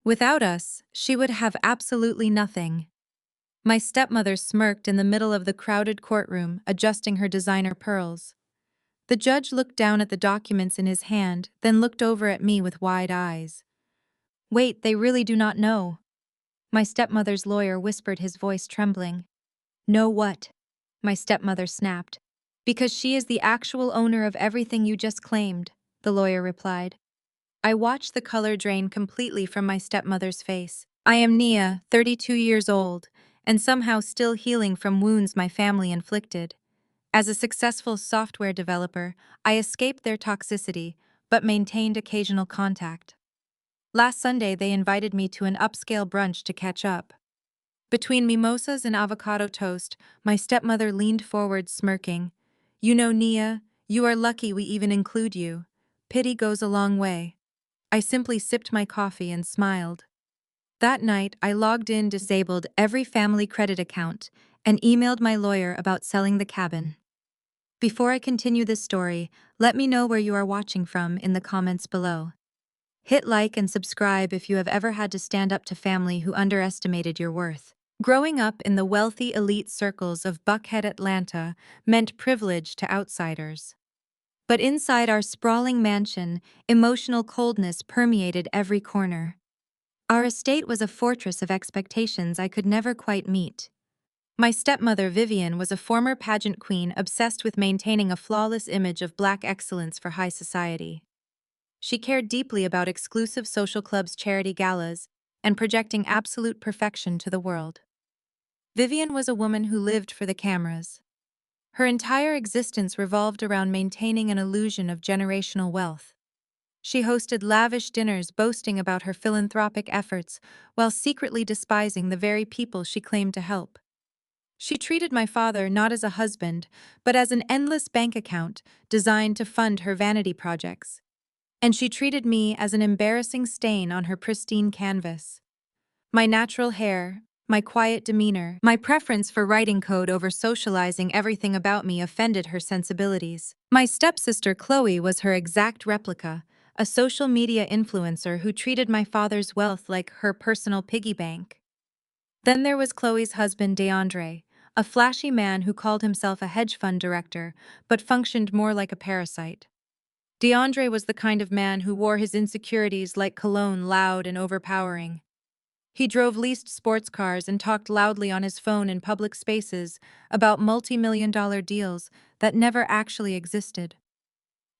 Without us, she would have absolutely nothing. My stepmother smirked in the middle of the crowded courtroom, adjusting her designer pearls. The judge looked down at the documents in his hand, then looked over at me with wide eyes. Wait, they really do not know. My stepmother's lawyer whispered, his voice trembling. Know what? My stepmother snapped. Because she is the actual owner of everything you just claimed, the lawyer replied. I watched the color drain completely from my stepmother's face. I am Nia, 32 years old, and somehow still healing from wounds my family inflicted. As a successful software developer, I escaped their toxicity, but maintained occasional contact. Last Sunday, they invited me to an upscale brunch to catch up. Between mimosas and avocado toast, my stepmother leaned forward, smirking. You know, Nia, you are lucky we even include you. Pity goes a long way. I simply sipped my coffee and smiled. That night, I logged in, disabled every family credit account, and emailed my lawyer about selling the cabin. Before I continue this story, let me know where you are watching from in the comments below. Hit like and subscribe if you have ever had to stand up to family who underestimated your worth. Growing up in the wealthy elite circles of Buckhead, Atlanta, meant privilege to outsiders. But inside our sprawling mansion, emotional coldness permeated every corner. Our estate was a fortress of expectations I could never quite meet. My stepmother, Vivian, was a former pageant queen obsessed with maintaining a flawless image of Black excellence for high society. She cared deeply about exclusive social clubs, charity galas, and projecting absolute perfection to the world. Vivian was a woman who lived for the cameras. Her entire existence revolved around maintaining an illusion of generational wealth. She hosted lavish dinners boasting about her philanthropic efforts while secretly despising the very people she claimed to help. She treated my father not as a husband, but as an endless bank account designed to fund her vanity projects. And she treated me as an embarrassing stain on her pristine canvas. My natural hair, my quiet demeanor, my preference for writing code over socializing everything about me offended her sensibilities. My stepsister Chloe was her exact replica, a social media influencer who treated my father's wealth like her personal piggy bank. Then there was Chloe's husband DeAndre, a flashy man who called himself a hedge fund director, but functioned more like a parasite. DeAndre was the kind of man who wore his insecurities like cologne, loud and overpowering. He drove leased sports cars and talked loudly on his phone in public spaces about multi-million-dollar deals that never actually existed.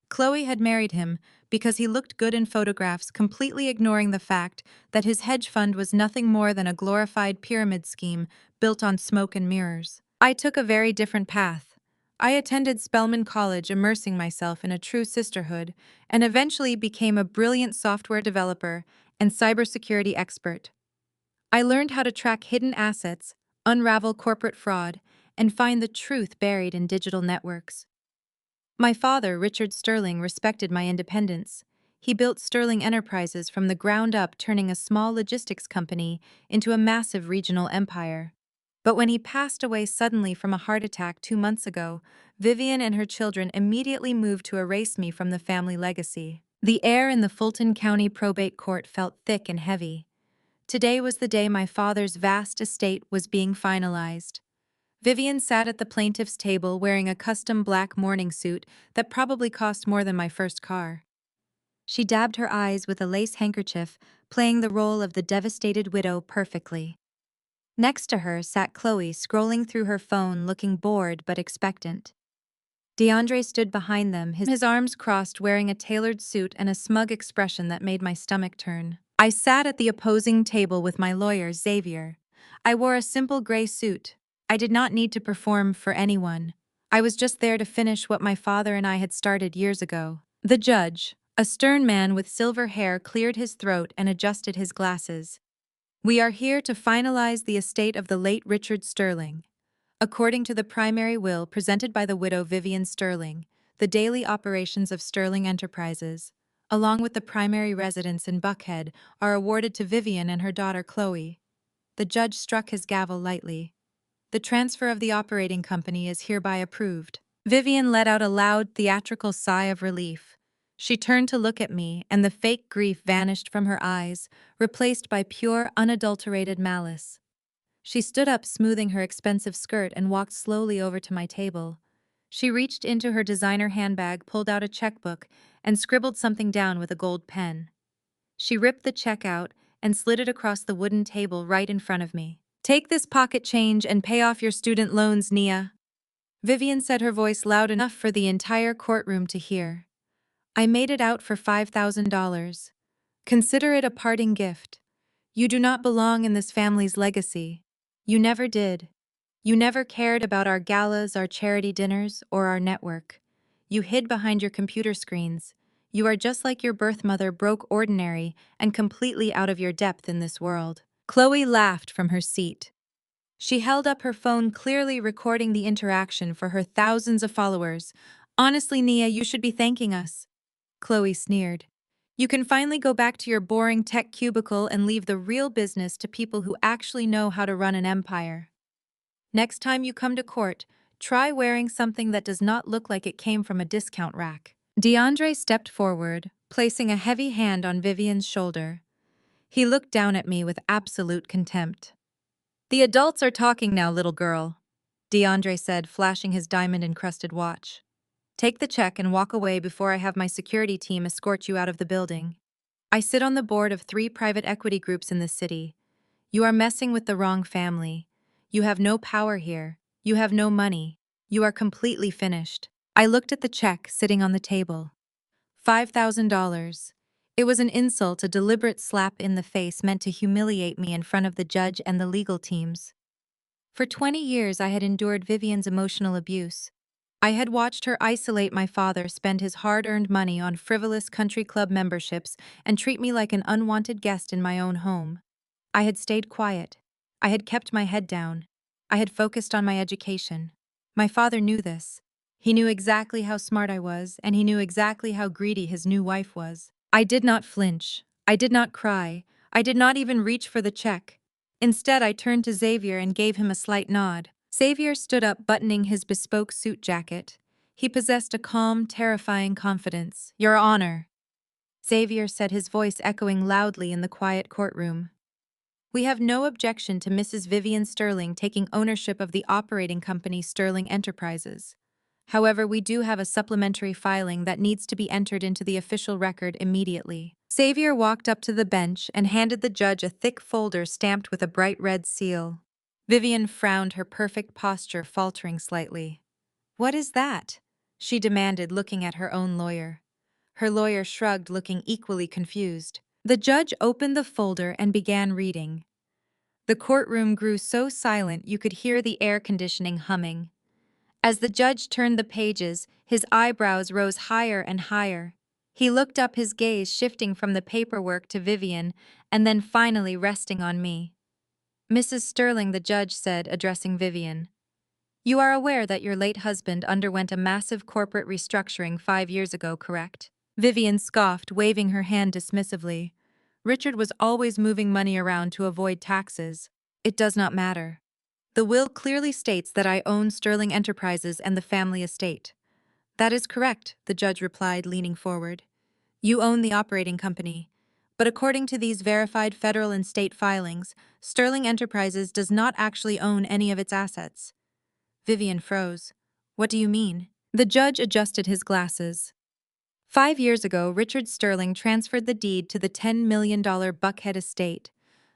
Chloe had married him because he looked good in photographs, completely ignoring the fact that his hedge fund was nothing more than a glorified pyramid scheme built on smoke and mirrors. I took a very different path. I attended Spelman College, immersing myself in a true sisterhood, and eventually became a brilliant software developer and cybersecurity expert. I learned how to track hidden assets, unravel corporate fraud, and find the truth buried in digital networks. My father, Richard Sterling, respected my independence. He built Sterling Enterprises from the ground up, turning a small logistics company into a massive regional empire. But when he passed away suddenly from a heart attack 2 months ago, Vivian and her children immediately moved to erase me from the family legacy. The air in the Fulton County probate court felt thick and heavy. Today was the day my father's vast estate was being finalized. Vivian sat at the plaintiff's table wearing a custom black morning suit that probably cost more than my first car. She dabbed her eyes with a lace handkerchief, playing the role of the devastated widow perfectly. Next to her sat Chloe, scrolling through her phone, looking bored but expectant. DeAndre stood behind them, his arms crossed, wearing a tailored suit and a smug expression that made my stomach turn. I sat at the opposing table with my lawyer, Xavier. I wore a simple gray suit. I did not need to perform for anyone. I was just there to finish what my father and I had started years ago. The judge, a stern man with silver hair, cleared his throat and adjusted his glasses. We are here to finalize the estate of the late Richard Sterling. According to the primary will presented by the widow Vivian Sterling, the daily operations of Sterling Enterprises, along with the primary residence in Buckhead, are awarded to Vivian and her daughter Chloe. The judge struck his gavel lightly. The transfer of the operating company is hereby approved. Vivian let out a loud, theatrical sigh of relief. She turned to look at me, and the fake grief vanished from her eyes, replaced by pure, unadulterated malice. She stood up, smoothing her expensive skirt, and walked slowly over to my table. She reached into her designer handbag, pulled out a checkbook, and scribbled something down with a gold pen. She ripped the check out and slid it across the wooden table right in front of me. "Take this pocket change and pay off your student loans, Nia," Vivian said, her voice loud enough for the entire courtroom to hear. "I made it out for $5,000. Consider it a parting gift. You do not belong in this family's legacy. You never did. You never cared about our galas, our charity dinners, or our network. You hid behind your computer screens. You are just like your birth mother, broke, ordinary, and completely out of your depth in this world." Chloe laughed from her seat. She held up her phone, clearly recording the interaction for her thousands of followers. "Honestly, Nia, you should be thanking us," Chloe sneered. "You can finally go back to your boring tech cubicle and leave the real business to people who actually know how to run an empire. Next time you come to court, try wearing something that does not look like it came from a discount rack." DeAndre stepped forward, placing a heavy hand on Vivian's shoulder. He looked down at me with absolute contempt. "The adults are talking now, little girl," DeAndre said, flashing his diamond-encrusted watch. "Take the check and walk away before I have my security team escort you out of the building. I sit on the board of 3 private equity groups in this city. You are messing with the wrong family. You have no power here. You have no money. You are completely finished." I looked at the check sitting on the table. $5,000. It was an insult, a deliberate slap in the face meant to humiliate me in front of the judge and the legal teams. For 20 years I had endured Vivian's emotional abuse. I had watched her isolate my father, spend his hard-earned money on frivolous country club memberships, and treat me like an unwanted guest in my own home. I had stayed quiet. I had kept my head down. I had focused on my education. My father knew this. He knew exactly how smart I was, and he knew exactly how greedy his new wife was. I did not flinch. I did not cry. I did not even reach for the check. Instead, I turned to Xavier and gave him a slight nod. Xavier stood up, buttoning his bespoke suit jacket. He possessed a calm, terrifying confidence. "Your Honor," Xavier said, his voice echoing loudly in the quiet courtroom. "We have no objection to Mrs. Vivian Sterling taking ownership of the operating company Sterling Enterprises. However, we do have a supplementary filing that needs to be entered into the official record immediately." Xavier walked up to the bench and handed the judge a thick folder stamped with a bright red seal. Vivian frowned, her perfect posture faltering slightly. "What is that?" she demanded, looking at her own lawyer. Her lawyer shrugged, looking equally confused. The judge opened the folder and began reading. The courtroom grew so silent you could hear the air conditioning humming. As the judge turned the pages, his eyebrows rose higher and higher. He looked up, his gaze shifting from the paperwork to Vivian, and then finally resting on me. "Mrs. Sterling," the judge said, addressing Vivian, "you are aware that your late husband underwent a massive corporate restructuring 5 years ago, correct?" Vivian scoffed, waving her hand dismissively. "Richard was always moving money around to avoid taxes. It does not matter. The will clearly states that I own Sterling Enterprises and the family estate." "That is correct," the judge replied, leaning forward. "You own the operating company. But according to these verified federal and state filings, Sterling Enterprises does not actually own any of its assets." Vivian froze. "What do you mean?" The judge adjusted his glasses. 5 years ago, Richard Sterling transferred the deed to the $10 million Buckhead estate,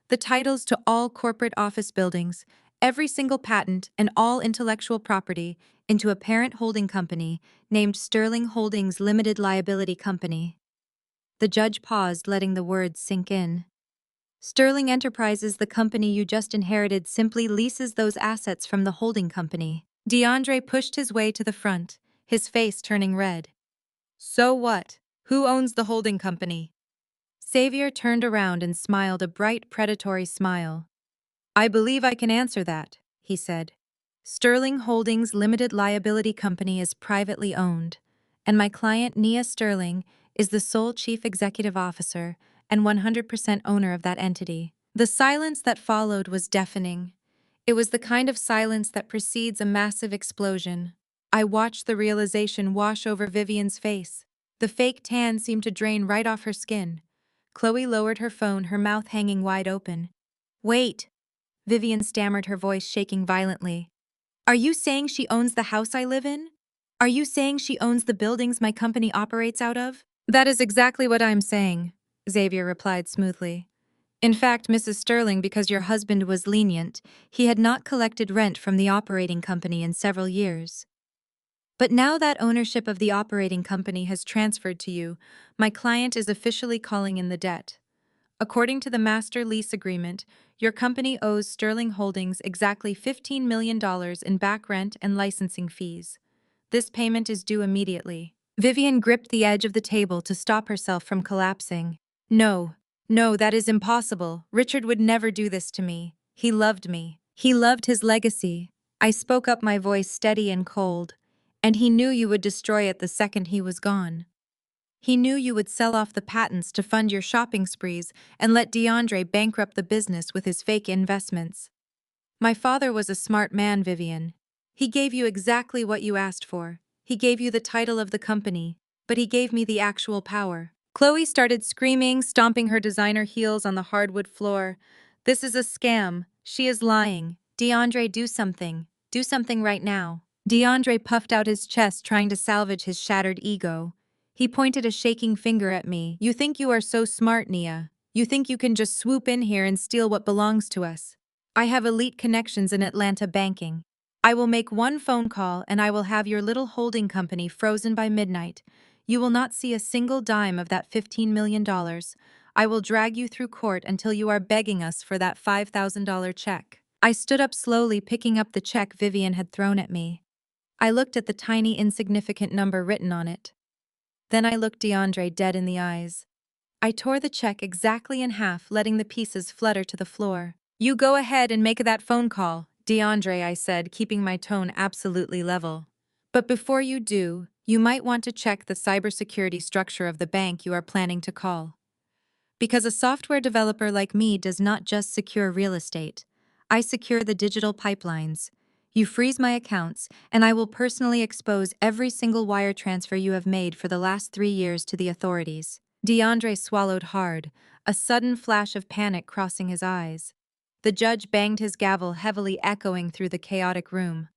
the titles to all corporate office buildings, every single patent, and all intellectual property into a parent holding company named Sterling Holdings Limited Liability Company. The judge paused, letting the words sink in. "Sterling Enterprises, the company you just inherited, simply leases those assets from the holding company." DeAndre pushed his way to the front, his face turning red. "So what? Who owns the holding company?" Xavier turned around and smiled a bright, predatory smile. "I believe I can answer that," he said. "Sterling Holdings Limited Liability Company is privately owned, and my client, Nia Sterling, is the sole chief executive officer and 100% owner of that entity." The silence that followed was deafening. It was the kind of silence that precedes a massive explosion. I watched the realization wash over Vivian's face. The fake tan seemed to drain right off her skin. Chloe lowered her phone, her mouth hanging wide open. "Wait," Vivian stammered, her voice shaking violently. "Are you saying she owns the house I live in? Are you saying she owns the buildings my company operates out of?" "That is exactly what I'm saying," Xavier replied smoothly. "In fact, Mrs. Sterling, because your husband was lenient, he had not collected rent from the operating company in several years. But now that ownership of the operating company has transferred to you, my client is officially calling in the debt. According to the master lease agreement, your company owes Sterling Holdings exactly $15 million in back rent and licensing fees. This payment is due immediately." Vivian gripped the edge of the table to stop herself from collapsing. "No, no, that is impossible. Richard would never do this to me. He loved me. He loved his legacy." I spoke up, my voice steady and cold. "And he knew you would destroy it the second he was gone. He knew you would sell off the patents to fund your shopping sprees and let DeAndre bankrupt the business with his fake investments. My father was a smart man, Vivian. He gave you exactly what you asked for. He gave you the title of the company, but he gave me the actual power." Chloe started screaming, stomping her designer heels on the hardwood floor. "This is a scam. She is lying. DeAndre, do something. Do something right now." DeAndre puffed out his chest, trying to salvage his shattered ego. He pointed a shaking finger at me. "You think you are so smart, Nia. You think you can just swoop in here and steal what belongs to us. I have elite connections in Atlanta banking. I will make one phone call and I will have your little holding company frozen by midnight. You will not see a single dime of that $15 million. I will drag you through court until you are begging us for that $5,000 check." I stood up slowly, picking up the check Vivian had thrown at me. I looked at the tiny, insignificant number written on it. Then I looked DeAndre dead in the eyes. I tore the check exactly in half, letting the pieces flutter to the floor. "You go ahead and make that phone call, DeAndre," I said, keeping my tone absolutely level. "But before you do, you might want to check the cybersecurity structure of the bank you are planning to call. Because a software developer like me does not just secure real estate. I secure the digital pipelines. You freeze my accounts, and I will personally expose every single wire transfer you have made for the last 3 years to the authorities." DeAndre swallowed hard, a sudden flash of panic crossing his eyes. The judge banged his gavel heavily, echoing through the chaotic room.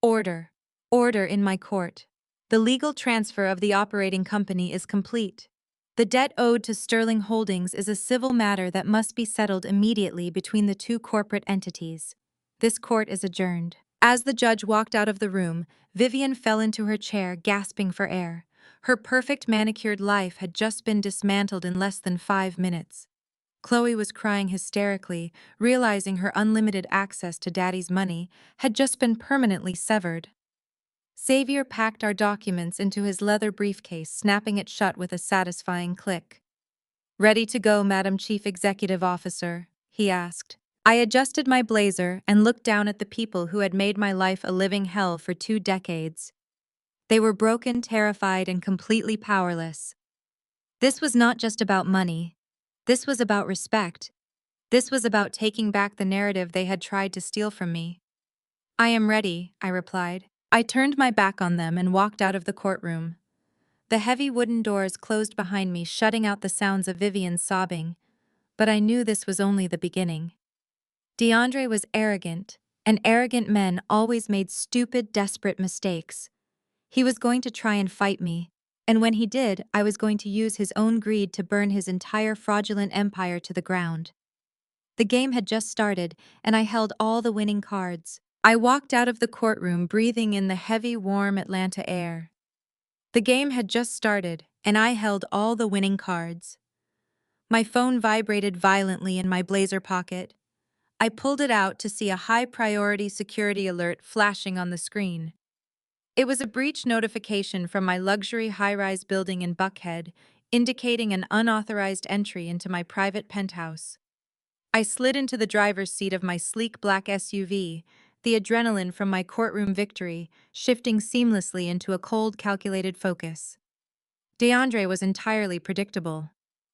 "Order. Order in my court. The legal transfer of the operating company is complete. The debt owed to Sterling Holdings is a civil matter that must be settled immediately between the two corporate entities. This court is adjourned." As the judge walked out of the room, Vivian fell into her chair, gasping for air. Her perfect manicured life had just been dismantled in less than 5 minutes. Chloe was crying hysterically, realizing her unlimited access to Daddy's money had just been permanently severed. Xavier packed our documents into his leather briefcase, snapping it shut with a satisfying click. "Ready to go, Madam Chief Executive Officer?" he asked. I adjusted my blazer and looked down at the people who had made my life a living hell for 2 decades. They were broken, terrified, and completely powerless. This was not just about money. This was about respect. This was about taking back the narrative they had tried to steal from me. "I am ready," I replied. I turned my back on them and walked out of the courtroom. The heavy wooden doors closed behind me, shutting out the sounds of Vivian's sobbing. But I knew this was only the beginning. DeAndre was arrogant, and arrogant men always made stupid, desperate mistakes. He was going to try and fight me, and when he did, I was going to use his own greed to burn his entire fraudulent empire to the ground. The game had just started, and I held all the winning cards. I walked out of the courtroom, breathing in the heavy, warm Atlanta air. The game had just started, and I held all the winning cards. My phone vibrated violently in my blazer pocket. I pulled it out to see a high-priority security alert flashing on the screen. It was a breach notification from my luxury high-rise building in Buckhead, indicating an unauthorized entry into my private penthouse. I slid into the driver's seat of my sleek black SUV, the adrenaline from my courtroom victory shifting seamlessly into a cold, calculated focus. DeAndre was entirely predictable.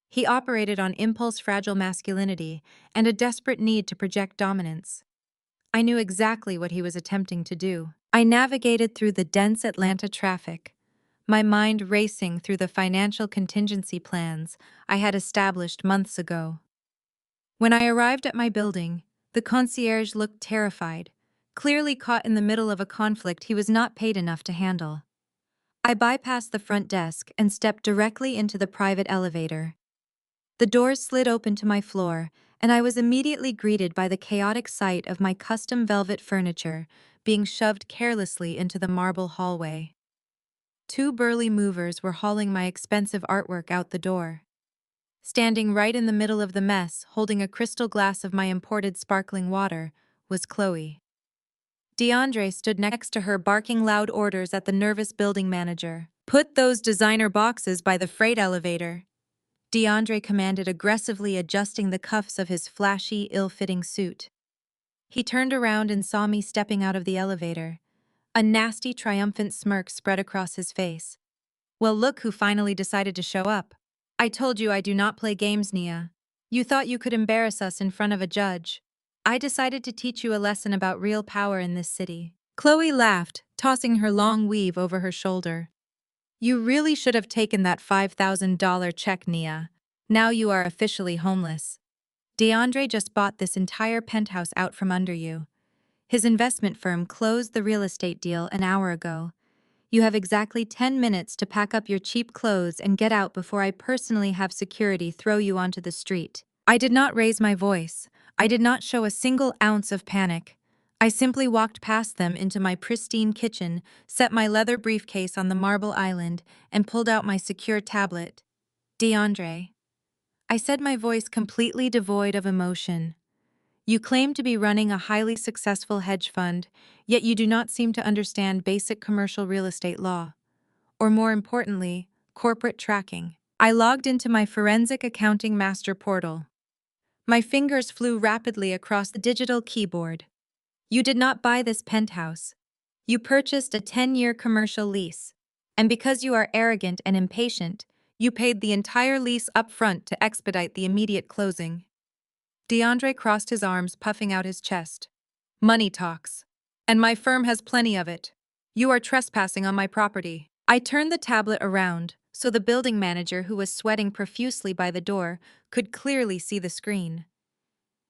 He operated on impulse, fragile masculinity, and a desperate need to project dominance. I knew exactly what he was attempting to do. I navigated through the dense Atlanta traffic, my mind racing through the financial contingency plans I had established months ago. When I arrived at my building, the concierge looked terrified, clearly caught in the middle of a conflict he was not paid enough to handle. I bypassed the front desk and stepped directly into the private elevator. The doors slid open to my floor, and I was immediately greeted by the chaotic sight of my custom velvet furniture being shoved carelessly into the marble hallway. Two burly movers were hauling my expensive artwork out the door. Standing right in the middle of the mess, holding a crystal glass of my imported sparkling water, was Chloe. DeAndre stood next to her, barking loud orders at the nervous building manager. "Put those designer boxes by the freight elevator," DeAndre commanded, aggressively adjusting the cuffs of his flashy, ill-fitting suit. He turned around and saw me stepping out of the elevator. A nasty, triumphant smirk spread across his face. "Well, look who finally decided to show up. I told you I do not play games, Nia. You thought you could embarrass us in front of a judge. I decided to teach you a lesson about real power in this city." Chloe laughed, tossing her long weave over her shoulder. "You really should have taken that $5,000 check, Nia. Now you are officially homeless. DeAndre just bought this entire penthouse out from under you. His investment firm closed the real estate deal an hour ago. You have exactly 10 minutes to pack up your cheap clothes and get out before I personally have security throw you onto the street." I did not raise my voice. I did not show a single ounce of panic. I simply walked past them into my pristine kitchen, set my leather briefcase on the marble island, and pulled out my secure tablet. "DeAndre," I said, my voice completely devoid of emotion, "you claim to be running a highly successful hedge fund, yet you do not seem to understand basic commercial real estate law. Or more importantly, corporate tracking." I logged into my forensic accounting master portal. My fingers flew rapidly across the digital keyboard. "You did not buy this penthouse. You purchased a 10-year commercial lease. And because you are arrogant and impatient, you paid the entire lease up front to expedite the immediate closing." DeAndre crossed his arms, puffing out his chest. "Money talks. And my firm has plenty of it. You are trespassing on my property." I turned the tablet around, so the building manager, who was sweating profusely by the door, could clearly see the screen.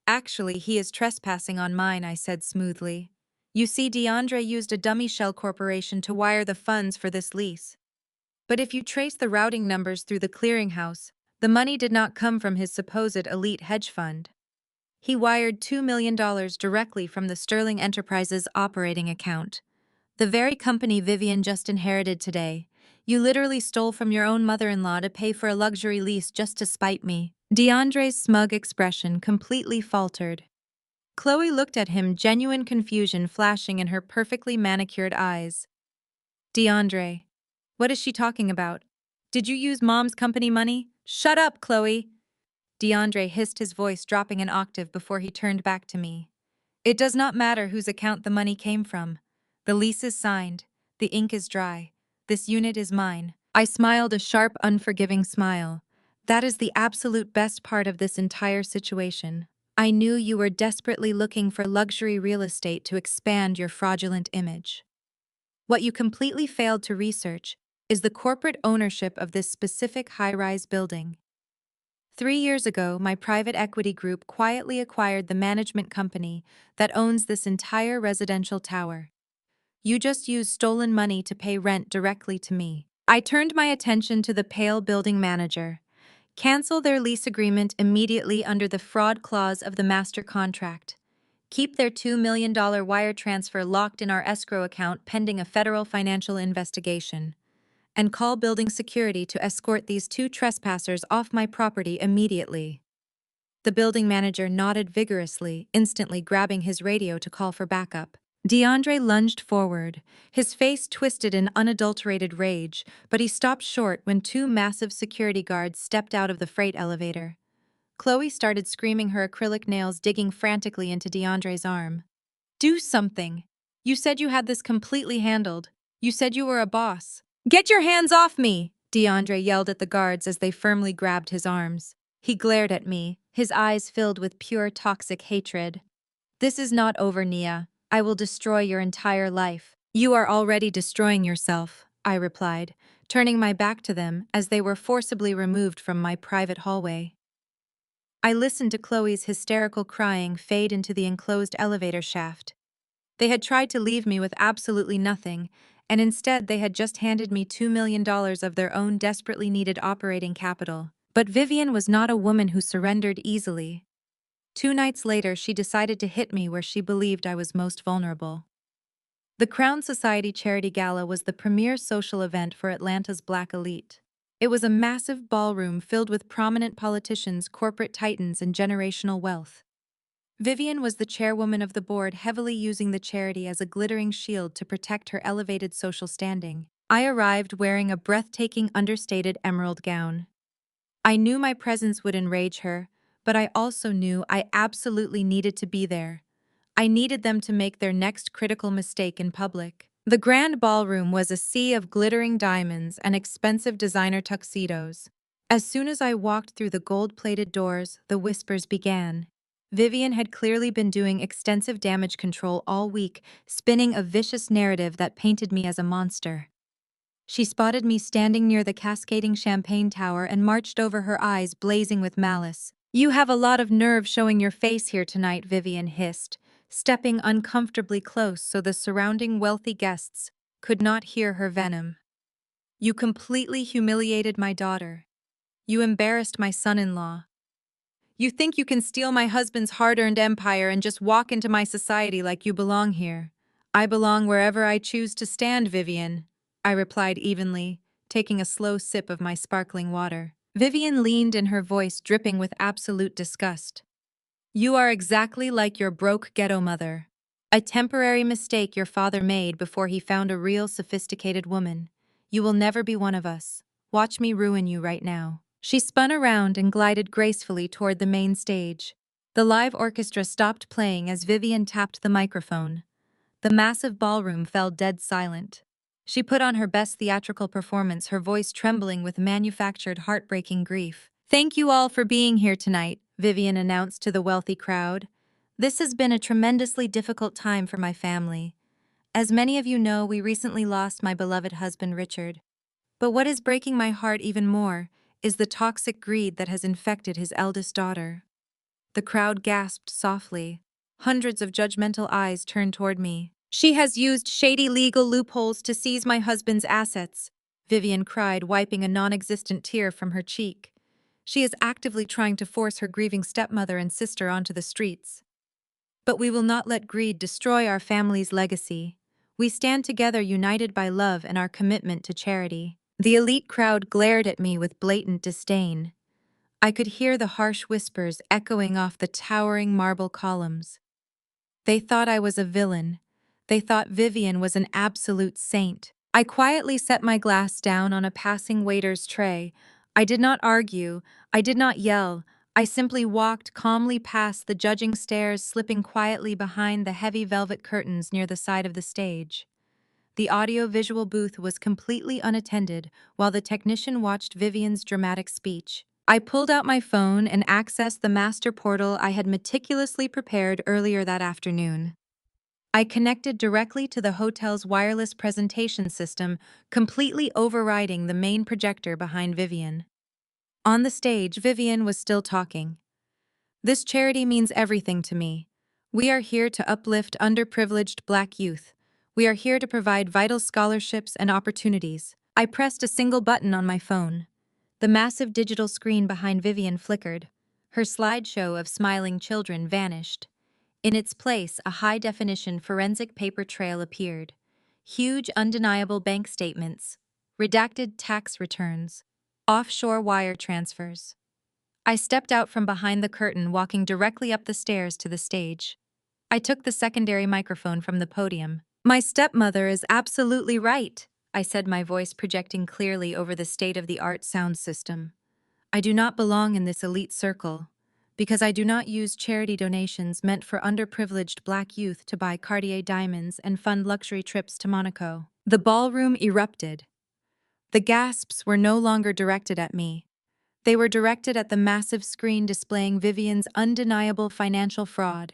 "Actually, he is trespassing on mine," I said smoothly. "You see, DeAndre used a dummy shell corporation to wire the funds for this lease. But if you trace the routing numbers through the clearinghouse, the money did not come from his supposed elite hedge fund. He wired $2 million directly from the Sterling Enterprises operating account, the very company Vivian just inherited today. You literally stole from your own mother-in-law to pay for a luxury lease just to spite me." DeAndre's smug expression completely faltered. Chloe looked at him, genuine confusion flashing in her perfectly manicured eyes. "DeAndre, what is she talking about? Did you use Mom's company money?" "Shut up, Chloe!" DeAndre hissed, his voice dropping an octave before he turned back to me. "It does not matter whose account the money came from. The lease is signed. The ink is dry. This unit is mine." I smiled, a sharp, unforgiving smile. "That is the absolute best part of this entire situation. I knew you were desperately looking for luxury real estate to expand your fraudulent image. What you completely failed to research is the corporate ownership of this specific high-rise building. 3 years ago, my private equity group quietly acquired the management company that owns this entire residential tower. You just used stolen money to pay rent directly to me." I turned my attention to the pale building manager. "Cancel their lease agreement immediately under the fraud clause of the master contract. Keep their $2 million wire transfer locked in our escrow account pending a federal financial investigation. And call building security to escort these two trespassers off my property immediately." The building manager nodded vigorously, instantly grabbing his radio to call for backup. DeAndre lunged forward, his face twisted in unadulterated rage, but he stopped short when two massive security guards stepped out of the freight elevator. Chloe started screaming, her acrylic nails digging frantically into DeAndre's arm. "Do something! You said you had this completely handled. You said you were a boss." "Get your hands off me!" DeAndre yelled at the guards as they firmly grabbed his arms. He glared at me, his eyes filled with pure toxic hatred. "This is not over, Nia. I will destroy your entire life." "You are already destroying yourself," I replied, turning my back to them as they were forcibly removed from my private hallway. I listened to Chloe's hysterical crying fade into the enclosed elevator shaft. They had tried to leave me with absolutely nothing, and instead they had just handed me $2 million of their own desperately needed operating capital. But Vivian was not a woman who surrendered easily. 2 nights later, she decided to hit me where she believed I was most vulnerable. The Crown Society Charity Gala was the premier social event for Atlanta's Black elite. It was a massive ballroom filled with prominent politicians, corporate titans, and generational wealth. Vivian was the chairwoman of the board, heavily using the charity as a glittering shield to protect her elevated social standing. I arrived wearing a breathtaking, understated emerald gown. I knew my presence would enrage her, but I also knew I absolutely needed to be there. I needed them to make their next critical mistake in public. The grand ballroom was a sea of glittering diamonds and expensive designer tuxedos. As soon as I walked through the gold-plated doors, the whispers began. Vivian had clearly been doing extensive damage control all week, spinning a vicious narrative that painted me as a monster. She spotted me standing near the cascading champagne tower and marched over, her eyes blazing with malice. "You have a lot of nerve showing your face here tonight," Vivian hissed, stepping uncomfortably close so the surrounding wealthy guests could not hear her venom. "You completely humiliated my daughter. You embarrassed my son-in-law. You think you can steal my husband's hard-earned empire and just walk into my society like you belong here." "I belong wherever I choose to stand, Vivian," I replied evenly, taking a slow sip of my sparkling water. Vivian leaned in, her voice dripping with absolute disgust. "You are exactly like your broke ghetto mother. A temporary mistake your father made before he found a real sophisticated woman. You will never be one of us. Watch me ruin you right now." She spun around and glided gracefully toward the main stage. The live orchestra stopped playing as Vivian tapped the microphone. The massive ballroom fell dead silent. She put on her best theatrical performance, her voice trembling with manufactured, heartbreaking grief. "Thank you all for being here tonight," Vivian announced to the wealthy crowd. "This has been a tremendously difficult time for my family. As many of you know, we recently lost my beloved husband, Richard. But what is breaking my heart even more is the toxic greed that has infected his eldest daughter." The crowd gasped softly. Hundreds of judgmental eyes turned toward me. "She has used shady legal loopholes to seize my husband's assets," Vivian cried, wiping a non-existent tear from her cheek. "She is actively trying to force her grieving stepmother and sister onto the streets. But we will not let greed destroy our family's legacy. We stand together, united by love and our commitment to charity." The elite crowd glared at me with blatant disdain. I could hear the harsh whispers echoing off the towering marble columns. They thought I was a villain. They thought Vivian was an absolute saint. I quietly set my glass down on a passing waiter's tray. I did not argue. I did not yell. I simply walked calmly past the judging stairs, slipping quietly behind the heavy velvet curtains near the side of the stage. The audio-visual booth was completely unattended while the technician watched Vivian's dramatic speech. I pulled out my phone and accessed the master portal I had meticulously prepared earlier that afternoon. I connected directly to the hotel's wireless presentation system, completely overriding the main projector behind Vivian. On the stage, Vivian was still talking. "This charity means everything to me. We are here to uplift underprivileged Black youth. We are here to provide vital scholarships and opportunities." I pressed a single button on my phone. The massive digital screen behind Vivian flickered. Her slideshow of smiling children vanished. In its place, a high-definition forensic paper trail appeared. Huge, undeniable bank statements, redacted tax returns, offshore wire transfers. I stepped out from behind the curtain, walking directly up the stairs to the stage. I took the secondary microphone from the podium. "My stepmother is absolutely right," I said, my voice projecting clearly over the state-of-the-art sound system. "I do not belong in this elite circle, because I do not use charity donations meant for underprivileged Black youth to buy Cartier diamonds and fund luxury trips to Monaco." The ballroom erupted. The gasps were no longer directed at me. They were directed at the massive screen displaying Vivian's undeniable financial fraud.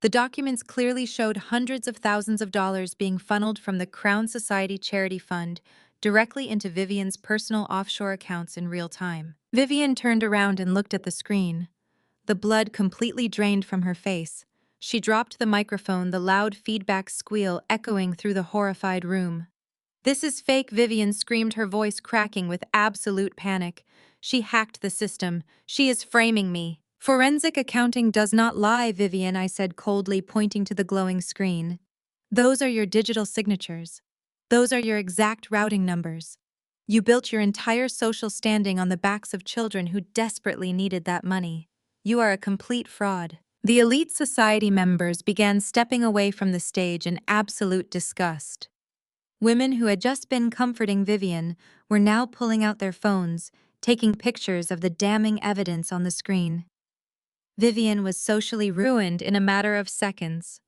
The documents clearly showed hundreds of thousands of dollars being funneled from the Crown Society Charity Fund directly into Vivian's personal offshore accounts in real time. Vivian turned around and looked at the screen. The blood completely drained from her face. She dropped the microphone, the loud feedback squeal echoing through the horrified room. "This is fake," Vivian screamed, her voice cracking with absolute panic. "She hacked the system. She is framing me." "Forensic accounting does not lie, Vivian," I said coldly, pointing to the glowing screen. "Those are your digital signatures. Those are your exact routing numbers. You built your entire social standing on the backs of children who desperately needed that money. You are a complete fraud." The elite society members began stepping away from the stage in absolute disgust. Women who had just been comforting Vivian were now pulling out their phones, taking pictures of the damning evidence on the screen. Vivian was socially ruined in a matter of seconds.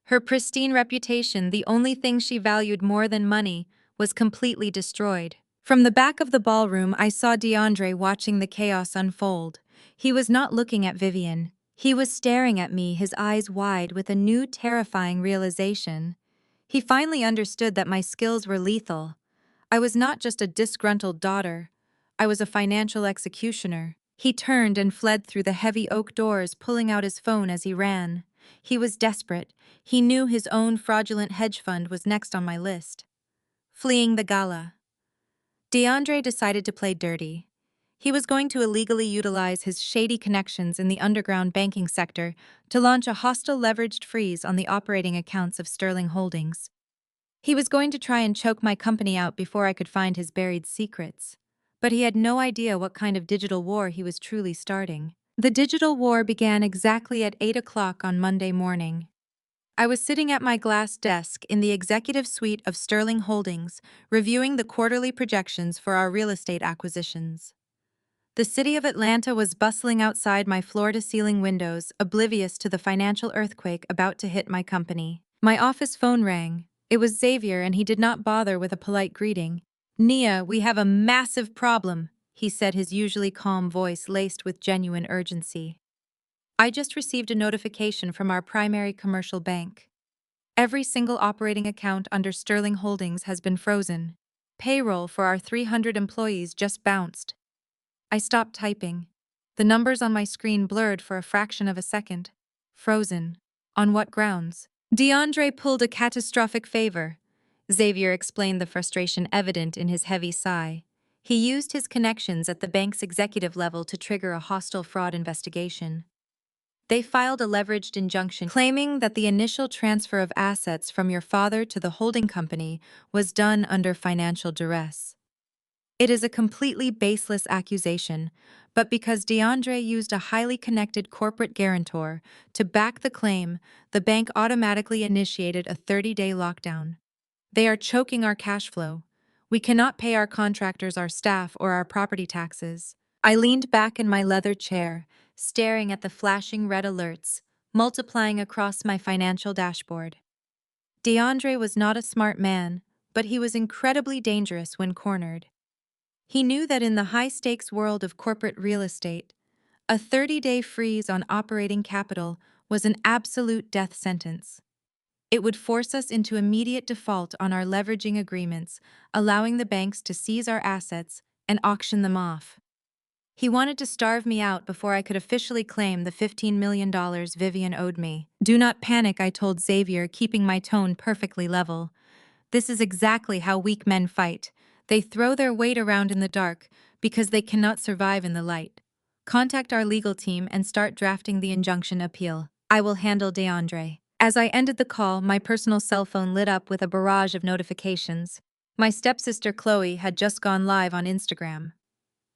Her pristine reputation, the only thing she valued more than money, was completely destroyed. From the back of the ballroom, I saw DeAndre watching the chaos unfold. He was not looking at Vivian. He was staring at me, his eyes wide with a new terrifying realization. He finally understood that my skills were lethal. I was not just a disgruntled daughter. I was a financial executioner. He turned and fled through the heavy oak doors, pulling out his phone as he ran. He was desperate. He knew his own fraudulent hedge fund was next on my list. Fleeing the gala. DeAndre decided to play dirty. He was going to illegally utilize his shady connections in the underground banking sector to launch a hostile leveraged freeze on the operating accounts of Sterling Holdings. He was going to try and choke my company out before I could find his buried secrets. But he had no idea what kind of digital war he was truly starting. The digital war began exactly at 8 o'clock on Monday morning. I was sitting at my glass desk in the executive suite of Sterling Holdings, reviewing the quarterly projections for our real estate acquisitions. The city of Atlanta was bustling outside my floor-to-ceiling windows, oblivious to the financial earthquake about to hit my company. My office phone rang. It was Xavier, and he did not bother with a polite greeting. "Nia, we have a massive problem," he said, his usually calm voice laced with genuine urgency. "I just received a notification from our primary commercial bank. Every single operating account under Sterling Holdings has been frozen. Payroll for our 300 employees just bounced." I stopped typing. The numbers on my screen blurred for a fraction of a second. Frozen. On what grounds? DeAndre pulled a catastrophic favor. Xavier explained, the frustration evident in his heavy sigh. He used his connections at the bank's executive level to trigger a hostile fraud investigation. They filed a leveraged injunction claiming that the initial transfer of assets from your father to the holding company was done under financial duress. It is a completely baseless accusation, but because DeAndre used a highly connected corporate guarantor to back the claim, the bank automatically initiated a 30-day lockdown. They are choking our cash flow. We cannot pay our contractors, our staff, or our property taxes. I leaned back in my leather chair, staring at the flashing red alerts, multiplying across my financial dashboard. DeAndre was not a smart man, but he was incredibly dangerous when cornered. He knew that in the high-stakes world of corporate real estate, a 30-day freeze on operating capital was an absolute death sentence. It would force us into immediate default on our leveraging agreements, allowing the banks to seize our assets and auction them off. He wanted to starve me out before I could officially claim the $15 million Vivian owed me. "Do not panic," I told Xavier, keeping my tone perfectly level. "This is exactly how weak men fight. They throw their weight around in the dark because they cannot survive in the light. Contact our legal team and start drafting the injunction appeal. I will handle DeAndre." As I ended the call, my personal cell phone lit up with a barrage of notifications. My stepsister Chloe had just gone live on Instagram.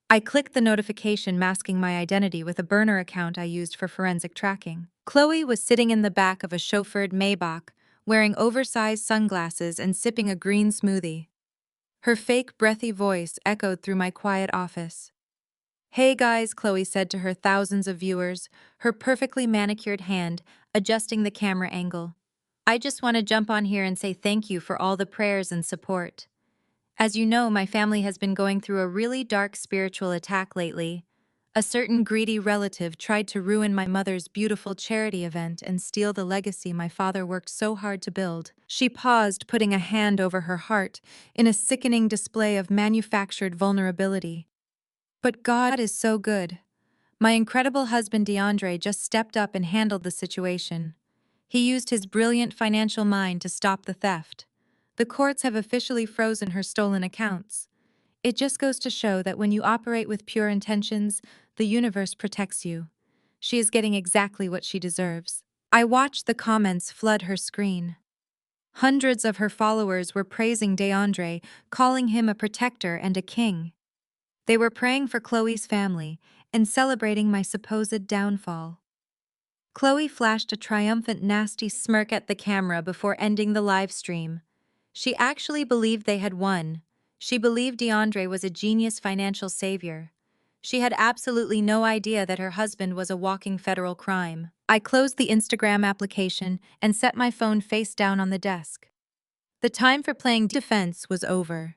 I clicked the notification masking my identity with a burner account I used for forensic tracking. Chloe was sitting in the back of a chauffeured Maybach, wearing oversized sunglasses and sipping a green smoothie. Her fake, breathy voice echoed through my quiet office. "Hey guys," Chloe said to her thousands of viewers, her perfectly manicured hand adjusting the camera angle. "I just want to jump on here and say thank you for all the prayers and support. As you know, my family has been going through a really dark spiritual attack lately. A certain greedy relative tried to ruin my mother's beautiful charity event and steal the legacy my father worked so hard to build. She paused, putting a hand over her heart, in a sickening display of manufactured vulnerability. But God is so good. My incredible husband DeAndre just stepped up and handled the situation. He used his brilliant financial mind to stop the theft. The courts have officially frozen her stolen accounts. It just goes to show that when you operate with pure intentions, the universe protects you. She is getting exactly what she deserves. I watched the comments flood her screen. Hundreds of her followers were praising DeAndre, calling him a protector and a king. They were praying for Chloe's family and celebrating my supposed downfall. Chloe flashed a triumphant, nasty smirk at the camera before ending the live stream. She actually believed they had won. She believed DeAndre was a genius financial savior. She had absolutely no idea that her husband was a walking federal crime. I closed the Instagram application and set my phone face down on the desk. The time for playing defense was over.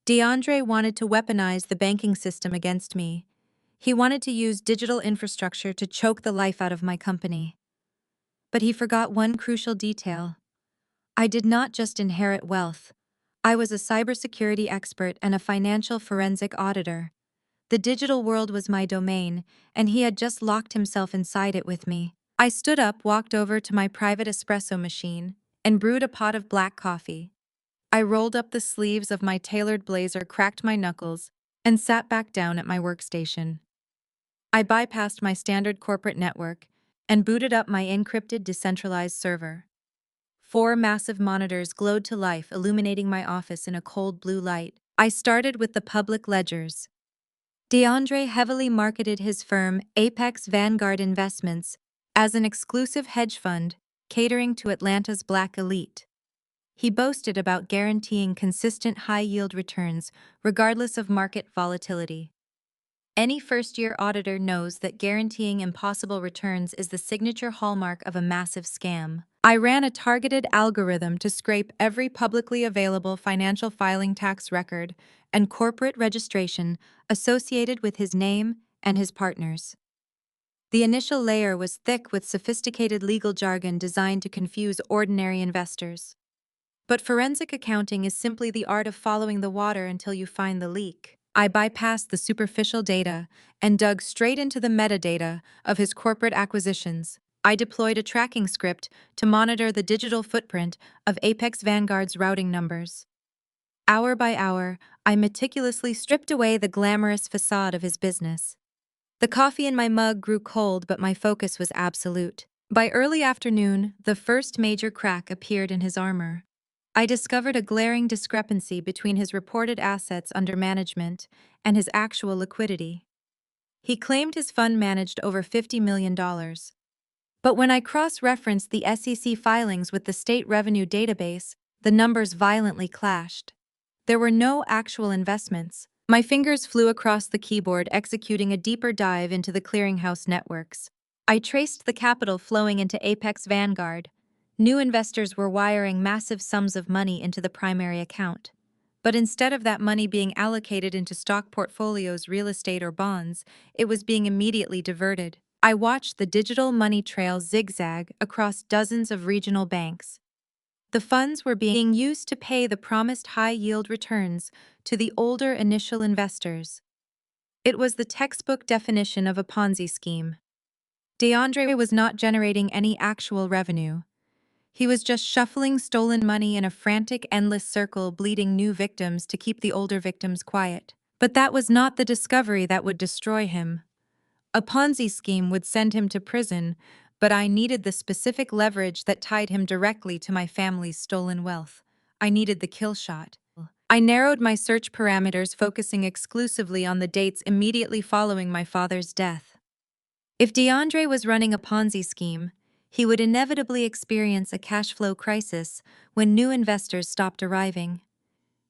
DeAndre wanted to weaponize the banking system against me. He wanted to use digital infrastructure to choke the life out of my company. But he forgot one crucial detail. I did not just inherit wealth. I was a cybersecurity expert and a financial forensic auditor. The digital world was my domain, and he had just locked himself inside it with me. I stood up, walked over to my private espresso machine, and brewed a pot of black coffee. I rolled up the sleeves of my tailored blazer, cracked my knuckles, and sat back down at my workstation. I bypassed my standard corporate network and booted up my encrypted decentralized server. 4 massive monitors glowed to life, illuminating my office in a cold blue light. I started with the public ledgers. DeAndre heavily marketed his firm, Apex Vanguard Investments, as an exclusive hedge fund catering to Atlanta's black elite. He boasted about guaranteeing consistent high-yield returns regardless of market volatility. Any first-year auditor knows that guaranteeing impossible returns is the signature hallmark of a massive scam. I ran a targeted algorithm to scrape every publicly available financial filing, tax record, and corporate registration associated with his name and his partners. The initial layer was thick with sophisticated legal jargon designed to confuse ordinary investors. But forensic accounting is simply the art of following the water until you find the leak. I bypassed the superficial data and dug straight into the metadata of his corporate acquisitions. I deployed a tracking script to monitor the digital footprint of Apex Vanguard's routing numbers. Hour by hour, I meticulously stripped away the glamorous facade of his business. The coffee in my mug grew cold, but my focus was absolute. By early afternoon, the first major crack appeared in his armor. I discovered a glaring discrepancy between his reported assets under management and his actual liquidity. He claimed his fund managed over $50 million. But when I cross-referenced the SEC filings with the state revenue database, the numbers violently clashed. There were no actual investments. My fingers flew across the keyboard, executing a deeper dive into the clearinghouse networks. I traced the capital flowing into Apex Vanguard. New investors were wiring massive sums of money into the primary account. But instead of that money being allocated into stock portfolios, real estate, or bonds, it was being immediately diverted. I watched the digital money trail zigzag across dozens of regional banks. The funds were being used to pay the promised high-yield returns to the older initial investors. It was the textbook definition of a Ponzi scheme. DeAndre was not generating any actual revenue. He was just shuffling stolen money in a frantic, endless circle, bleeding new victims to keep the older victims quiet. But that was not the discovery that would destroy him. A Ponzi scheme would send him to prison, but I needed the specific leverage that tied him directly to my family's stolen wealth. I needed the kill shot. I narrowed my search parameters, focusing exclusively on the dates immediately following my father's death. If DeAndre was running a Ponzi scheme, he would inevitably experience a cash flow crisis when new investors stopped arriving.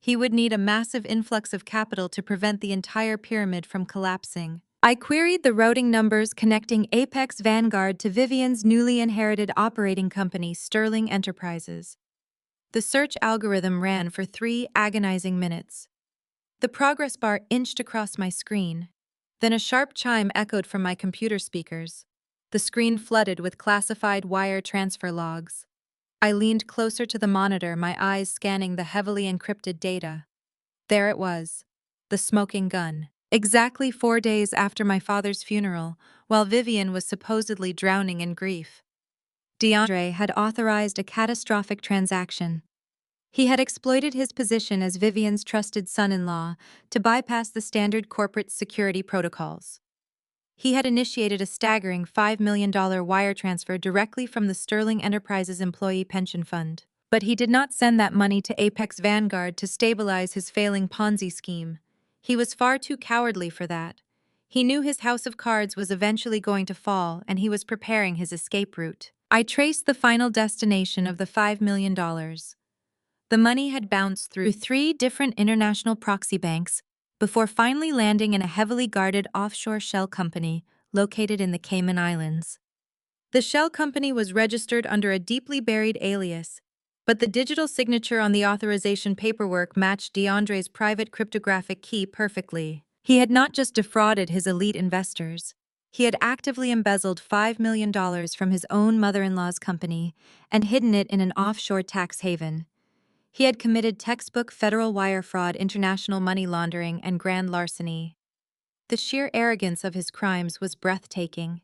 He would need a massive influx of capital to prevent the entire pyramid from collapsing. I queried the routing numbers connecting Apex Vanguard to Vivian's newly inherited operating company, Sterling Enterprises. The search algorithm ran for 3 agonizing minutes. The progress bar inched across my screen. Then a sharp chime echoed from my computer speakers. The screen flooded with classified wire transfer logs. I leaned closer to the monitor, my eyes scanning the heavily encrypted data. There it was, the smoking gun. Exactly 4 days after my father's funeral, while Vivian was supposedly drowning in grief, DeAndre had authorized a catastrophic transaction. He had exploited his position as Vivian's trusted son-in-law to bypass the standard corporate security protocols. He had initiated a staggering $5 million wire transfer directly from the Sterling Enterprises Employee Pension Fund. But he did not send that money to Apex Vanguard to stabilize his failing Ponzi scheme. He was far too cowardly for that. He knew his house of cards was eventually going to fall, and he was preparing his escape route. I traced the final destination of the $5 million. The money had bounced through 3 different international proxy banks before finally landing in a heavily guarded offshore shell company located in the Cayman Islands. The shell company was registered under a deeply buried alias, but the digital signature on the authorization paperwork matched DeAndre's private cryptographic key perfectly. He had not just defrauded his elite investors. He had actively embezzled $5 million from his own mother-in-law's company and hidden it in an offshore tax haven. He had committed textbook federal wire fraud, international money laundering, and grand larceny. The sheer arrogance of his crimes was breathtaking.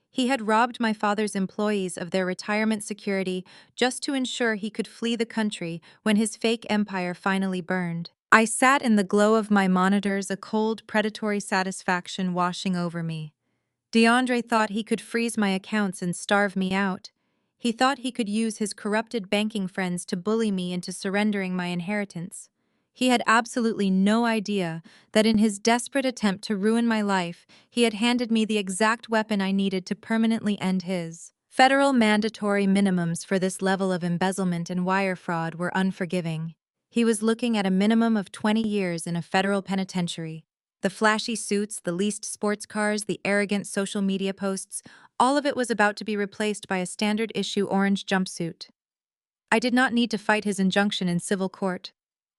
He had robbed my father's employees of their retirement security just to ensure he could flee the country when his fake empire finally burned. I sat in the glow of my monitors, a cold, predatory satisfaction washing over me. DeAndre thought he could freeze my accounts and starve me out. He thought he could use his corrupted banking friends to bully me into surrendering my inheritance. He had absolutely no idea that in his desperate attempt to ruin my life, he had handed me the exact weapon I needed to permanently end his. Federal mandatory minimums for this level of embezzlement and wire fraud were unforgiving. He was looking at a minimum of 20 years in a federal penitentiary. The flashy suits, the leased sports cars, the arrogant social media posts, all of it was about to be replaced by a standard-issue orange jumpsuit. I did not need to fight his injunction in civil court.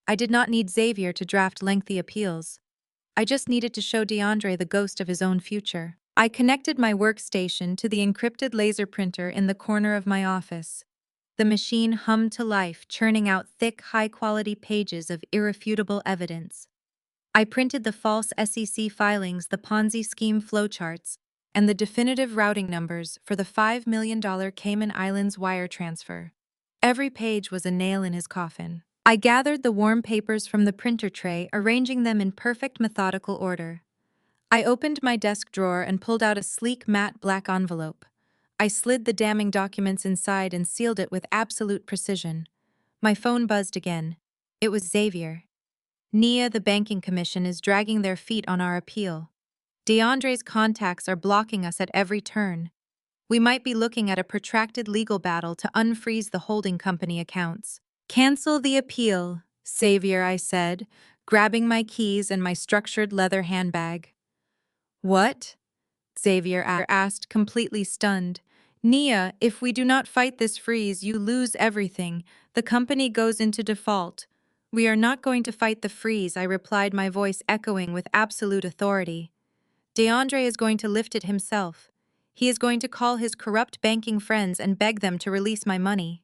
I did not need Xavier to draft lengthy appeals. I just needed to show DeAndre the ghost of his own future. I connected my workstation to the encrypted laser printer in the corner of my office. The machine hummed to life, churning out thick, high-quality pages of irrefutable evidence. I printed the false SEC filings, the Ponzi scheme flowcharts, and the definitive routing numbers for the $5 million Cayman Islands wire transfer. Every page was a nail in his coffin. I gathered the warm papers from the printer tray, arranging them in perfect methodical order. I opened my desk drawer and pulled out a sleek matte black envelope. I slid the damning documents inside and sealed it with absolute precision. My phone buzzed again. It was Xavier. Nia, the banking commission, is dragging their feet on our appeal. DeAndre's contacts are blocking us at every turn. We might be looking at a protracted legal battle to unfreeze the holding company accounts. Cancel the appeal, Xavier, I said, grabbing my keys and my structured leather handbag. What? Xavier asked, completely stunned. Nia, if we do not fight this freeze, you lose everything. The company goes into default. We are not going to fight the freeze, I replied, my voice echoing with absolute authority. DeAndre is going to lift it himself. He is going to call his corrupt banking friends and beg them to release my money.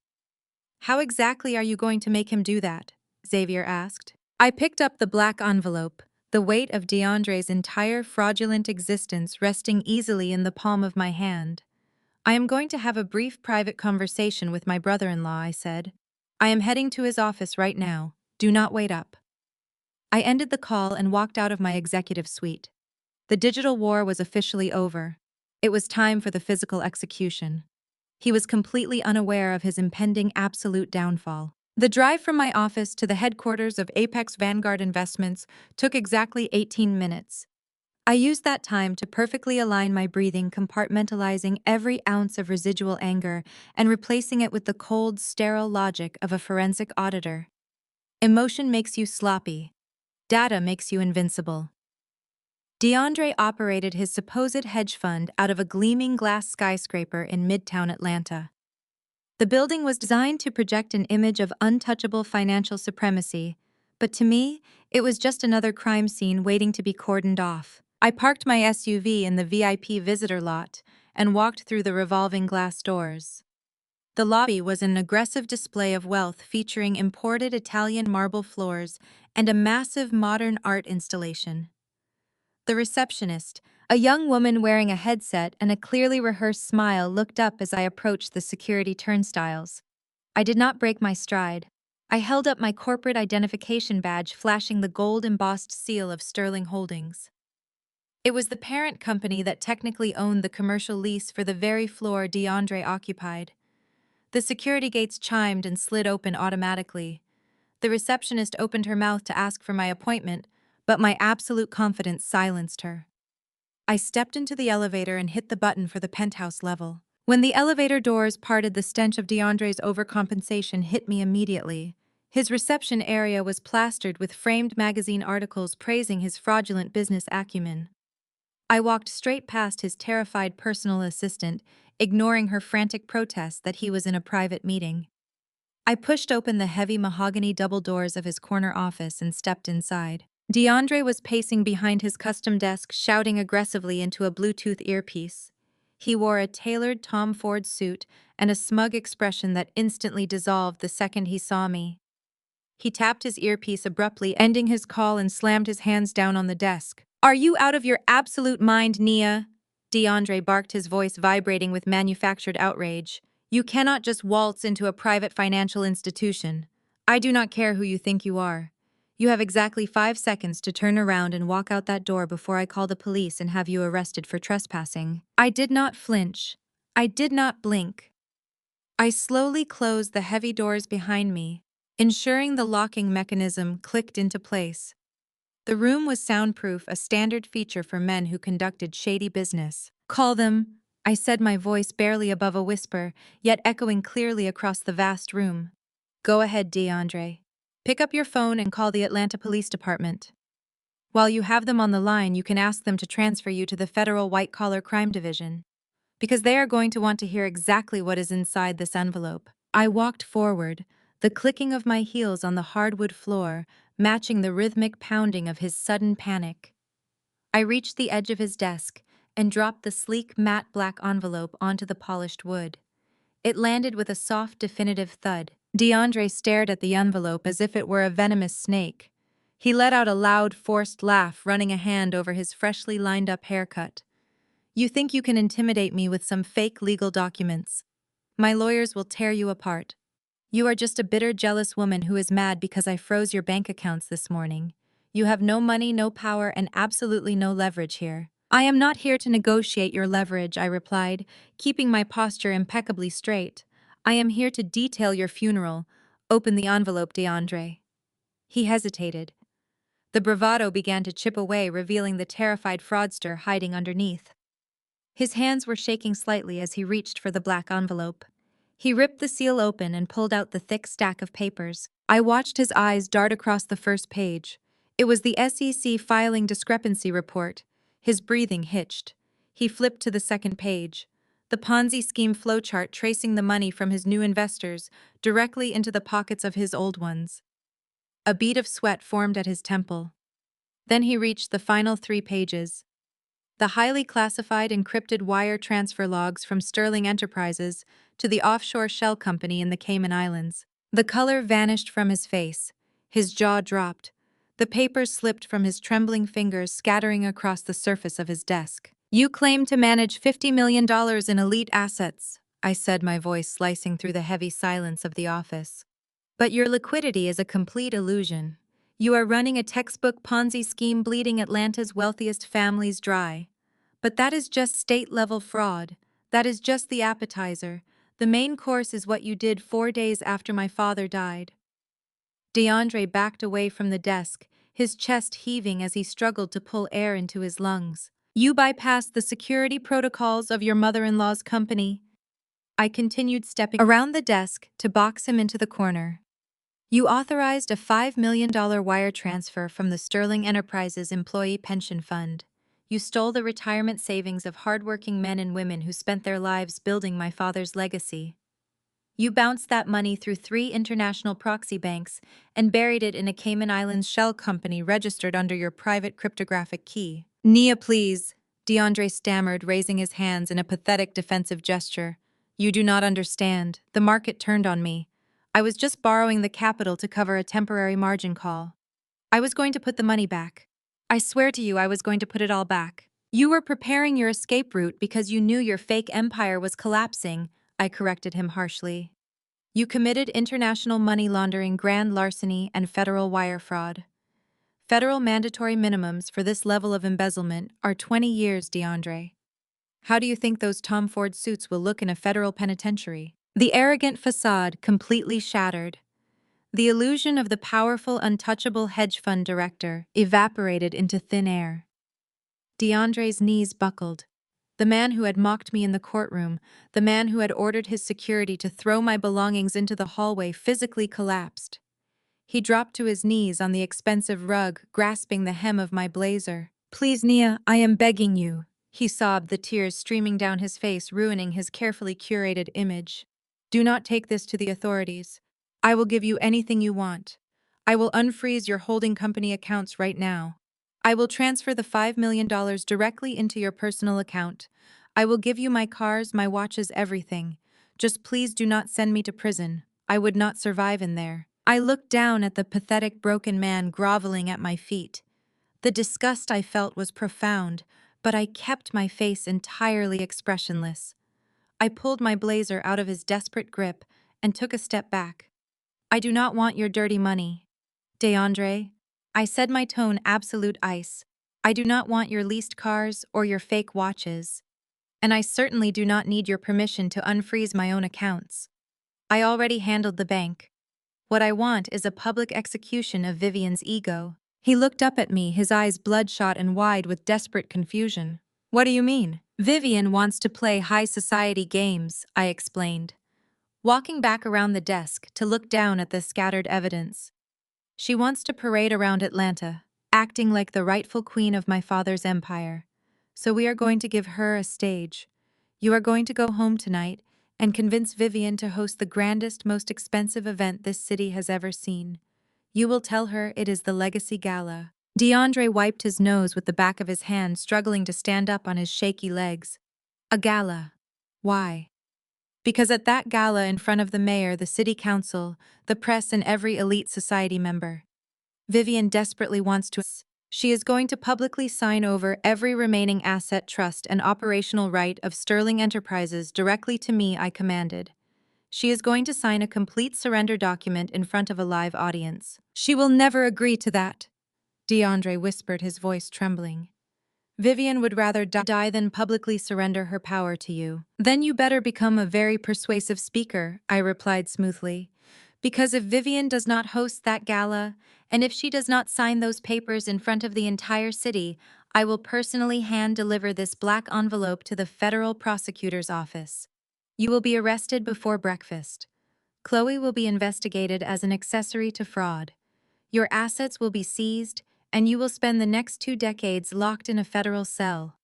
How exactly are you going to make him do that? Xavier asked. I picked up the black envelope, the weight of DeAndre's entire fraudulent existence resting easily in the palm of my hand. I am going to have a brief private conversation with my brother-in-law, I said. I am heading to his office right now. Do not wait up. I ended the call and walked out of my executive suite. The digital war was officially over. It was time for the physical execution. He was completely unaware of his impending absolute downfall. The drive from my office to the headquarters of Apex Vanguard Investments took exactly 18 minutes. I used that time to perfectly align my breathing, compartmentalizing every ounce of residual anger and replacing it with the cold, sterile logic of a forensic auditor. Emotion makes you sloppy. Data makes you invincible. DeAndre operated his supposed hedge fund out of a gleaming glass skyscraper in Midtown Atlanta. The building was designed to project an image of untouchable financial supremacy, but to me, it was just another crime scene waiting to be cordoned off. I parked my SUV in the VIP visitor lot and walked through the revolving glass doors. The lobby was an aggressive display of wealth featuring imported Italian marble floors and a massive modern art installation. The receptionist, a young woman wearing a headset and a clearly rehearsed smile, looked up as I approached the security turnstiles. I did not break my stride. I held up my corporate identification badge, flashing the gold-embossed seal of Sterling Holdings. It was the parent company that technically owned the commercial lease for the very floor DeAndre occupied. The security gates chimed and slid open automatically. The receptionist opened her mouth to ask for my appointment, but my absolute confidence silenced her. I stepped into the elevator and hit the button for the penthouse level. When the elevator doors parted, the stench of DeAndre's overcompensation hit me immediately. His reception area was plastered with framed magazine articles praising his fraudulent business acumen. I walked straight past his terrified personal assistant, ignoring her frantic protests that he was in a private meeting. I pushed open the heavy mahogany double doors of his corner office and stepped inside. DeAndre was pacing behind his custom desk, shouting aggressively into a Bluetooth earpiece. He wore a tailored Tom Ford suit and a smug expression that instantly dissolved the second he saw me. He tapped his earpiece abruptly, ending his call, and slammed his hands down on the desk. "Are you out of your absolute mind, Nia?" DeAndre barked, his voice vibrating with manufactured outrage. "You cannot just waltz into a private financial institution. I do not care who you think you are. You have exactly 5 seconds to turn around and walk out that door before I call the police and have you arrested for trespassing." I did not flinch. I did not blink. I slowly closed the heavy doors behind me, ensuring the locking mechanism clicked into place. The room was soundproof, a standard feature for men who conducted shady business. "Call them," I said, my voice barely above a whisper, yet echoing clearly across the vast room. "Go ahead, DeAndre. Pick up your phone and call the Atlanta Police Department. While you have them on the line, you can ask them to transfer you to the Federal White-Collar Crime Division, because they are going to want to hear exactly what is inside this envelope." I walked forward, the clicking of my heels on the hardwood floor matching the rhythmic pounding of his sudden panic. I reached the edge of his desk and dropped the sleek matte black envelope onto the polished wood. It landed with a soft, definitive thud. DeAndre stared at the envelope as if it were a venomous snake. He let out a loud, forced laugh, running a hand over his freshly lined-up haircut. "You think you can intimidate me with some fake legal documents? My lawyers will tear you apart. You are just a bitter, jealous woman who is mad because I froze your bank accounts this morning. You have no money, no power, and absolutely no leverage here." "I am not here to negotiate your leverage," I replied, keeping my posture impeccably straight. "I am here to detail your funeral." "Open the envelope, DeAndre." He hesitated. The bravado began to chip away, revealing the terrified fraudster hiding underneath. His hands were shaking slightly as he reached for the black envelope. He ripped the seal open and pulled out the thick stack of papers. I watched his eyes dart across the first page. It was the SEC filing discrepancy report. His breathing hitched. He flipped to the second page. The Ponzi scheme flowchart tracing the money from his new investors directly into the pockets of his old ones. A bead of sweat formed at his temple. Then he reached the final 3 pages. The highly classified encrypted wire transfer logs from Sterling Enterprises to the offshore shell company in the Cayman Islands. The color vanished from his face. His jaw dropped. The papers slipped from his trembling fingers, scattering across the surface of his desk. "You claim to manage $50 million in elite assets," I said, my voice slicing through the heavy silence of the office. "But your liquidity is a complete illusion. You are running a textbook Ponzi scheme, bleeding Atlanta's wealthiest families dry. But that is just state-level fraud. That is just the appetizer. The main course is what you did 4 days after my father died." DeAndre backed away from the desk, his chest heaving as he struggled to pull air into his lungs. "You bypassed the security protocols of your mother-in-law's company." I continued, stepping around the desk to box him into the corner. "You authorized a $5 million wire transfer from the Sterling Enterprises Employee Pension Fund. You stole the retirement savings of hardworking men and women who spent their lives building my father's legacy. You bounced that money through 3 international proxy banks and buried it in a Cayman Islands shell company registered under your private cryptographic key. Nia, please, DeAndre stammered, raising his hands in a pathetic defensive gesture. You do not understand. The market turned on me. I was just borrowing the capital to cover a temporary margin call. I was going to put the money back. I swear to you, I was going to put it all back. You were preparing your escape route because you knew your fake empire was collapsing, I corrected him harshly. You committed international money laundering, grand larceny, and federal wire fraud. Federal mandatory minimums for this level of embezzlement are 20 years, DeAndre. How do you think those Tom Ford suits will look in a federal penitentiary? The arrogant facade completely shattered. The illusion of the powerful, untouchable hedge fund director evaporated into thin air. DeAndre's knees buckled. The man who had mocked me in the courtroom, the man who had ordered his security to throw my belongings into the hallway, physically collapsed. He dropped to his knees on the expensive rug, grasping the hem of my blazer. Please, Nia, I am begging you, he sobbed, the tears streaming down his face, ruining his carefully curated image. Do not take this to the authorities. I will give you anything you want. I will unfreeze your holding company accounts right now. I will transfer the $5 million directly into your personal account. I will give you my cars, my watches, everything. Just please do not send me to prison. I would not survive in there. I looked down at the pathetic broken man groveling at my feet. The disgust I felt was profound, but I kept my face entirely expressionless. I pulled my blazer out of his desperate grip and took a step back. I do not want your dirty money. DeAndre, I said, my tone absolute ice. I do not want your leased cars or your fake watches. And I certainly do not need your permission to unfreeze my own accounts. I already handled the bank. What I want is a public execution of Vivian's ego. He looked up at me, his eyes bloodshot and wide with desperate confusion. What do you mean? Vivian wants to play high society games, I explained, walking back around the desk to look down at the scattered evidence. She wants to parade around Atlanta, acting like the rightful queen of my father's empire. So we are going to give her a stage. You are going to go home tonight and convince Vivian to host the grandest, most expensive event this city has ever seen. You will tell her it is the Legacy Gala. DeAndre wiped his nose with the back of his hand, struggling to stand up on his shaky legs. A gala. Why? Because at that gala, in front of the mayor, the city council, the press, and every elite society member, Vivian desperately wants to. She is going to publicly sign over every remaining asset, trust, and operational right of Sterling Enterprises directly to me, I commanded. She is going to sign a complete surrender document in front of a live audience. She will never agree to that, DeAndre whispered, his voice trembling. Vivian would rather die than publicly surrender her power to you. Then you better become a very persuasive speaker, I replied smoothly. Because if Vivian does not host that gala, and if she does not sign those papers in front of the entire city, I will personally hand-deliver this black envelope to the federal prosecutor's office. You will be arrested before breakfast. Chloe will be investigated as an accessory to fraud. Your assets will be seized, and you will spend the next 2 decades locked in a federal cell.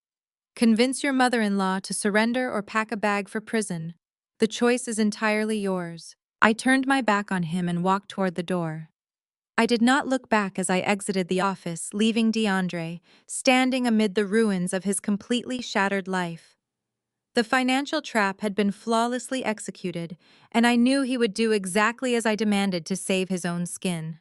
Convince your mother-in-law to surrender or pack a bag for prison. The choice is entirely yours. I turned my back on him and walked toward the door. I did not look back as I exited the office, leaving DeAndre standing amid the ruins of his completely shattered life. The financial trap had been flawlessly executed, and I knew he would do exactly as I demanded to save his own skin.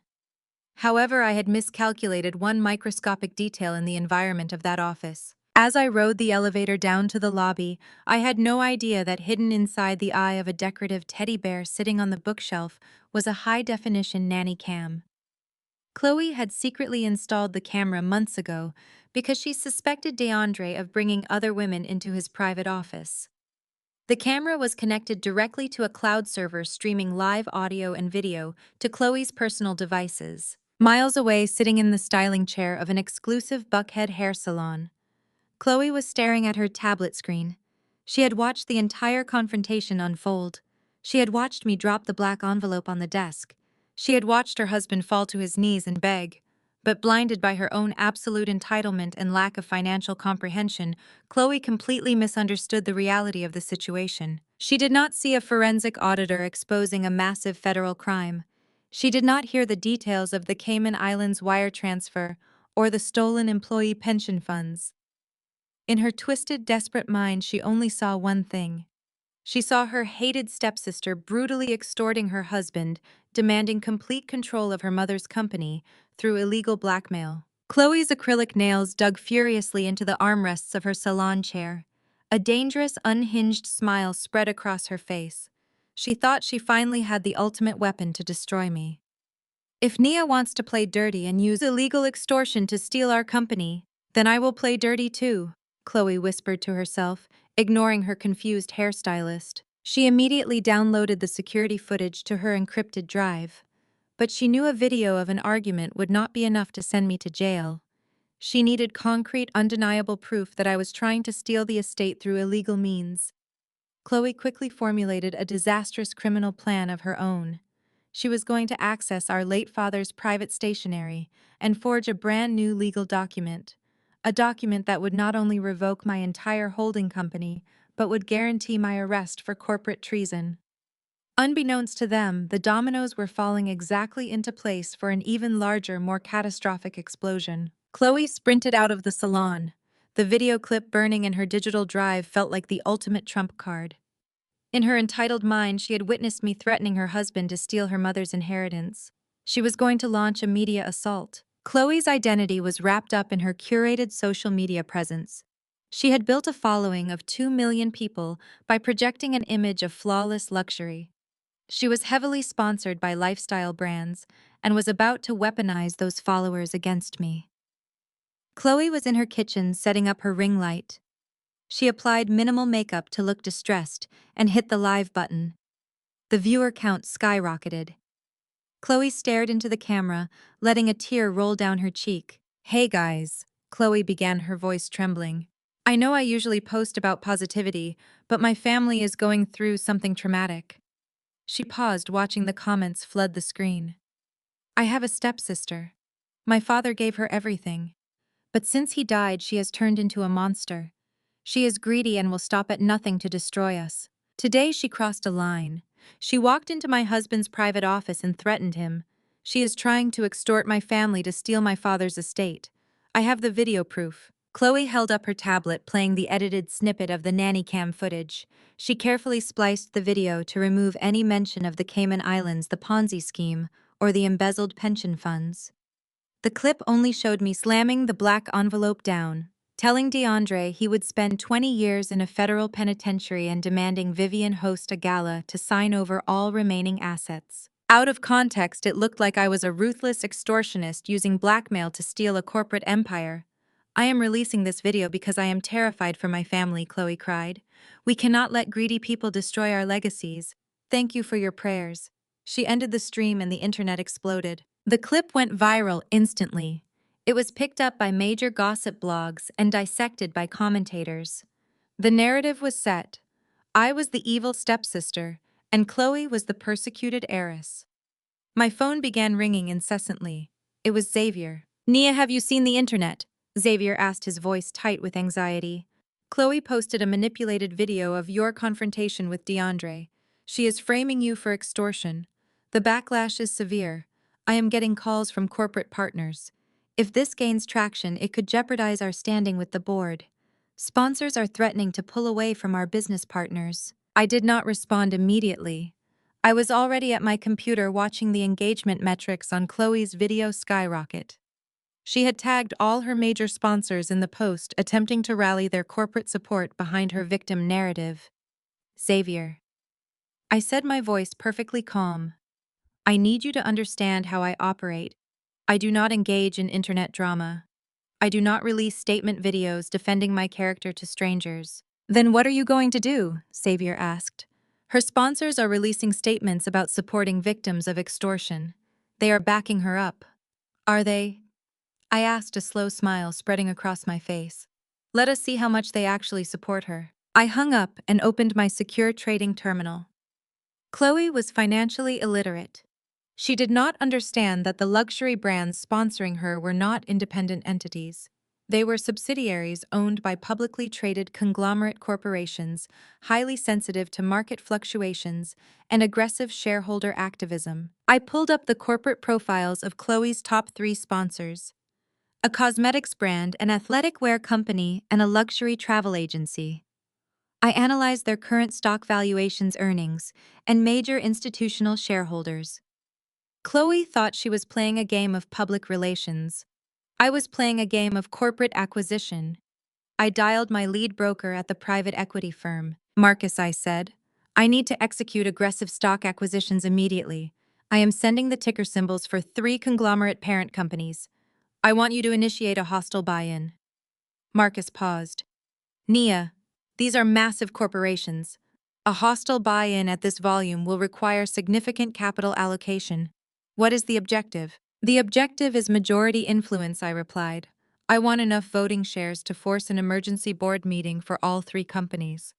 However, I had miscalculated one microscopic detail in the environment of that office. As I rode the elevator down to the lobby, I had no idea that hidden inside the eye of a decorative teddy bear sitting on the bookshelf was a high-definition nanny cam. Chloe had secretly installed the camera months ago because she suspected DeAndre of bringing other women into his private office. The camera was connected directly to a cloud server streaming live audio and video to Chloe's personal devices. Miles away, sitting in the styling chair of an exclusive Buckhead hair salon, Chloe was staring at her tablet screen. She had watched the entire confrontation unfold. She had watched me drop the black envelope on the desk. She had watched her husband fall to his knees and beg. But blinded by her own absolute entitlement and lack of financial comprehension, Chloe completely misunderstood the reality of the situation. She did not see a forensic auditor exposing a massive federal crime. She did not hear the details of the Cayman Islands wire transfer or the stolen employee pension funds. In her twisted, desperate mind, she only saw one thing. She saw her hated stepsister brutally extorting her husband, demanding complete control of her mother's company through illegal blackmail. Chloe's acrylic nails dug furiously into the armrests of her salon chair. A dangerous, unhinged smile spread across her face. She thought she finally had the ultimate weapon to destroy me. If Nia wants to play dirty and use illegal extortion to steal our company, then I will play dirty too, Chloe whispered to herself, ignoring her confused hairstylist. She immediately downloaded the security footage to her encrypted drive. But she knew a video of an argument would not be enough to send me to jail. She needed concrete, undeniable proof that I was trying to steal the estate through illegal means. Chloe quickly formulated a disastrous criminal plan of her own. She was going to access our late father's private stationery and forge a brand new legal document. A document that would not only revoke my entire holding company, but would guarantee my arrest for corporate treason. Unbeknownst to them, the dominoes were falling exactly into place for an even larger, more catastrophic explosion. Chloe sprinted out of the salon. The video clip burning in her digital drive felt like the ultimate trump card. In her entitled mind, she had witnessed me threatening her husband to steal her mother's inheritance. She was going to launch a media assault. Chloe's identity was wrapped up in her curated social media presence. She had built a following of 2 million people by projecting an image of flawless luxury. She was heavily sponsored by lifestyle brands and was about to weaponize those followers against me. Chloe was in her kitchen setting up her ring light. She applied minimal makeup to look distressed and hit the live button. The viewer count skyrocketed. Chloe stared into the camera, letting a tear roll down her cheek. "Hey guys," Chloe began, her voice trembling. "I know I usually post about positivity, but my family is going through something traumatic." She paused, watching the comments flood the screen. "I have a stepsister. My father gave her everything. But since he died, she has turned into a monster. She is greedy and will stop at nothing to destroy us. Today she crossed a line. She walked into my husband's private office and threatened him. She is trying to extort my family to steal my father's estate. I have the video proof." Chloe held up her tablet, playing the edited snippet of the nanny cam footage. She carefully spliced the video to remove any mention of the Cayman Islands, the Ponzi scheme, or the embezzled pension funds. The clip only showed me slamming the black envelope down, telling DeAndre he would spend 20 years in a federal penitentiary, and demanding Vivian host a gala to sign over all remaining assets. Out of context, it looked like I was a ruthless extortionist using blackmail to steal a corporate empire. "I am releasing this video because I am terrified for my family," Chloe cried. "We cannot let greedy people destroy our legacies. Thank you for your prayers." She ended the stream and the internet exploded. The clip went viral instantly. It was picked up by major gossip blogs and dissected by commentators. The narrative was set. I was the evil stepsister, and Chloe was the persecuted heiress. My phone began ringing incessantly. It was Xavier. "Nia, have you seen the internet?" Xavier asked, his voice tight with anxiety. "Chloe posted a manipulated video of your confrontation with DeAndre. She is framing you for extortion. The backlash is severe. I am getting calls from corporate partners. If this gains traction, it could jeopardize our standing with the board. Sponsors are threatening to pull away from our business partners." I did not respond immediately. I was already at my computer watching the engagement metrics on Chloe's video skyrocket. She had tagged all her major sponsors in the post, attempting to rally their corporate support behind her victim narrative. "Xavier," I said, my voice perfectly calm, "I need you to understand how I operate. I do not engage in internet drama. I do not release statement videos defending my character to strangers." "Then what are you going to do?" Xavier asked. "Her sponsors are releasing statements about supporting victims of extortion. They are backing her up." "Are they?" I asked, a slow smile spreading across my face. "Let us see how much they actually support her." I hung up and opened my secure trading terminal. Chloe was financially illiterate. She did not understand that the luxury brands sponsoring her were not independent entities. They were subsidiaries owned by publicly traded conglomerate corporations, highly sensitive to market fluctuations and aggressive shareholder activism. I pulled up the corporate profiles of Chloe's top 3 sponsors. a cosmetics brand, an athletic wear company, and a luxury travel agency. I analyzed their current stock valuations, earnings, and major institutional shareholders. Chloe thought she was playing a game of public relations. I was playing a game of corporate acquisition. I dialed my lead broker at the private equity firm. Marcus, I said, I need to execute aggressive stock acquisitions immediately. I am sending the ticker symbols for 3 conglomerate parent companies. I want you to initiate a hostile buy-in. Marcus paused. Nia, these are massive corporations. A hostile buy-in at this volume will require significant capital allocation. What is the objective? The objective is majority influence, I replied. I want enough voting shares to force an emergency board meeting for all 3 companies.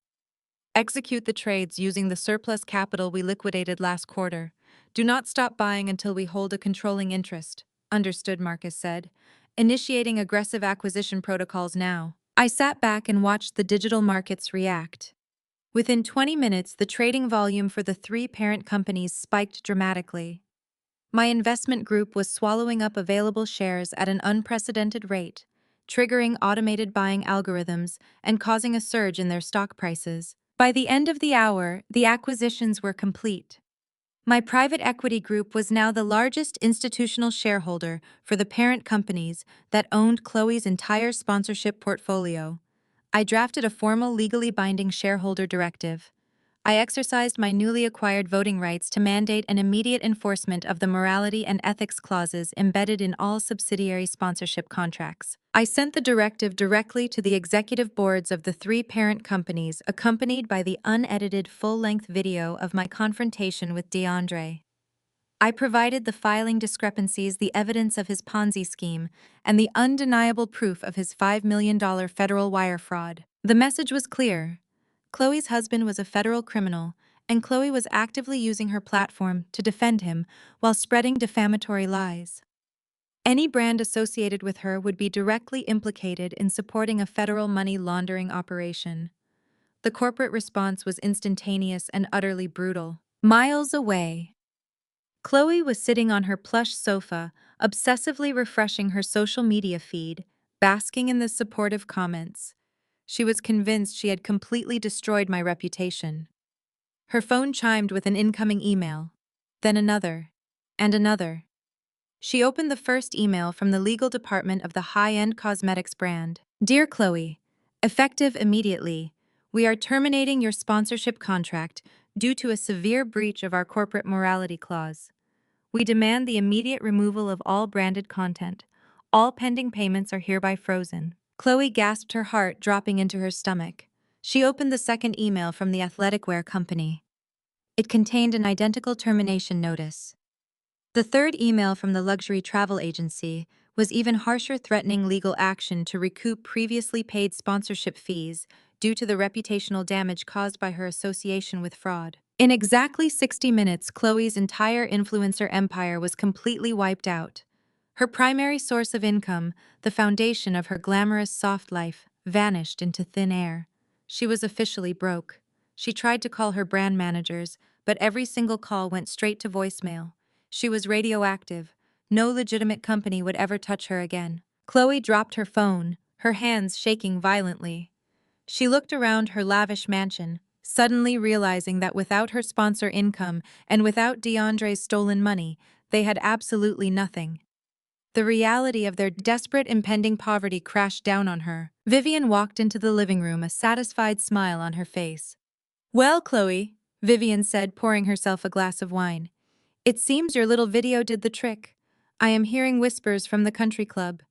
Execute the trades using the surplus capital we liquidated last quarter. Do not stop buying until we hold a controlling interest. Understood, Marcus said. Initiating aggressive acquisition protocols now. I sat back and watched the digital markets react. Within 20 minutes, the trading volume for the 3 parent companies spiked dramatically. My investment group was swallowing up available shares at an unprecedented rate, triggering automated buying algorithms and causing a surge in their stock prices. By the end of the hour, the acquisitions were complete. My private equity group was now the largest institutional shareholder for the parent companies that owned Chloe's entire sponsorship portfolio. I drafted a formal legally binding shareholder directive. I exercised my newly acquired voting rights to mandate an immediate enforcement of the morality and ethics clauses embedded in all subsidiary sponsorship contracts. I sent the directive directly to the executive boards of the 3 parent companies, accompanied by the unedited full-length video of my confrontation with DeAndre. I provided the filing discrepancies, the evidence of his Ponzi scheme, and the undeniable proof of his $5 million federal wire fraud. The message was clear. Chloe's husband was a federal criminal, and Chloe was actively using her platform to defend him while spreading defamatory lies. Any brand associated with her would be directly implicated in supporting a federal money laundering operation. The corporate response was instantaneous and utterly brutal. Miles away, Chloe was sitting on her plush sofa, obsessively refreshing her social media feed, basking in the supportive comments. She was convinced she had completely destroyed my reputation. Her phone chimed with an incoming email, then another, and another. She opened the first email from the legal department of the high-end cosmetics brand. Dear Chloe, effective immediately, we are terminating your sponsorship contract due to a severe breach of our corporate morality clause. We demand the immediate removal of all branded content. All pending payments are hereby frozen. Chloe gasped, her heart dropping into her stomach. She opened the second email from the athletic wear company. It contained an identical termination notice. The third email from the luxury travel agency was even harsher, threatening legal action to recoup previously paid sponsorship fees due to the reputational damage caused by her association with fraud. In exactly 60 minutes, Chloe's entire influencer empire was completely wiped out. Her primary source of income, the foundation of her glamorous soft life, vanished into thin air. She was officially broke. She tried to call her brand managers, but every single call went straight to voicemail. She was radioactive. No legitimate company would ever touch her again. Chloe dropped her phone, her hands shaking violently. She looked around her lavish mansion, suddenly realizing that without her sponsor income and without DeAndre's stolen money, they had absolutely nothing. The reality of their desperate impending poverty crashed down on her. Vivian walked into the living room, a satisfied smile on her face. Well, Chloe, Vivian said, pouring herself a glass of wine. It seems your little video did the trick. I am hearing whispers from the country club.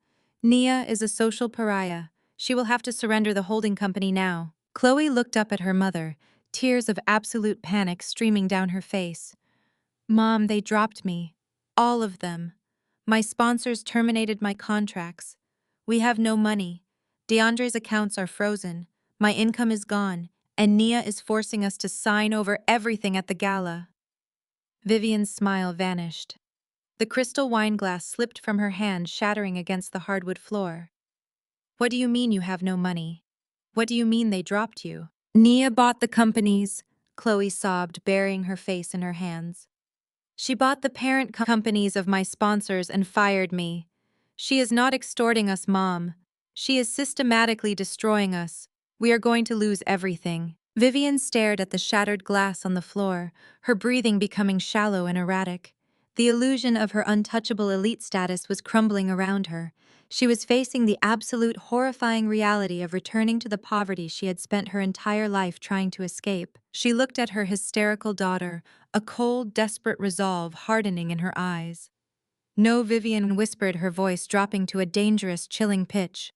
Nia is a social pariah. She will have to surrender the holding company now. Chloe looked up at her mother, tears of absolute panic streaming down her face. Mom, they dropped me. All of them. My sponsors terminated my contracts. We have no money. DeAndre's accounts are frozen. My income is gone, and Nia is forcing us to sign over everything at the gala. Vivian's smile vanished. The crystal wine glass slipped from her hand, shattering against the hardwood floor. What do you mean you have no money? What do you mean they dropped you? Nia bought the companies, Chloe sobbed, burying her face in her hands. She bought the parent companies of my sponsors and fired me. She is not extorting us, Mom. She is systematically destroying us. We are going to lose everything. Vivian stared at the shattered glass on the floor, her breathing becoming shallow and erratic. The illusion of her untouchable elite status was crumbling around her. She was facing the absolute horrifying reality of returning to the poverty she had spent her entire life trying to escape. She looked at her hysterical daughter, a cold, desperate resolve hardening in her eyes. "No," Vivian whispered, her voice dropping to a dangerous, chilling pitch.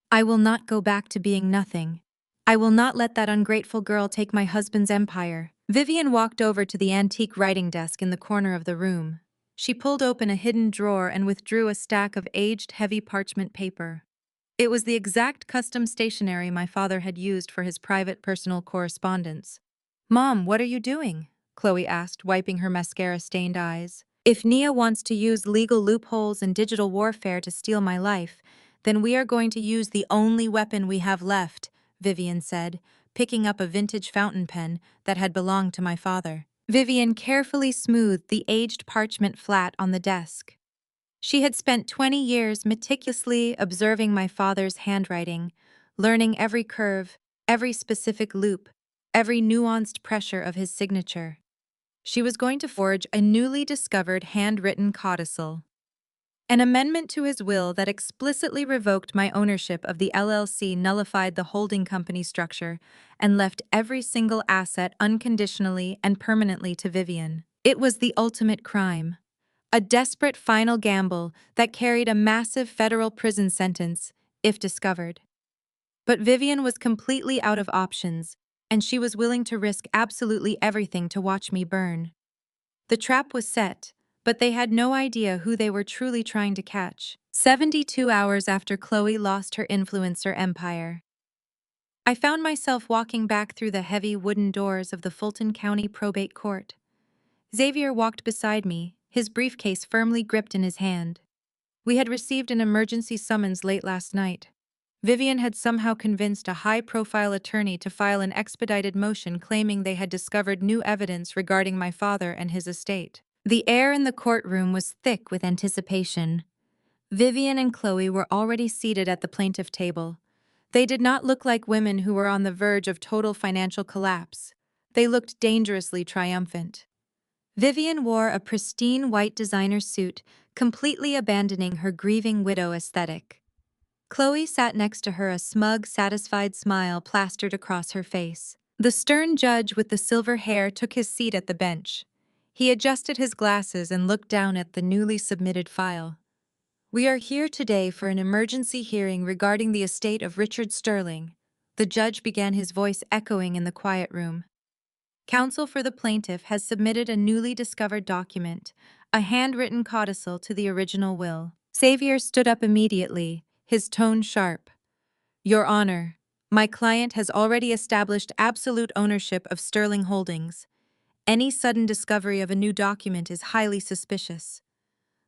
"I will not go back to being nothing. I will not let that ungrateful girl take my husband's empire." Vivian walked over to the antique writing desk in the corner of the room. She pulled open a hidden drawer and withdrew a stack of aged, heavy parchment paper. It was the exact custom stationery my father had used for his private personal correspondence. "Mom, what are you doing?" Chloe asked, wiping her mascara-stained eyes. "If Nia wants to use legal loopholes and digital warfare to steal my life, then we are going to use the only weapon we have left," Vivian said, picking up a vintage fountain pen that had belonged to my father. Vivian carefully smoothed the aged parchment flat on the desk. She had spent 20 years meticulously observing my father's handwriting, learning every curve, every specific loop, every nuanced pressure of his signature. She was going to forge a newly discovered handwritten codicil, an amendment to his will that explicitly revoked my ownership of the LLC, nullified the holding company structure, and left every single asset unconditionally and permanently to Vivian. It was the ultimate crime. A desperate final gamble that carried a massive federal prison sentence, if discovered. But Vivian was completely out of options, and she was willing to risk absolutely everything to watch me burn. The trap was set, but they had no idea who they were truly trying to catch. 72 hours after Chloe lost her influencer empire, I found myself walking back through the heavy wooden doors of the Fulton County Probate Court. Xavier walked beside me, his briefcase firmly gripped in his hand. We had received an emergency summons late last night. Vivian had somehow convinced a high-profile attorney to file an expedited motion claiming they had discovered new evidence regarding my father and his estate. The air in the courtroom was thick with anticipation. Vivian and Chloe were already seated at the plaintiff table. They did not look like women who were on the verge of total financial collapse. They looked dangerously triumphant. Vivian wore a pristine white designer suit, completely abandoning her grieving widow aesthetic. Chloe sat next to her, a smug, satisfied smile plastered across her face. The stern judge with the silver hair took his seat at the bench. He adjusted his glasses and looked down at the newly submitted file. "We are here today for an emergency hearing regarding the estate of Richard Sterling." The judge began, his voice echoing in the quiet room. "Counsel for the plaintiff has submitted a newly discovered document, a handwritten codicil to the original will." Xavier stood up immediately, his tone sharp. "Your Honor, my client has already established absolute ownership of Sterling Holdings. Any sudden discovery of a new document is highly suspicious."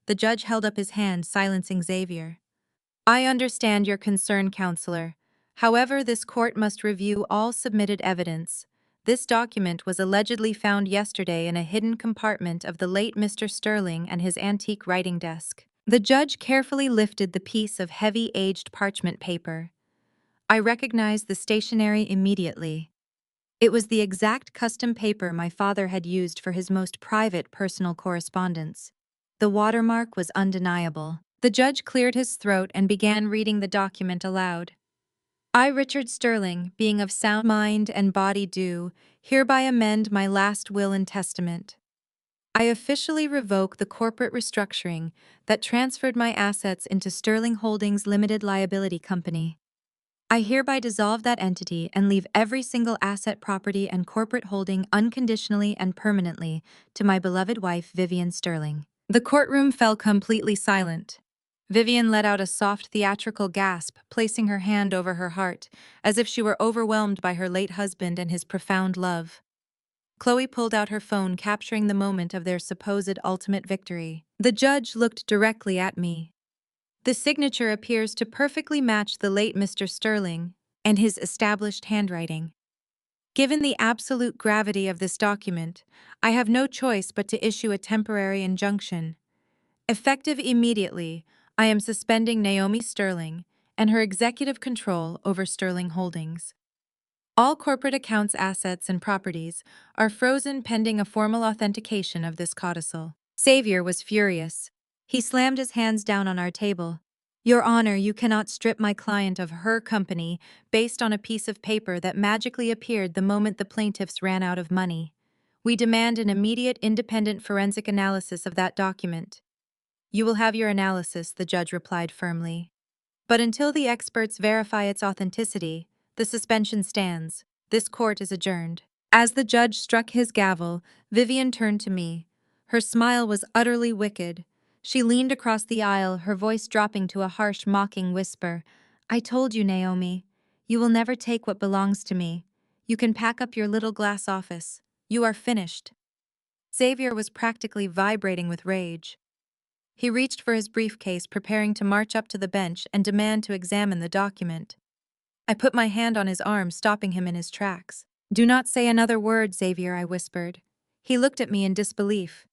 The judge held up his hand, silencing Xavier. "I understand your concern, Counselor. However, this court must review all submitted evidence. This document was allegedly found yesterday in a hidden compartment of the late Mr. Sterling and his antique writing desk." The judge carefully lifted the piece of heavy, aged parchment paper. I recognized the stationery immediately. It was the exact custom paper my father had used for his most private personal correspondence. The watermark was undeniable. The judge cleared his throat and began reading the document aloud. "I, Richard Sterling, being of sound mind and body, do hereby amend my last will and testament. I officially revoke the corporate restructuring that transferred my assets into Sterling Holdings Limited Liability Company. I hereby dissolve that entity and leave every single asset, property, and corporate holding unconditionally and permanently to my beloved wife, Vivian Sterling." The courtroom fell completely silent. Vivian let out a soft theatrical gasp, placing her hand over her heart, as if she were overwhelmed by her late husband and his profound love. Chloe pulled out her phone, capturing the moment of their supposed ultimate victory. The judge looked directly at me. "The signature appears to perfectly match the late Mr. Sterling and his established handwriting. Given the absolute gravity of this document, I have no choice but to issue a temporary injunction. Effective immediately, I am suspending Naomi Sterling and her executive control over Sterling Holdings. All corporate accounts, assets, and properties are frozen pending a formal authentication of this codicil. Xavier was furious. He slammed his hands down on our table. Your Honor, you cannot strip my client of her company based on a piece of paper that magically appeared the moment the plaintiffs ran out of money. We demand an immediate independent forensic analysis of that document. You will have your analysis, the judge replied firmly. But until the experts verify its authenticity, the suspension stands. This court is adjourned. As the judge struck his gavel, Vivian turned to me. Her smile was utterly wicked. She leaned across the aisle, her voice dropping to a harsh, mocking whisper. I told you, Naomi. You will never take what belongs to me. You can pack up your little glass office. You are finished. Xavier was practically vibrating with rage. He reached for his briefcase, preparing to march up to the bench and demand to examine the document. I put my hand on his arm, stopping him in his tracks. Do not say another word, Xavier, I whispered. He looked at me in disbelief.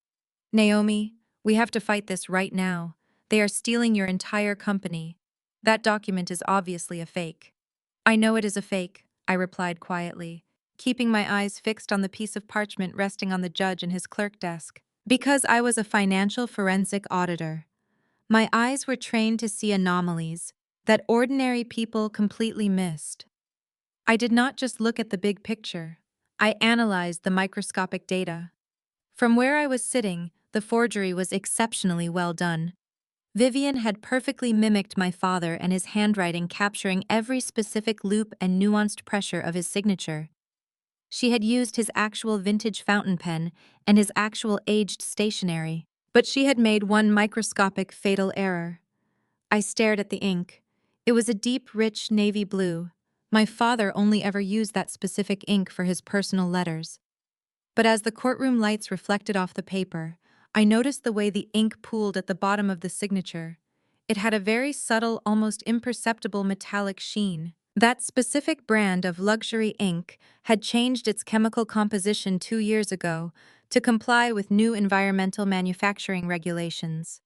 Naomi, we have to fight this right now. They are stealing your entire company. That document is obviously a fake. I know it is a fake, I replied quietly, keeping my eyes fixed on the piece of parchment resting on the judge and his clerk desk. Because I was a financial forensic auditor, my eyes were trained to see anomalies that ordinary people completely missed. I did not just look at the big picture. I analyzed the microscopic data. From where I was sitting, the forgery was exceptionally well done. Vivian had perfectly mimicked my father and his handwriting, capturing every specific loop and nuanced pressure of his signature. She had used his actual vintage fountain pen and his actual aged stationery. But she had made one microscopic fatal error. I stared at the ink. It was a deep, rich navy blue. My father only ever used that specific ink for his personal letters. But as the courtroom lights reflected off the paper, I noticed the way the ink pooled at the bottom of the signature. It had a very subtle, almost imperceptible metallic sheen. That specific brand of luxury ink had changed its chemical composition 2 years ago to comply with new environmental manufacturing regulations.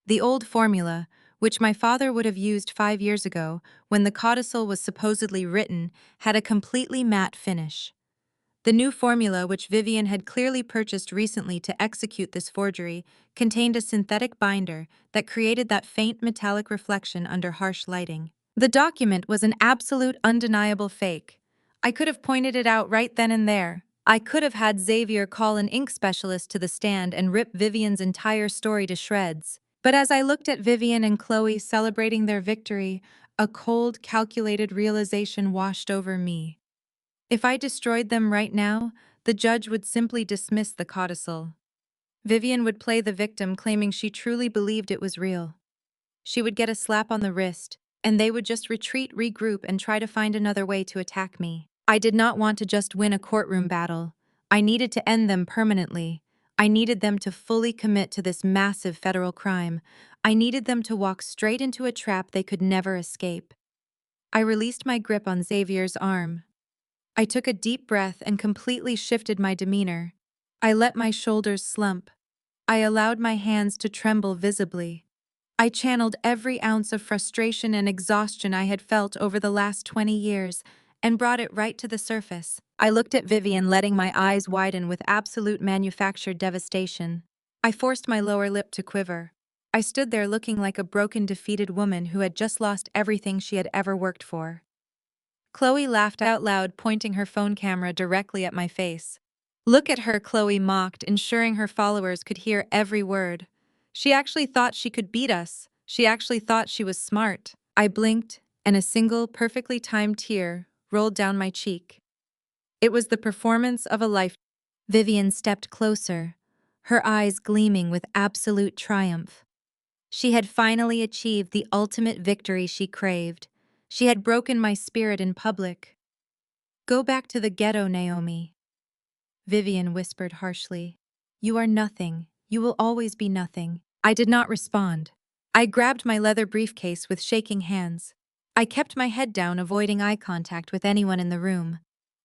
The old formula, which my father would have used 5 years ago when the codicil was supposedly written, had a completely matte finish. The new formula, which Vivian had clearly purchased recently to execute this forgery, contained a synthetic binder that created that faint metallic reflection under harsh lighting. The document was an absolute, undeniable fake. I could have pointed it out right then and there. I could have had Xavier call an ink specialist to the stand and rip Vivian's entire story to shreds. But as I looked at Vivian and Chloe celebrating their victory, a cold, calculated realization washed over me. If I destroyed them right now, the judge would simply dismiss the codicil. Vivian would play the victim, claiming she truly believed it was real. She would get a slap on the wrist, and they would just retreat, regroup, and try to find another way to attack me. I did not want to just win a courtroom battle. I needed to end them permanently. I needed them to fully commit to this massive federal crime. I needed them to walk straight into a trap they could never escape. I released my grip on Xavier's arm. I took a deep breath and completely shifted my demeanor. I let my shoulders slump. I allowed my hands to tremble visibly. I channeled every ounce of frustration and exhaustion I had felt over the last 20 years and brought it right to the surface. I looked at Vivian, letting my eyes widen with absolute manufactured devastation. I forced my lower lip to quiver. I stood there looking like a broken, defeated woman who had just lost everything she had ever worked for. Chloe laughed out loud, pointing her phone camera directly at my face. Look at her, Chloe mocked, ensuring her followers could hear every word. She actually thought she could beat us. She actually thought she was smart. I blinked, and a single, perfectly timed tear rolled down my cheek. It was the performance of a life. Vivian stepped closer, her eyes gleaming with absolute triumph. She had finally achieved the ultimate victory she craved. She had broken my spirit in public. Go back to the ghetto, Naomi, Vivian whispered harshly. You are nothing. You will always be nothing. I did not respond. I grabbed my leather briefcase with shaking hands. I kept my head down, avoiding eye contact with anyone in the room.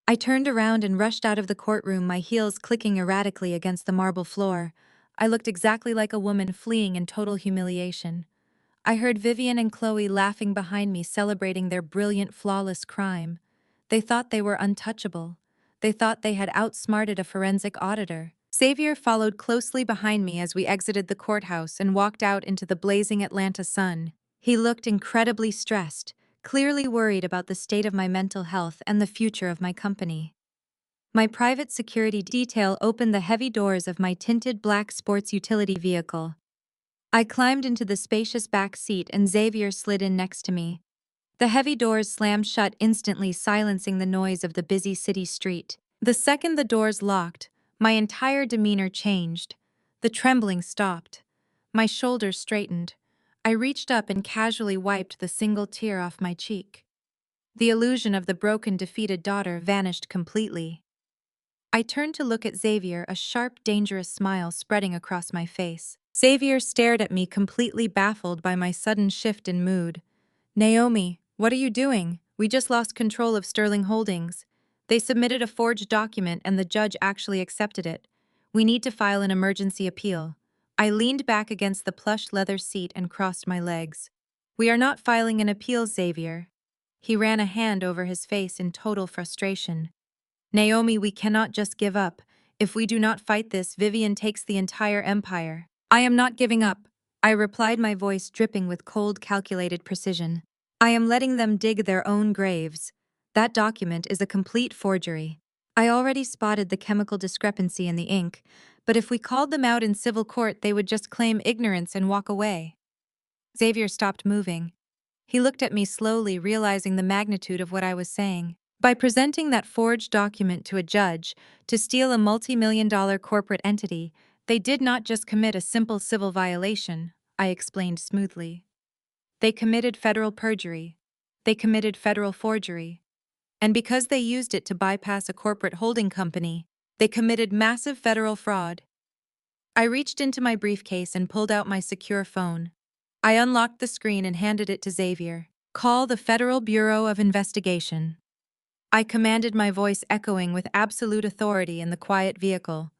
I turned around and rushed out of the courtroom, my heels clicking erratically against the marble floor. I looked exactly like a woman fleeing in total humiliation. I heard Vivian and Chloe laughing behind me, celebrating their brilliant, flawless crime. They thought they were untouchable. They thought they had outsmarted a forensic auditor. Xavier followed closely behind me as we exited the courthouse and walked out into the blazing Atlanta sun. He looked incredibly stressed, clearly worried about the state of my mental health and the future of my company. My private security detail opened the heavy doors of my tinted black sports utility vehicle. I climbed into the spacious back seat and Xavier slid in next to me. The heavy doors slammed shut instantly, silencing the noise of the busy city street. The second the doors locked, my entire demeanor changed. The trembling stopped. My shoulders straightened. I reached up and casually wiped the single tear off my cheek. The illusion of the broken, defeated daughter vanished completely. I turned to look at Xavier, a sharp, dangerous smile spreading across my face. Xavier stared at me, completely baffled by my sudden shift in mood. "Naomi, what are you doing? We just lost control of Sterling Holdings. They submitted a forged document and the judge actually accepted it. We need to file an emergency appeal." I leaned back against the plush leather seat and crossed my legs. "We are not filing an appeal, Xavier." He ran a hand over his face in total frustration. "Naomi, we cannot just give up. If we do not fight this, Vivian takes the entire empire." "I am not giving up," I replied, my voice dripping with cold, calculated precision. "I am letting them dig their own graves. That document is a complete forgery. I already spotted the chemical discrepancy in the ink, but if we called them out in civil court, they would just claim ignorance and walk away." Xavier stopped moving. He looked at me slowly, realizing the magnitude of what I was saying. By presenting that forged document to a judge to steal a multi-million-dollar corporate entity, they did not just commit a simple civil violation, I explained smoothly. They committed federal perjury. They committed federal forgery. And because they used it to bypass a corporate holding company, they committed massive federal fraud. I reached into my briefcase and pulled out my secure phone. I unlocked the screen and handed it to Xavier. "Call the Federal Bureau of Investigation." I commanded, my voice echoing with absolute authority in the quiet vehicle.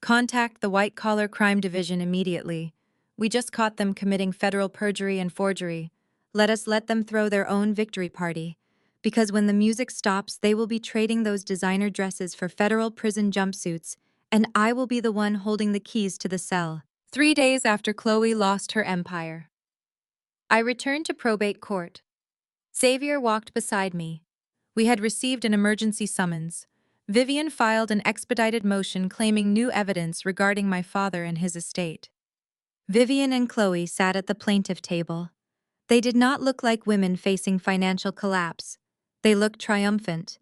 "Contact the White-Collar Crime Division immediately. We just caught them committing federal perjury and forgery. Let us let them throw their own victory party. Because when the music stops, they will be trading those designer dresses for federal prison jumpsuits, and I will be the one holding the keys to the cell." 3 days after Chloe lost her empire, I returned to probate court. Xavier walked beside me. We had received an emergency summons. Vivian filed an expedited motion claiming new evidence regarding my father and his estate. Vivian and Chloe sat at the plaintiff table. They did not look like women facing financial collapse. They looked triumphant.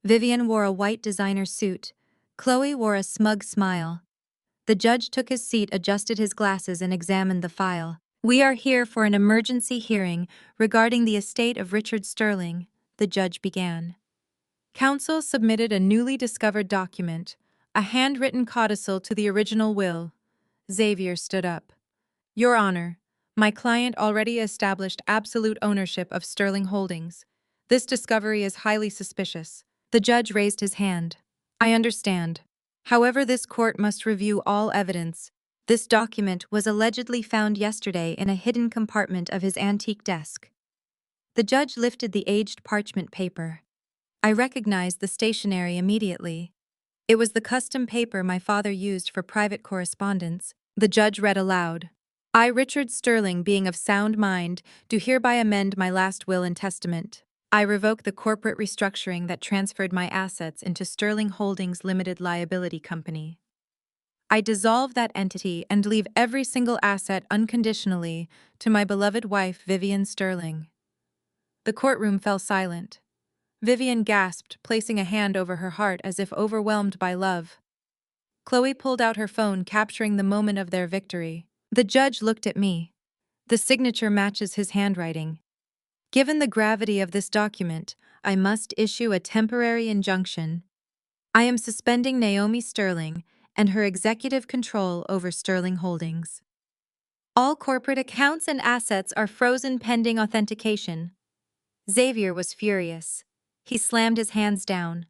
Vivian wore a white designer suit. Chloe wore a smug smile. The judge took his seat, adjusted his glasses, and examined the file. "We are here for an emergency hearing regarding the estate of Richard Sterling," the judge began. Counsel submitted a newly discovered document, a handwritten codicil to the original will. Xavier stood up. "Your Honor, my client already established absolute ownership of Sterling Holdings. This discovery is highly suspicious." The judge raised his hand. "I understand. However, this court must review all evidence. This document was allegedly found yesterday in a hidden compartment of his antique desk." The judge lifted the aged parchment paper. I recognized the stationery immediately. It was the custom paper my father used for private correspondence. The judge read aloud. "I, Richard Sterling, being of sound mind, do hereby amend my last will and testament. I revoke the corporate restructuring that transferred my assets into Sterling Holdings Limited Liability Company. I dissolve that entity and leave every single asset unconditionally to my beloved wife, Vivian Sterling." The courtroom fell silent. Vivian gasped, placing a hand over her heart as if overwhelmed by love. Chloe pulled out her phone, capturing the moment of their victory. The judge looked at me. "The signature matches his handwriting. Given the gravity of this document, I must issue a temporary injunction. I am suspending Naomi Sterling and her executive control over Sterling Holdings. All corporate accounts and assets are frozen pending authentication." Xavier was furious. He slammed his hands down.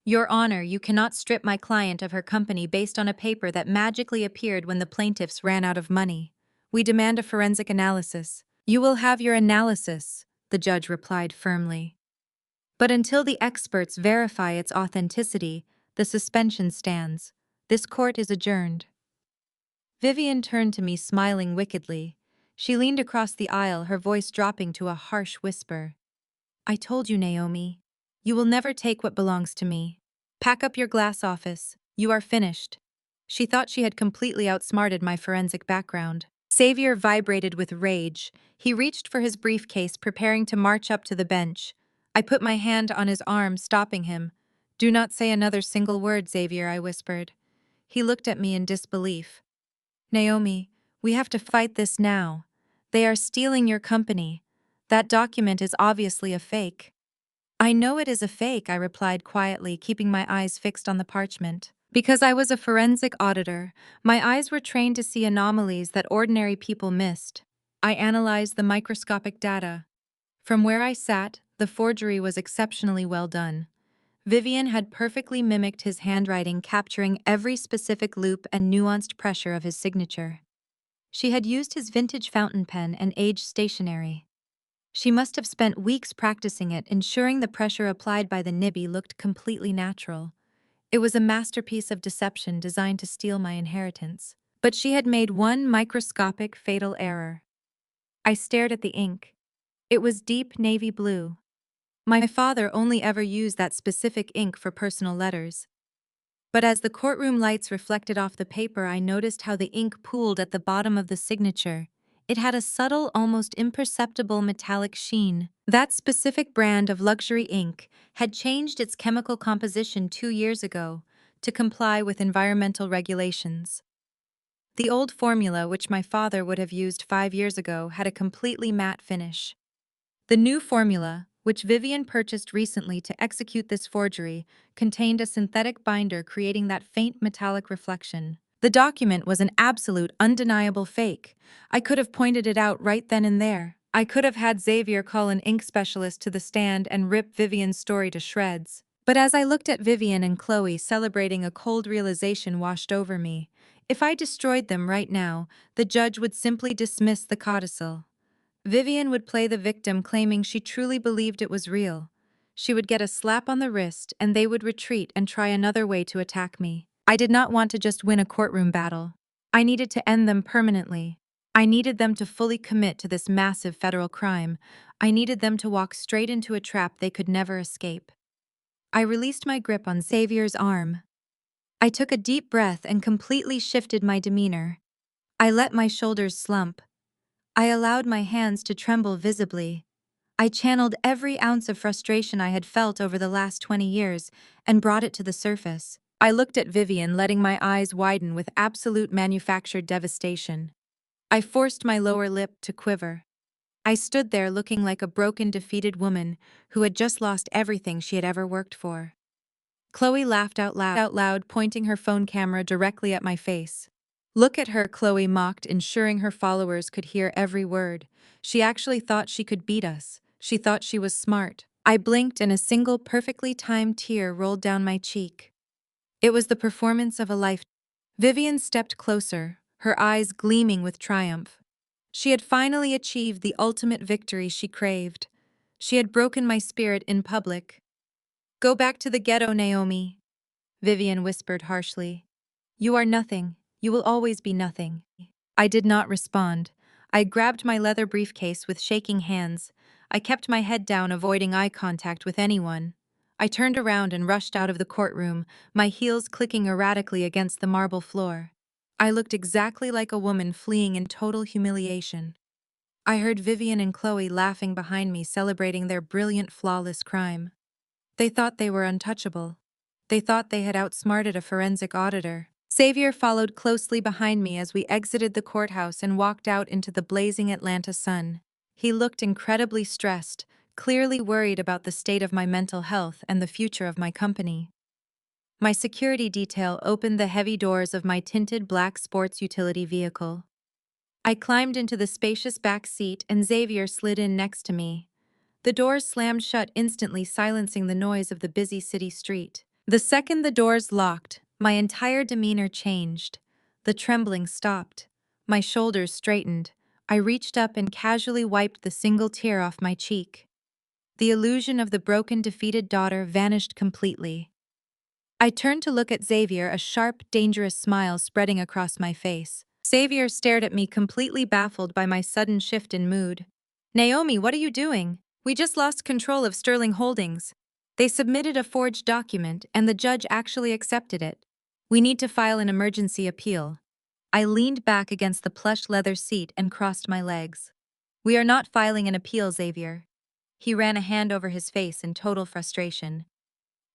"Your Honor, you cannot strip my client of her company based on a paper that magically appeared when the plaintiffs ran out of money. We demand a forensic analysis." You will have your analysis, the judge replied firmly. But until the experts verify its authenticity, the suspension stands. This court is adjourned. Vivian turned to me smiling wickedly. She leaned across the aisle, her voice dropping to a harsh whisper. I told you, Naomi. You will never take what belongs to me. Pack up your glass office. You are finished. She thought she had completely outsmarted my forensic background. Xavier vibrated with rage. He reached for his briefcase, preparing to march up to the bench. I put my hand on his arm, stopping him. Do not say another single word, Xavier, I whispered. He looked at me in disbelief. Naomi, we have to fight this now. They are stealing your company. That document is obviously a fake. I know it is a fake, I replied quietly, keeping my eyes fixed on the parchment. Because I was a forensic auditor, my eyes were trained to see anomalies that ordinary people missed. I analyzed the microscopic data. From where I sat, the forgery was exceptionally well done. Vivian had perfectly mimicked his handwriting, capturing every specific loop and nuanced pressure of his signature. She had used his vintage fountain pen and aged stationery. She must have spent weeks practicing it, ensuring the pressure applied by the nibby looked completely natural. It was a masterpiece of deception designed to steal my inheritance. But she had made one microscopic, fatal error. I stared at the ink. It was deep navy blue. My father only ever used that specific ink for personal letters. But as the courtroom lights reflected off the paper, I noticed how the ink pooled at the bottom of the signature. It had a subtle, almost imperceptible metallic sheen. That specific brand of luxury ink had changed its chemical composition 2 years ago to comply with environmental regulations. The old formula, which my father would have used 5 years ago, had a completely matte finish. The new formula, which Vivian purchased recently to execute this forgery, contained a synthetic binder, creating that faint metallic reflection. The document was an absolute, undeniable fake. I could have pointed it out right then and there. I could have had Xavier call an ink specialist to the stand and rip Vivian's story to shreds. But as I looked at Vivian and Chloe celebrating, a cold realization washed over me. If I destroyed them right now, the judge would simply dismiss the codicil. Vivian would play the victim, claiming she truly believed it was real. She would get a slap on the wrist, and they would retreat and try another way to attack me. I did not want to just win a courtroom battle. I needed to end them permanently. I needed them to fully commit to this massive federal crime. I needed them to walk straight into a trap they could never escape. I released my grip on Xavier's arm. I took a deep breath and completely shifted my demeanor. I let my shoulders slump. I allowed my hands to tremble visibly. I channeled every ounce of frustration I had felt over the last 20 years and brought it to the surface. I looked at Vivian, letting my eyes widen with absolute manufactured devastation. I forced my lower lip to quiver. I stood there looking like a broken, defeated woman who had just lost everything she had ever worked for. Chloe laughed out loud, pointing her phone camera directly at my face. Look at her, Chloe mocked, ensuring her followers could hear every word. She actually thought she could beat us. She thought she was smart. I blinked and a single perfectly timed tear rolled down my cheek. It was the performance of a life. Vivian stepped closer, her eyes gleaming with triumph. She had finally achieved the ultimate victory she craved. She had broken my spirit in public. Go back to the ghetto, Naomi, Vivian whispered harshly. You are nothing. You will always be nothing. I did not respond. I grabbed my leather briefcase with shaking hands. I kept my head down, avoiding eye contact with anyone. I turned around and rushed out of the courtroom, my heels clicking erratically against the marble floor. I looked exactly like a woman fleeing in total humiliation. I heard Vivian and Chloe laughing behind me, celebrating their brilliant, flawless crime. They thought they were untouchable. They thought they had outsmarted a forensic auditor. Xavier followed closely behind me as we exited the courthouse and walked out into the blazing Atlanta sun. He looked incredibly stressed, clearly worried about the state of my mental health and the future of my company. My security detail opened the heavy doors of my tinted black sports utility vehicle. I climbed into the spacious back seat and Xavier slid in next to me. The doors slammed shut instantly, silencing the noise of the busy city street. The second the doors locked, my entire demeanor changed. The trembling stopped. My shoulders straightened. I reached up and casually wiped the single tear off my cheek. The illusion of the broken, defeated daughter vanished completely. I turned to look at Xavier, a sharp, dangerous smile spreading across my face. Xavier stared at me, completely baffled by my sudden shift in mood. "Naomi, what are you doing? We just lost control of Sterling Holdings. They submitted a forged document, and the judge actually accepted it. We need to file an emergency appeal." I leaned back against the plush leather seat and crossed my legs. "We are not filing an appeal, Xavier." He ran a hand over his face in total frustration.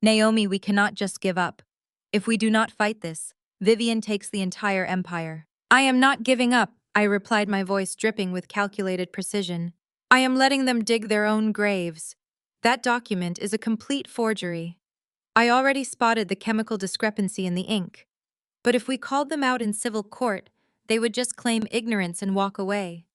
"Naomi, we cannot just give up. If we do not fight this, Vivian takes the entire empire." "I am not giving up," I replied, my voice dripping with calculated precision. "I am letting them dig their own graves. That document is a complete forgery. I already spotted the chemical discrepancy in the ink. But if we called them out in civil court, they would just claim ignorance and walk away."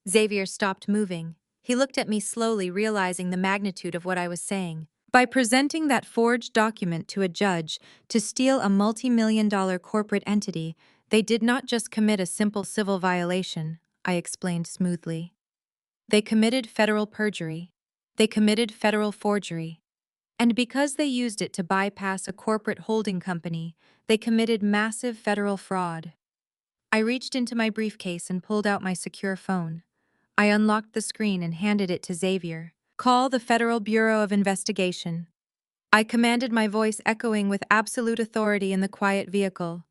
Xavier stopped moving. He looked at me slowly, realizing the magnitude of what I was saying. "By presenting that forged document to a judge to steal a multi-million-dollar corporate entity, they did not just commit a simple civil violation," I explained smoothly. "They committed federal perjury. They committed federal forgery. And because they used it to bypass a corporate holding company, they committed massive federal fraud." I reached into my briefcase and pulled out my secure phone. I unlocked the screen and handed it to Xavier. "Call the Federal Bureau of Investigation." I commanded, my voice echoing with absolute authority in the quiet vehicle.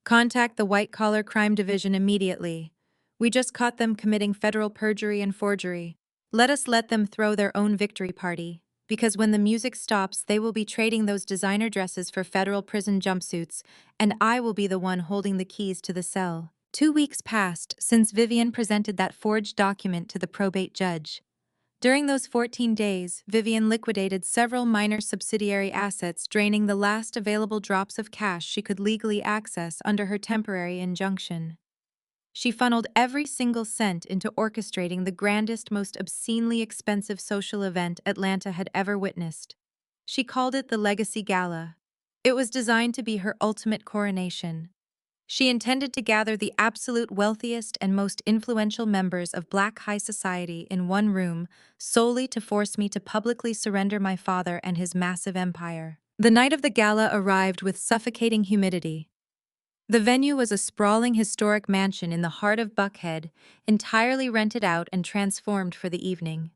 "Contact the White Collar Crime Division immediately. We just caught them committing federal perjury and forgery. Let them throw their own victory party, because when the music stops, they will be trading those designer dresses for federal prison jumpsuits, and I will be the one holding the keys to the cell." 2 weeks passed since Vivian presented that forged document to the probate judge. During those 14 days, Vivian liquidated several minor subsidiary assets, draining the last available drops of cash she could legally access under her temporary injunction. She funneled every single cent into orchestrating the grandest, most obscenely expensive social event Atlanta had ever witnessed. She called it the Legacy Gala. It was designed to be her ultimate coronation. She intended to gather the absolute wealthiest and most influential members of Black high society in one room, solely to force me to publicly surrender my father and his massive empire. The night of the gala arrived with suffocating humidity. The venue was a sprawling historic mansion in the heart of Buckhead, entirely rented out and transformed for the evening.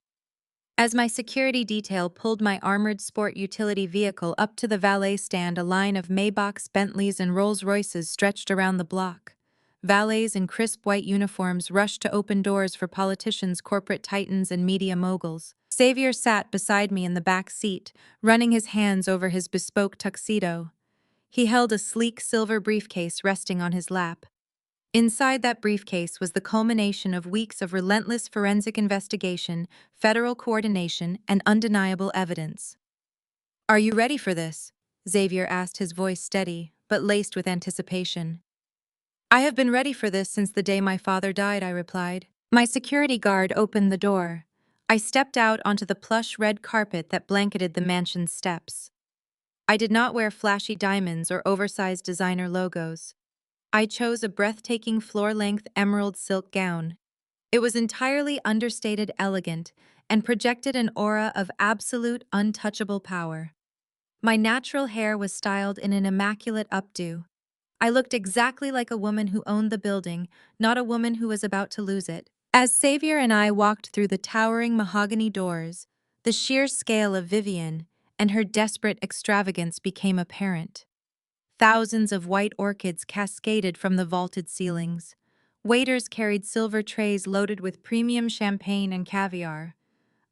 As my security detail pulled my armored sport utility vehicle up to the valet stand, a line of Maybachs, Bentleys, and Rolls-Royces stretched around the block. Valets in crisp white uniforms rushed to open doors for politicians, corporate titans, and media moguls. Xavier sat beside me in the back seat, running his hands over his bespoke tuxedo. He held a sleek silver briefcase resting on his lap. Inside that briefcase was the culmination of weeks of relentless forensic investigation, federal coordination, and undeniable evidence. "Are you ready for this?" Xavier asked, his voice steady, but laced with anticipation. "I have been ready for this since the day my father died," I replied. My security guard opened the door. I stepped out onto the plush red carpet that blanketed the mansion's steps. I did not wear flashy diamonds or oversized designer logos. I chose a breathtaking floor-length emerald silk gown. It was entirely understated, elegant, and projected an aura of absolute, untouchable power. My natural hair was styled in an immaculate updo. I looked exactly like a woman who owned the building, not a woman who was about to lose it. As Xavier and I walked through the towering mahogany doors, the sheer scale of Vivian and her desperate extravagance became apparent. Thousands of white orchids cascaded from the vaulted ceilings. Waiters carried silver trays loaded with premium champagne and caviar.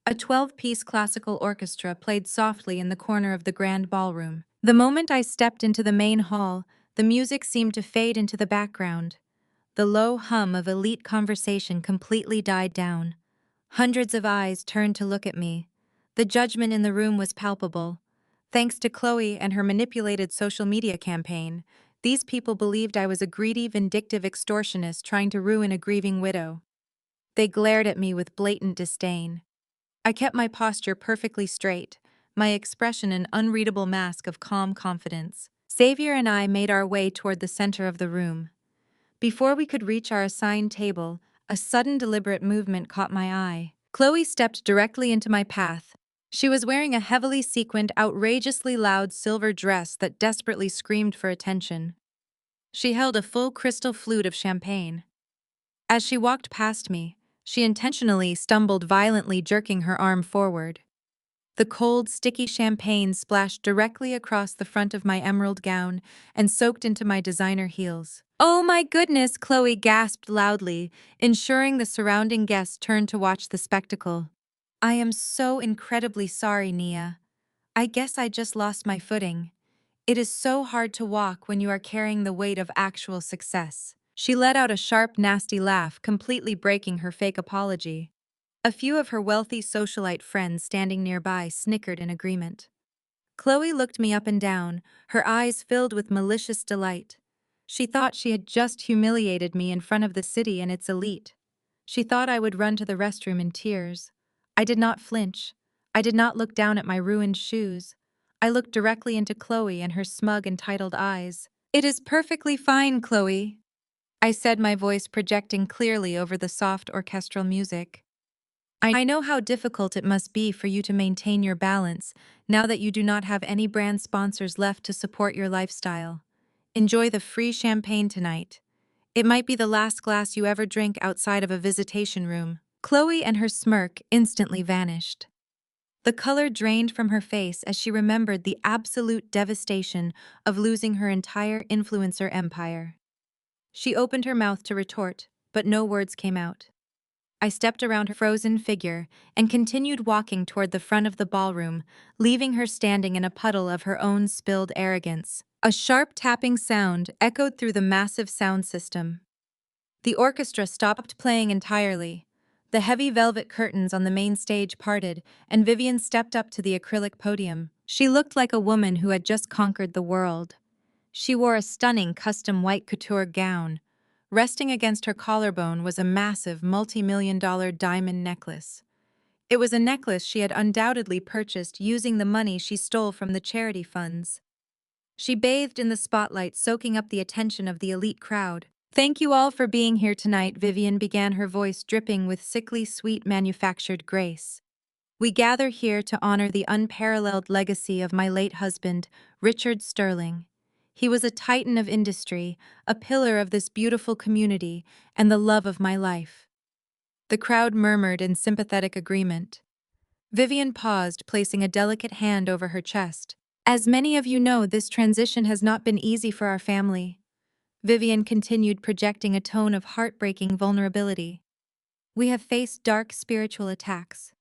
A 12-piece classical orchestra played softly in the corner of the grand ballroom. The moment I stepped into the main hall, the music seemed to fade into the background. The low hum of elite conversation completely died down. Hundreds of eyes turned to look at me. The judgment in the room was palpable. Thanks to Chloe and her manipulated social media campaign, these people believed I was a greedy, vindictive extortionist trying to ruin a grieving widow. They glared at me with blatant disdain. I kept my posture perfectly straight, my expression an unreadable mask of calm confidence. Xavier and I made our way toward the center of the room. Before we could reach our assigned table, A sudden deliberate movement caught my eye. Chloe stepped directly into my path. She was wearing a heavily sequined, outrageously loud silver dress that desperately screamed for attention. She held a full crystal flute of champagne. As she walked past me, she intentionally stumbled violently, jerking her arm forward. The cold, sticky champagne splashed directly across the front of my emerald gown and soaked into my designer heels. "Oh my goodness," Chloe gasped loudly, ensuring the surrounding guests turned to watch the spectacle. "I am so incredibly sorry, Nia. I guess I just lost my footing. It is so hard to walk when you are carrying the weight of actual success." She let out a sharp, nasty laugh, completely breaking her fake apology. A few of her wealthy socialite friends standing nearby snickered in agreement. Chloe looked me up and down, her eyes filled with malicious delight. She thought she had just humiliated me in front of the city and its elite. She thought I would run to the restroom in tears. I did not flinch. I did not look down at my ruined shoes. I looked directly into Chloe and her smug, entitled eyes. "It is perfectly fine, Chloe," I said, my voice projecting clearly over the soft orchestral music. I know how difficult it must be for you to maintain your balance now that you do not have any brand sponsors left to support your lifestyle. Enjoy the free champagne tonight. It might be the last glass you ever drink outside of a visitation room." Chloe and her smirk instantly vanished. The color drained from her face as she remembered the absolute devastation of losing her entire influencer empire. She opened her mouth to retort, but no words came out. I stepped around her frozen figure and continued walking toward the front of the ballroom, leaving her standing in a puddle of her own spilled arrogance. A sharp tapping sound echoed through the massive sound system. The orchestra stopped playing entirely. The heavy velvet curtains on the main stage parted, and Vivian stepped up to the acrylic podium. She looked like a woman who had just conquered the world. She wore a stunning custom white couture gown. Resting against her collarbone was a massive multi-million-dollar diamond necklace. It was a necklace she had undoubtedly purchased using the money she stole from the charity funds. She bathed in the spotlight, soaking up the attention of the elite crowd. "Thank you all for being here tonight," Vivian began, her voice dripping with sickly sweet manufactured grace. "We gather here to honor the unparalleled legacy of my late husband, Richard Sterling. He was a titan of industry, a pillar of this beautiful community, and the love of my life." The crowd murmured in sympathetic agreement. Vivian paused, placing a delicate hand over her chest. "As many of you know, this transition has not been easy for our family." Vivian continued, projecting a tone of heartbreaking vulnerability. "We have faced dark spiritual attacks.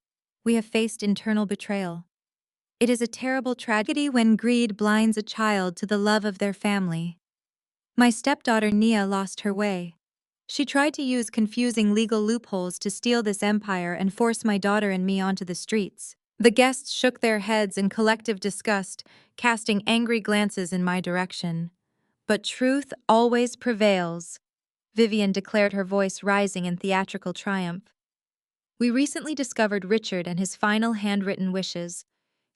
We have faced internal betrayal. It is a terrible tragedy when greed blinds a child to the love of their family. My stepdaughter Nia lost her way. She tried to use confusing legal loopholes to steal this empire and force my daughter and me onto the streets." The guests shook their heads in collective disgust, casting angry glances in my direction. "But truth always prevails," Vivian declared, her voice rising in theatrical triumph. "We recently discovered Richard and his final handwritten wishes.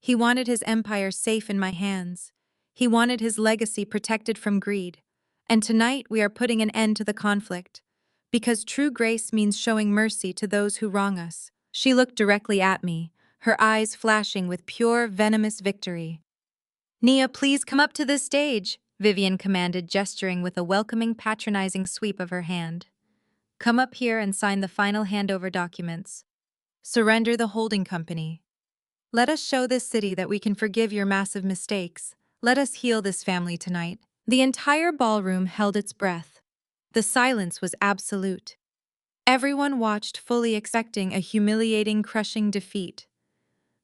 He wanted his empire safe in my hands. He wanted his legacy protected from greed. And tonight we are putting an end to the conflict. Because true grace means showing mercy to those who wrong us." She looked directly at me, her eyes flashing with pure, venomous victory. "Nia, please come up to this stage," Vivian commanded, gesturing with a welcoming, patronizing sweep of her hand. "Come up here and sign the final handover documents. Surrender the holding company. Let us show this city that we can forgive your massive mistakes. Let us heal this family tonight." The entire ballroom held its breath. The silence was absolute. Everyone watched, fully expecting a humiliating, crushing defeat.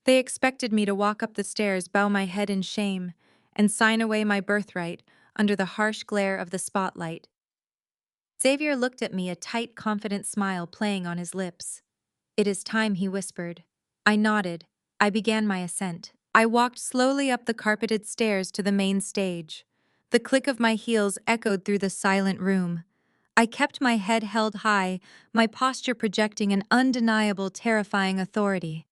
They expected me to walk up the stairs, bow my head in shame, and sign away my birthright under the harsh glare of the spotlight. Xavier looked at me, a tight, confident smile playing on his lips. "It is time," he whispered. I nodded. I began my ascent. I walked slowly up the carpeted stairs to the main stage. The click of my heels echoed through the silent room. I kept my head held high, my posture projecting an undeniable, terrifying authority.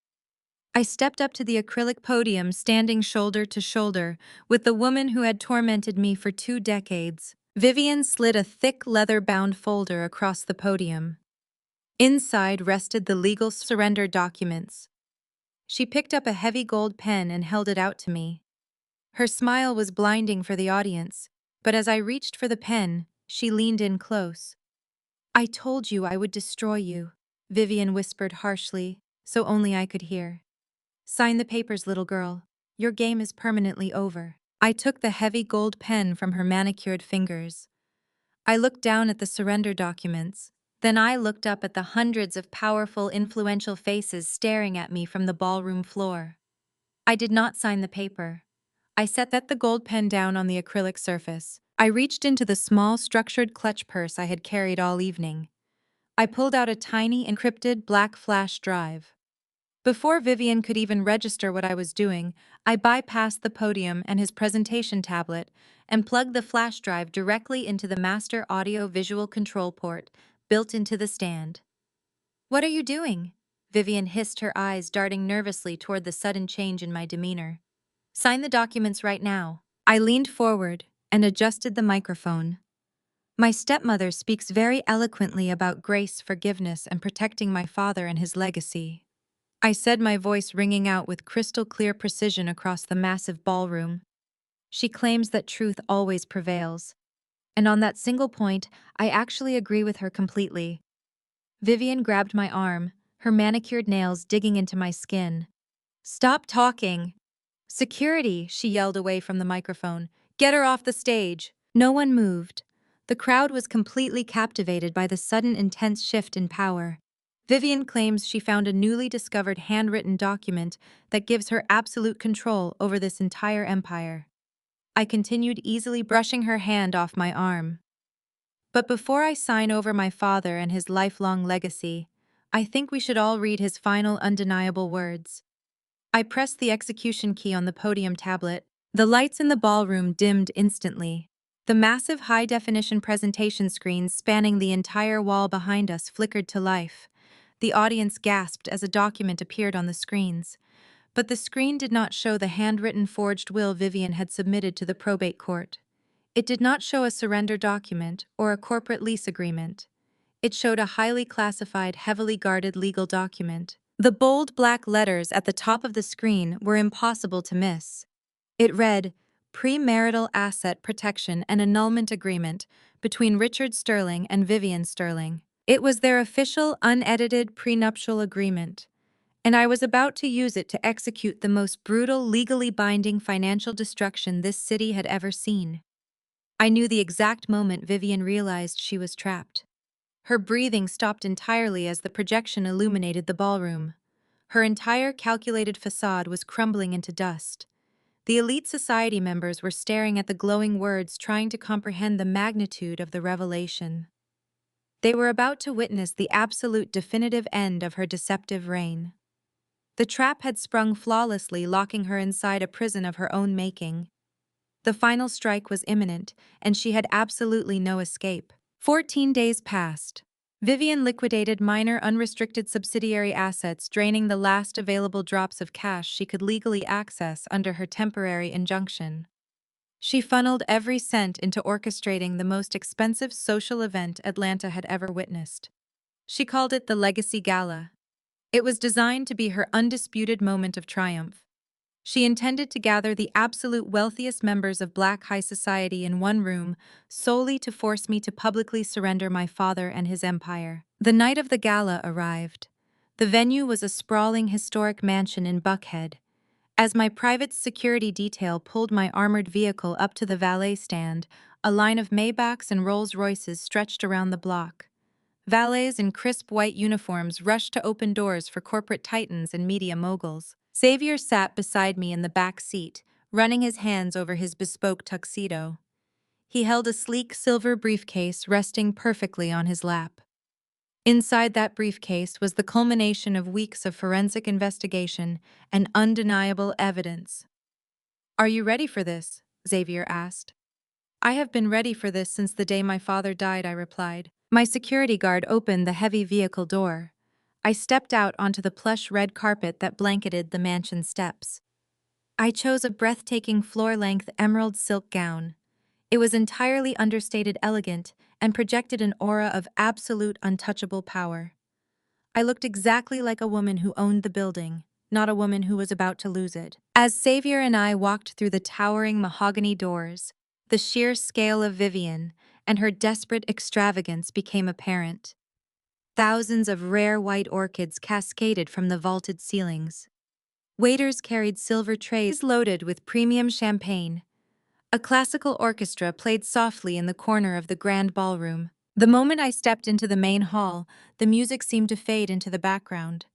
I stepped up to the acrylic podium, standing shoulder to shoulder with the woman who had tormented me for 2 decades. Vivian slid a thick leather-bound folder across the podium. Inside rested the legal surrender documents. She picked up a heavy gold pen and held it out to me. Her smile was blinding for the audience, but as I reached for the pen, she leaned in close. "I told you I would destroy you," Vivian whispered harshly, so only I could hear. "Sign the papers, little girl. Your game is permanently over." I took the heavy gold pen from her manicured fingers. I looked down at the surrender documents. Then I looked up at the hundreds of powerful, influential faces staring at me from the ballroom floor. I did not sign the paper. I set the gold pen down on the acrylic surface. I reached into the small, structured clutch purse I had carried all evening. I pulled out a tiny, encrypted black flash drive. Before Vivian could even register what I was doing, I bypassed the podium and his presentation tablet and plugged the flash drive directly into the master audio-visual control port built into the stand. "What are you doing?" Vivian hissed, her eyes darting nervously toward the sudden change in my demeanor. "Sign the documents right now." I leaned forward and adjusted the microphone. "My stepmother speaks very eloquently about grace, forgiveness, and protecting my father and his legacy," I said, my voice ringing out with crystal-clear precision across the massive ballroom. "She claims that truth always prevails. And on that single point, I actually agree with her completely." Vivian grabbed my arm, her manicured nails digging into my skin. "Stop talking!" "Security!" she yelled away from the microphone. "Get her off the stage!" No one moved. The crowd was completely captivated by the sudden intense shift in power. Vivian claims she found a newly discovered handwritten document that gives her absolute control over this entire empire. I continued, easily brushing her hand off my arm. "But before I sign over my father and his lifelong legacy, I think we should all read his final undeniable words." I pressed the execution key on the podium tablet. The lights in the ballroom dimmed instantly. The massive high-definition presentation screens spanning the entire wall behind us flickered to life. The audience gasped as a document appeared on the screens. But the screen did not show the handwritten forged will Vivian had submitted to the probate court. It did not show a surrender document or a corporate lease agreement. It showed a highly classified, heavily guarded legal document. The bold black letters at the top of the screen were impossible to miss. It read, "Premarital Asset Protection and Annulment Agreement between Richard Sterling and Vivian Sterling." It was their official, unedited prenuptial agreement, and I was about to use it to execute the most brutal, legally binding financial destruction this city had ever seen. I knew the exact moment Vivian realized she was trapped. Her breathing stopped entirely as the projection illuminated the ballroom. Her entire calculated facade was crumbling into dust. The elite society members were staring at the glowing words, trying to comprehend the magnitude of the revelation. They were about to witness the absolute definitive end of her deceptive reign. The trap had sprung flawlessly, locking her inside a prison of her own making. The final strike was imminent, and she had absolutely no escape. 14 days passed. Vivian liquidated minor unrestricted subsidiary assets, draining the last available drops of cash she could legally access under her temporary injunction. She funneled every cent into orchestrating the most expensive social event Atlanta had ever witnessed. She called it the Legacy Gala. It was designed to be her undisputed moment of triumph. She intended to gather the absolute wealthiest members of Black high society in one room solely to force me to publicly surrender my father and his empire. The night of the gala arrived. The venue was a sprawling historic mansion in Buckhead. As my private security detail pulled my armored vehicle up to the valet stand, a line of Maybachs and Rolls-Royces stretched around the block. Valets in crisp white uniforms rushed to open doors for corporate titans and media moguls. Xavier sat beside me in the back seat, running his hands over his bespoke tuxedo. He held a sleek silver briefcase resting perfectly on his lap. Inside that briefcase was the culmination of weeks of forensic investigation and undeniable evidence. "Are you ready for this?" Xavier asked. "I have been ready for this since the day my father died," I replied. My security guard opened the heavy vehicle door. I stepped out onto the plush red carpet that blanketed the mansion steps. I chose a breathtaking floor-length emerald silk gown. It was entirely understated, elegant, and projected an aura of absolute untouchable power. I looked exactly like a woman who owned the building, not a woman who was about to lose it. As Xavier and I walked through the towering mahogany doors, the sheer scale of Vivian and her desperate extravagance became apparent. Thousands of rare white orchids cascaded from the vaulted ceilings. Waiters carried silver trays loaded with premium champagne. A classical orchestra played softly in the corner of the grand ballroom. The moment I stepped into the main hall, the music seemed to fade into the background.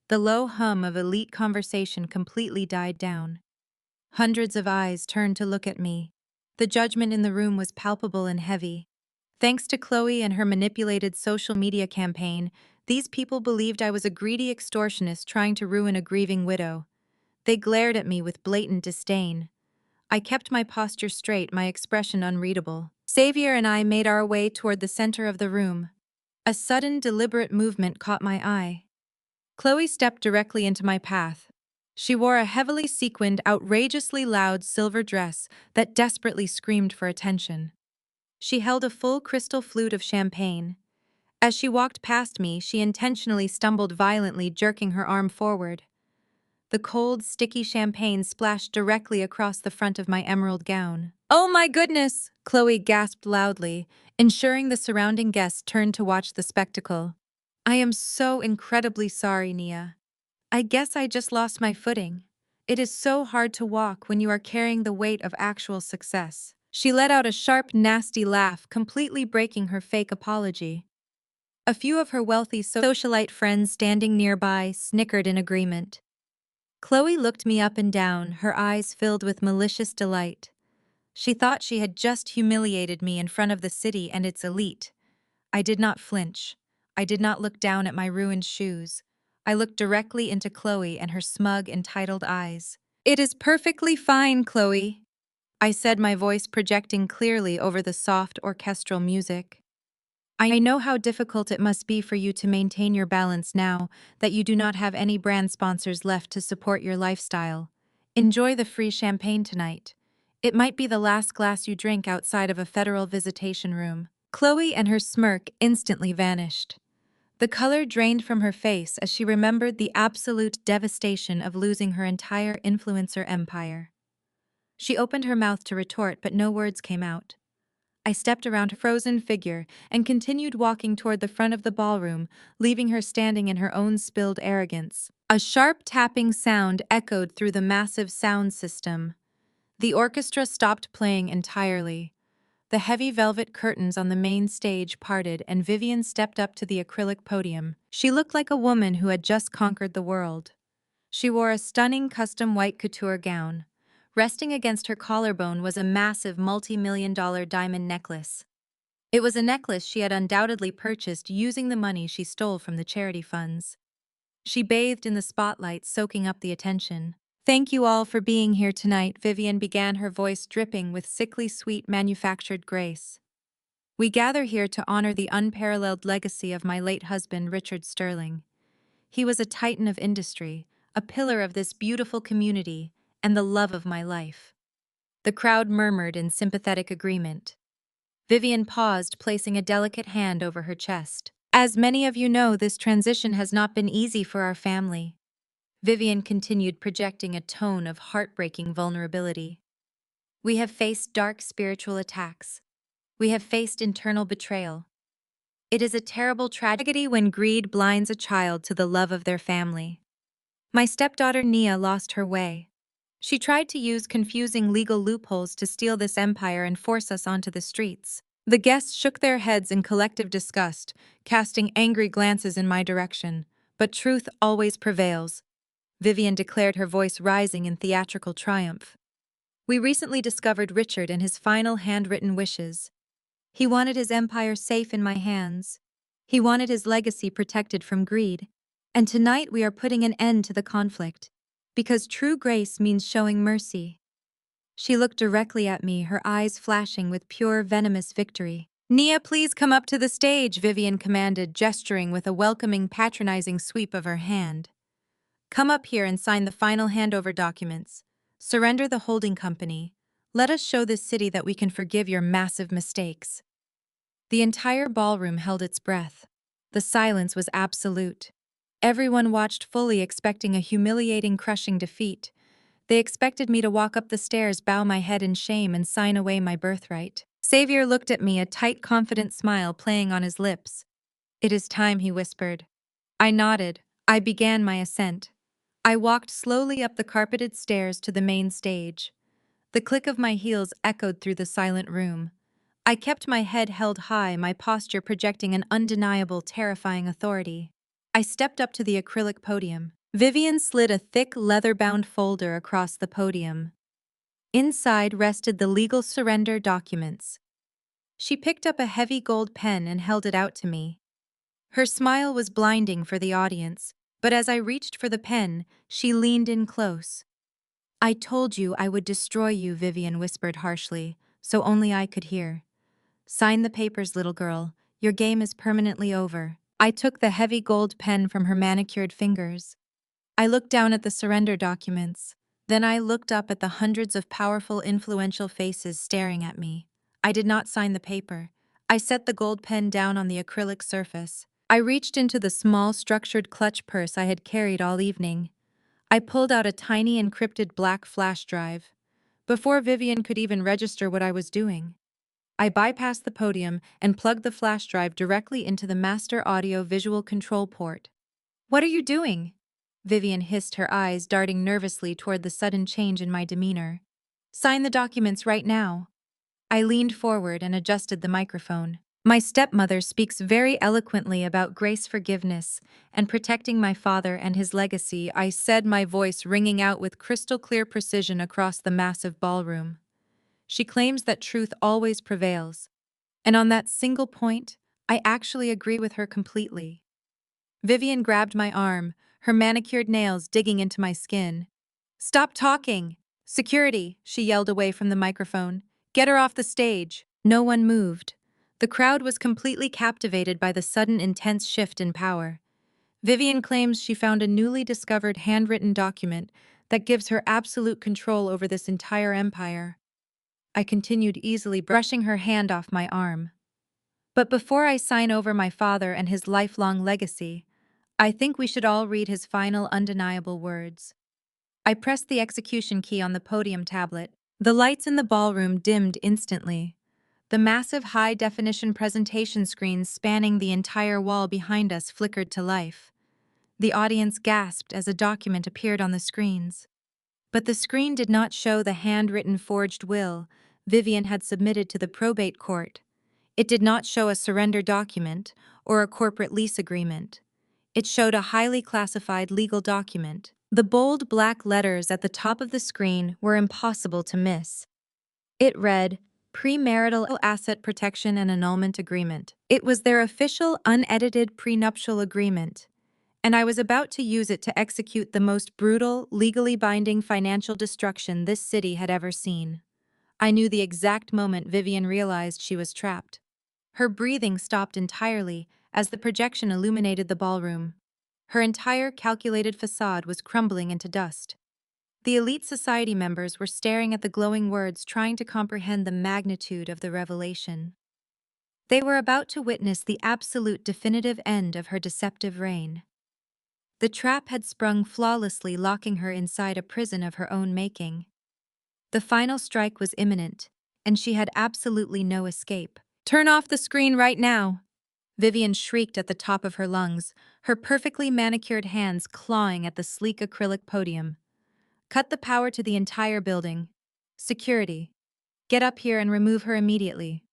The low hum of elite conversation completely died down. Hundreds of eyes turned to look at me. The judgment in the room was palpable and heavy. Thanks to Chloe and her manipulated social media campaign, these people believed I was a greedy extortionist trying to ruin a grieving widow. They glared at me with blatant disdain. I kept my posture straight, my expression unreadable. Xavier and I made our way toward the center of the room. A sudden, deliberate movement caught my eye. Chloe stepped directly into my path. She wore a heavily sequined, outrageously loud silver dress that desperately screamed for attention. She held a full crystal flute of champagne. As she walked past me, she intentionally stumbled violently, jerking her arm forward. The cold, sticky champagne splashed directly across the front of my emerald gown. "Oh my goodness!" Chloe gasped loudly, ensuring the surrounding guests turned to watch the spectacle. "I am so incredibly sorry, Nia. I guess I just lost my footing. It is so hard to walk when you are carrying the weight of actual success." She let out a sharp, nasty laugh, completely breaking her fake apology. A few of her wealthy socialite friends standing nearby snickered in agreement. Chloe looked me up and down, her eyes filled with malicious delight. She thought she had just humiliated me in front of the city and its elite. I did not flinch. I did not look down at my ruined shoes. I looked directly into Chloe and her smug, entitled eyes. "It is perfectly fine, Chloe," I said, my voice projecting clearly over the soft orchestral music. "I know how difficult it must be for you to maintain your balance now that you do not have any brand sponsors left to support your lifestyle. Enjoy the free champagne tonight. It might be the last glass you drink outside of a federal visitation room." Chloe and her smirk instantly vanished. The color drained from her face as she remembered the absolute devastation of losing her entire influencer empire. She opened her mouth to retort, but no words came out. I stepped around her frozen figure and continued walking toward the front of the ballroom, leaving her standing in her own spilled arrogance. A sharp tapping sound echoed through the massive sound system. The orchestra stopped playing entirely. The heavy velvet curtains on the main stage parted and Vivian stepped up to the acrylic podium. She looked like a woman who had just conquered the world. She wore a stunning custom white couture gown. Resting against her collarbone was a massive multi-million-dollar diamond necklace. It was a necklace she had undoubtedly purchased using the money she stole from the charity funds. She bathed in the spotlight, soaking up the attention. "Thank you all for being here tonight," Vivian began, her voice dripping with sickly sweet manufactured grace. "We gather here to honor the unparalleled legacy of my late husband, Richard Sterling. He was a titan of industry, a pillar of this beautiful community, and the love of my life." The crowd murmured in sympathetic agreement. Vivian paused, placing a delicate hand over her chest. "As many of you know, this transition has not been easy for our family." Vivian continued, projecting a tone of heartbreaking vulnerability. "We have faced dark spiritual attacks. We have faced internal betrayal. It is a terrible tragedy when greed blinds a child to the love of their family. My stepdaughter Nia lost her way. She tried to use confusing legal loopholes to steal this empire and force us onto the streets." The guests shook their heads in collective disgust, casting angry glances in my direction. "But truth always prevails," Vivian declared, her voice rising in theatrical triumph. "We recently discovered Richard and his final handwritten wishes. He wanted his empire safe in my hands. He wanted his legacy protected from greed. And tonight we are putting an end to the conflict. Because true grace means showing mercy." She looked directly at me, her eyes flashing with pure, venomous victory. "Nia, please come up to the stage," Vivian commanded, gesturing with a welcoming, patronizing sweep of her hand. "Come up here and sign the final handover documents. Surrender the holding company. Let us show this city that we can forgive your massive mistakes." The entire ballroom held its breath. The silence was absolute. Everyone watched fully, expecting a humiliating, crushing defeat. They expected me to walk up the stairs, bow my head in shame, and sign away my birthright. Xavier looked at me, a tight, confident smile playing on his lips. "It is time," he whispered. I nodded. I began my ascent. I walked slowly up the carpeted stairs to the main stage. The click of my heels echoed through the silent room. I kept my head held high, my posture projecting an undeniable, terrifying authority. I stepped up to the acrylic podium. Vivian slid a thick, leather-bound folder across the podium. Inside rested the legal surrender documents. She picked up a heavy gold pen and held it out to me. Her smile was blinding for the audience, but as I reached for the pen, she leaned in close. "I told you I would destroy you," Vivian whispered harshly, so only I could hear. "Sign the papers, little girl. Your game is permanently over." I took the heavy gold pen from her manicured fingers. I looked down at the surrender documents. Then I looked up at the hundreds of powerful, influential faces staring at me. I did not sign the paper. I set the gold pen down on the acrylic surface. I reached into the small, structured clutch purse I had carried all evening. I pulled out a tiny, encrypted black flash drive. Before Vivian could even register what I was doing, I bypassed the podium and plugged the flash drive directly into the master audio-visual control port. "What are you doing?" Vivian hissed, her eyes darting nervously toward the sudden change in my demeanor. "Sign the documents right now." I leaned forward and adjusted the microphone. "My stepmother speaks very eloquently about grace, forgiveness, and protecting my father and his legacy," I said, my voice ringing out with crystal-clear precision across the massive ballroom. "She claims that truth always prevails. And on that single point, I actually agree with her completely." Vivian grabbed my arm, her manicured nails digging into my skin. "Stop talking! Security!" she yelled away from the microphone. "Get her off the stage!" No one moved. The crowd was completely captivated by the sudden, intense shift in power. Vivian claims she found a newly discovered handwritten document that gives her absolute control over this entire empire. I continued, easily brushing her hand off my arm. "But before I sign over my father and his lifelong legacy, I think we should all read his final, undeniable words." I pressed the execution key on the podium tablet. The lights in the ballroom dimmed instantly. The massive high-definition presentation screens spanning the entire wall behind us flickered to life. The audience gasped as a document appeared on the screens. But the screen did not show the handwritten forged will Vivian had submitted to the probate court. It did not show a surrender document or a corporate lease agreement. It showed a highly classified legal document. The bold black letters at the top of the screen were impossible to miss. It read, "Premarital Asset Protection and Annulment Agreement." It was their official, unedited prenuptial agreement, and I was about to use it to execute the most brutal, legally binding financial destruction this city had ever seen. I knew the exact moment Vivian realized she was trapped. Her breathing stopped entirely as the projection illuminated the ballroom. Her entire calculated facade was crumbling into dust. The elite society members were staring at the glowing words, trying to comprehend the magnitude of the revelation. They were about to witness the absolute definitive end of her deceptive reign. The trap had sprung flawlessly, locking her inside a prison of her own making. The final strike was imminent, and she had absolutely no escape. "Turn off the screen right now!" Vivian shrieked at the top of her lungs, her perfectly manicured hands clawing at the sleek acrylic podium. "Cut the power to the entire building. Security, get up here and remove her immediately."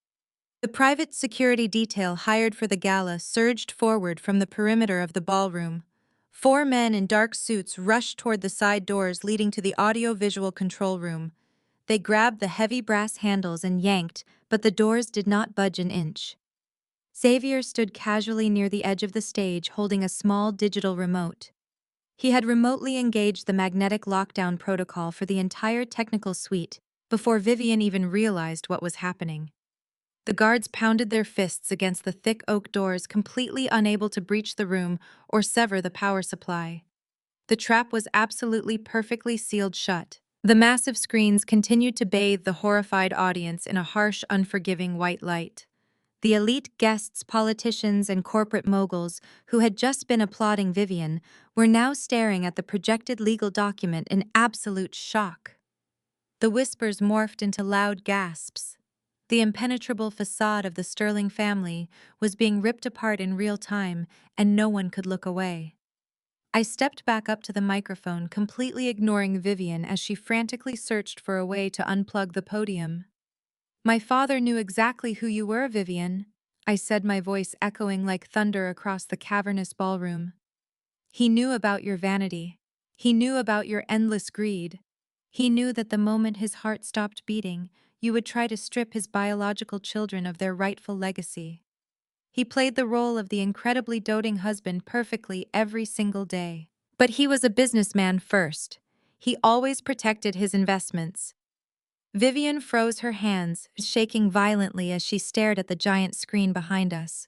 The private security detail hired for the gala surged forward from the perimeter of the ballroom. 4 men in dark suits rushed toward the side doors leading to the audio-visual control room. They grabbed the heavy brass handles and yanked, but the doors did not budge an inch. Xavier stood casually near the edge of the stage, holding a small digital remote. He had remotely engaged the magnetic lockdown protocol for the entire technical suite before Vivian even realized what was happening. The guards pounded their fists against the thick oak doors, completely unable to breach the room or sever the power supply. The trap was absolutely perfectly sealed shut. The massive screens continued to bathe the horrified audience in a harsh, unforgiving white light. The elite guests, politicians, and corporate moguls who had just been applauding Vivian were now staring at the projected legal document in absolute shock. The whispers morphed into loud gasps. The impenetrable facade of the Sterling family was being ripped apart in real time, and no one could look away. I stepped back up to the microphone, completely ignoring Vivian as she frantically searched for a way to unplug the podium. "My father knew exactly who you were, Vivian," I said, my voice echoing like thunder across the cavernous ballroom. "He knew about your vanity. He knew about your endless greed. He knew that the moment his heart stopped beating, you would try to strip his biological children of their rightful legacy. He played the role of the incredibly doting husband perfectly every single day. But he was a businessman first. He always protected his investments." Vivian froze her hands, shaking violently as she stared at the giant screen behind us.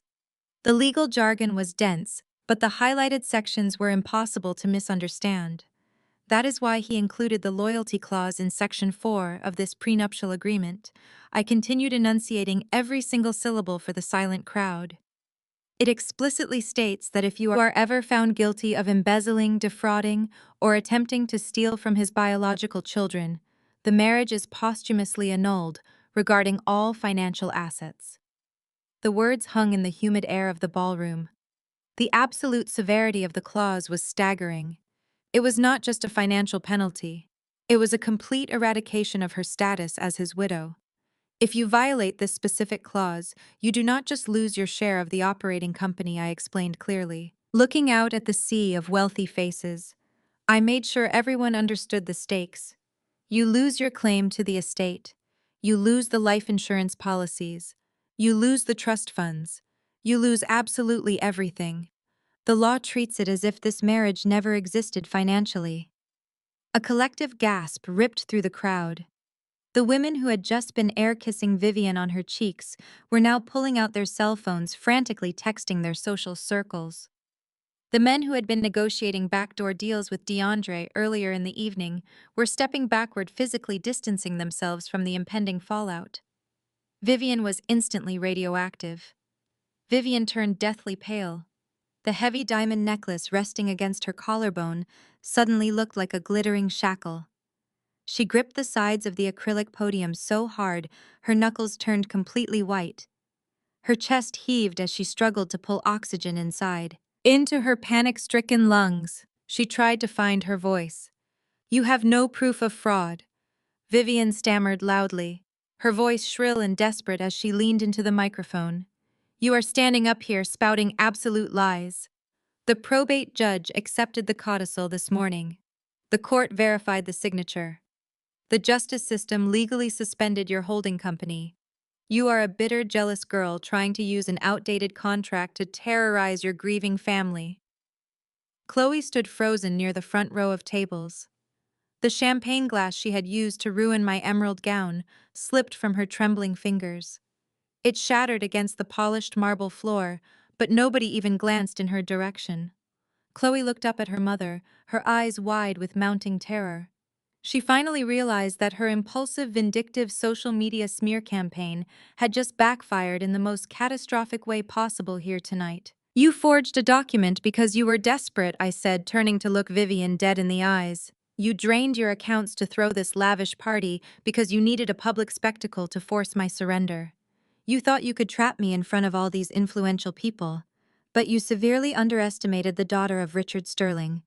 The legal jargon was dense, but the highlighted sections were impossible to misunderstand. That is why he included the loyalty clause in Section 4 of this prenuptial agreement. I continued enunciating every single syllable for the silent crowd. "It explicitly states that if you are ever found guilty of embezzling, defrauding, or attempting to steal from his biological children, the marriage is posthumously annulled regarding all financial assets." The words hung in the humid air of the ballroom. The absolute severity of the clause was staggering. It was not just a financial penalty. It was a complete eradication of her status as his widow. "If you violate this specific clause, you do not just lose your share of the operating company," I explained clearly. Looking out at the sea of wealthy faces, I made sure everyone understood the stakes. You lose your claim to the estate. You lose the life insurance policies. You lose the trust funds. You lose absolutely everything. The law treats it as if this marriage never existed financially. A collective gasp ripped through the crowd. The women who had just been air-kissing Vivian on her cheeks were now pulling out their cell phones, frantically texting their social circles. The men who had been negotiating backdoor deals with DeAndre earlier in the evening were stepping backward, physically distancing themselves from the impending fallout. Vivian was instantly radioactive. Vivian turned deathly pale. The heavy diamond necklace resting against her collarbone suddenly looked like a glittering shackle. She gripped the sides of the acrylic podium so hard her knuckles turned completely white. Her chest heaved as she struggled to pull oxygen inside. Into her panic-stricken lungs, she tried to find her voice. "You have no proof of fraud," Vivian stammered loudly, her voice shrill and desperate as she leaned into the microphone. "You are standing up here spouting absolute lies. The probate judge accepted the codicil this morning. The court verified the signature. The justice system legally suspended your holding company. You are a bitter, jealous girl trying to use an outdated contract to terrorize your grieving family." Chloe stood frozen near the front row of tables. The champagne glass she had used to ruin my emerald gown slipped from her trembling fingers. It shattered against the polished marble floor, but nobody even glanced in her direction. Chloe looked up at her mother, her eyes wide with mounting terror. She finally realized that her impulsive, vindictive social media smear campaign had just backfired in the most catastrophic way possible here tonight. "You forged a document because you were desperate," I said, turning to look Vivian dead in the eyes. "You drained your accounts to throw this lavish party because you needed a public spectacle to force my surrender. You thought you could trap me in front of all these influential people. But you severely underestimated the daughter of Richard Sterling.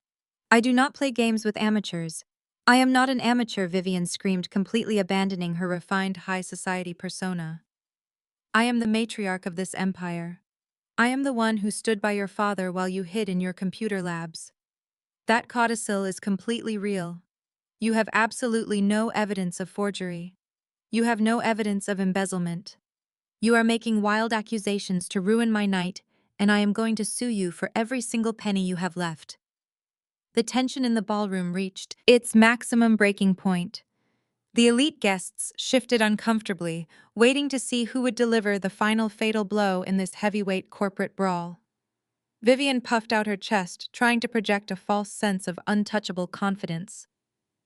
I do not play games with amateurs. I am not an amateur," Vivian screamed, completely abandoning her refined high society persona. "I am the matriarch of this empire. I am the one who stood by your father while you hid in your computer labs. That codicil is completely real. You have absolutely no evidence of forgery. You have no evidence of embezzlement. You are making wild accusations to ruin my night, and I am going to sue you for every single penny you have left." The tension in the ballroom reached its maximum breaking point. The elite guests shifted uncomfortably, waiting to see who would deliver the final fatal blow in this heavyweight corporate brawl. Vivian puffed out her chest, trying to project a false sense of untouchable confidence.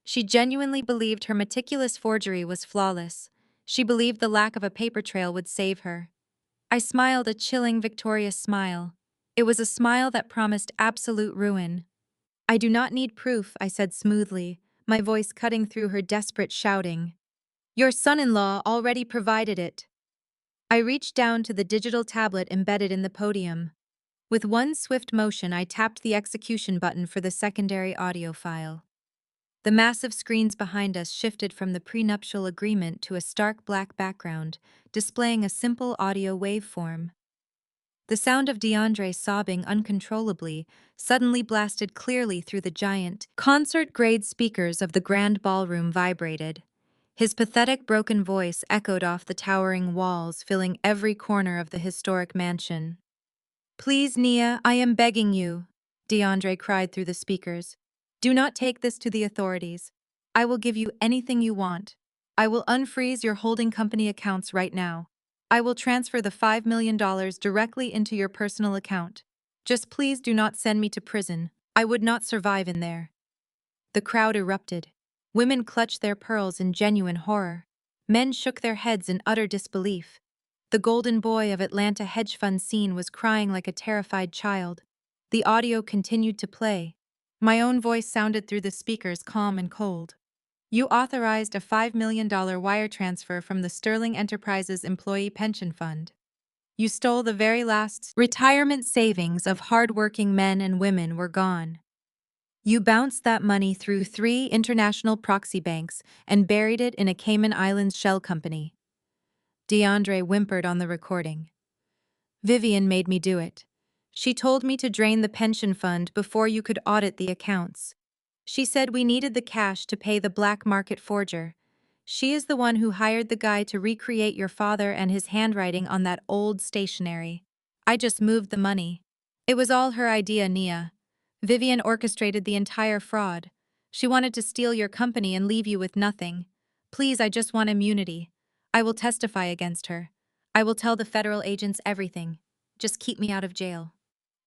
She genuinely believed her meticulous forgery was flawless. She believed the lack of a paper trail would save her. I smiled a chilling, victorious smile. It was a smile that promised absolute ruin. I do not need proof, I said smoothly, my voice cutting through her desperate shouting. Your son-in-law already provided it. I reached down to the digital tablet embedded in the podium. With one swift motion, I tapped the execution button for the secondary audio file. The massive screens behind us shifted from the prenuptial agreement to a stark black background, displaying a simple audio waveform. The sound of DeAndre sobbing uncontrollably suddenly blasted clearly through the giant, concert-grade speakers of the grand ballroom vibrated. His pathetic broken voice echoed off the towering walls, filling every corner of the historic mansion. Please, Nia, I am begging you, DeAndre cried through the speakers. Do not take this to the authorities. I will give you anything you want. I will unfreeze your holding company accounts right now. I will transfer the $5 million directly into your personal account. Just please do not send me to prison. I would not survive in there. The crowd erupted. Women clutched their pearls in genuine horror. Men shook their heads in utter disbelief. The golden boy of Atlanta hedge fund scene was crying like a terrified child. The audio continued to play. My own voice sounded through the speakers, calm and cold. You authorized a $5 million wire transfer from the Sterling Enterprises Employee Pension Fund. You stole the very last retirement savings of hard-working men and women were gone. You bounced that money through 3 international proxy banks and buried it in a Cayman Islands shell company. DeAndre whimpered on the recording. Vivian made me do it. She told me to drain the pension fund before you could audit the accounts. She said we needed the cash to pay the black market forger. She is the one who hired the guy to recreate your father and his handwriting on that old stationery. I just moved the money. It was all her idea, Nia. Vivian orchestrated the entire fraud. She wanted to steal your company and leave you with nothing. Please, I just want immunity. I will testify against her. I will tell the federal agents everything. Just keep me out of jail.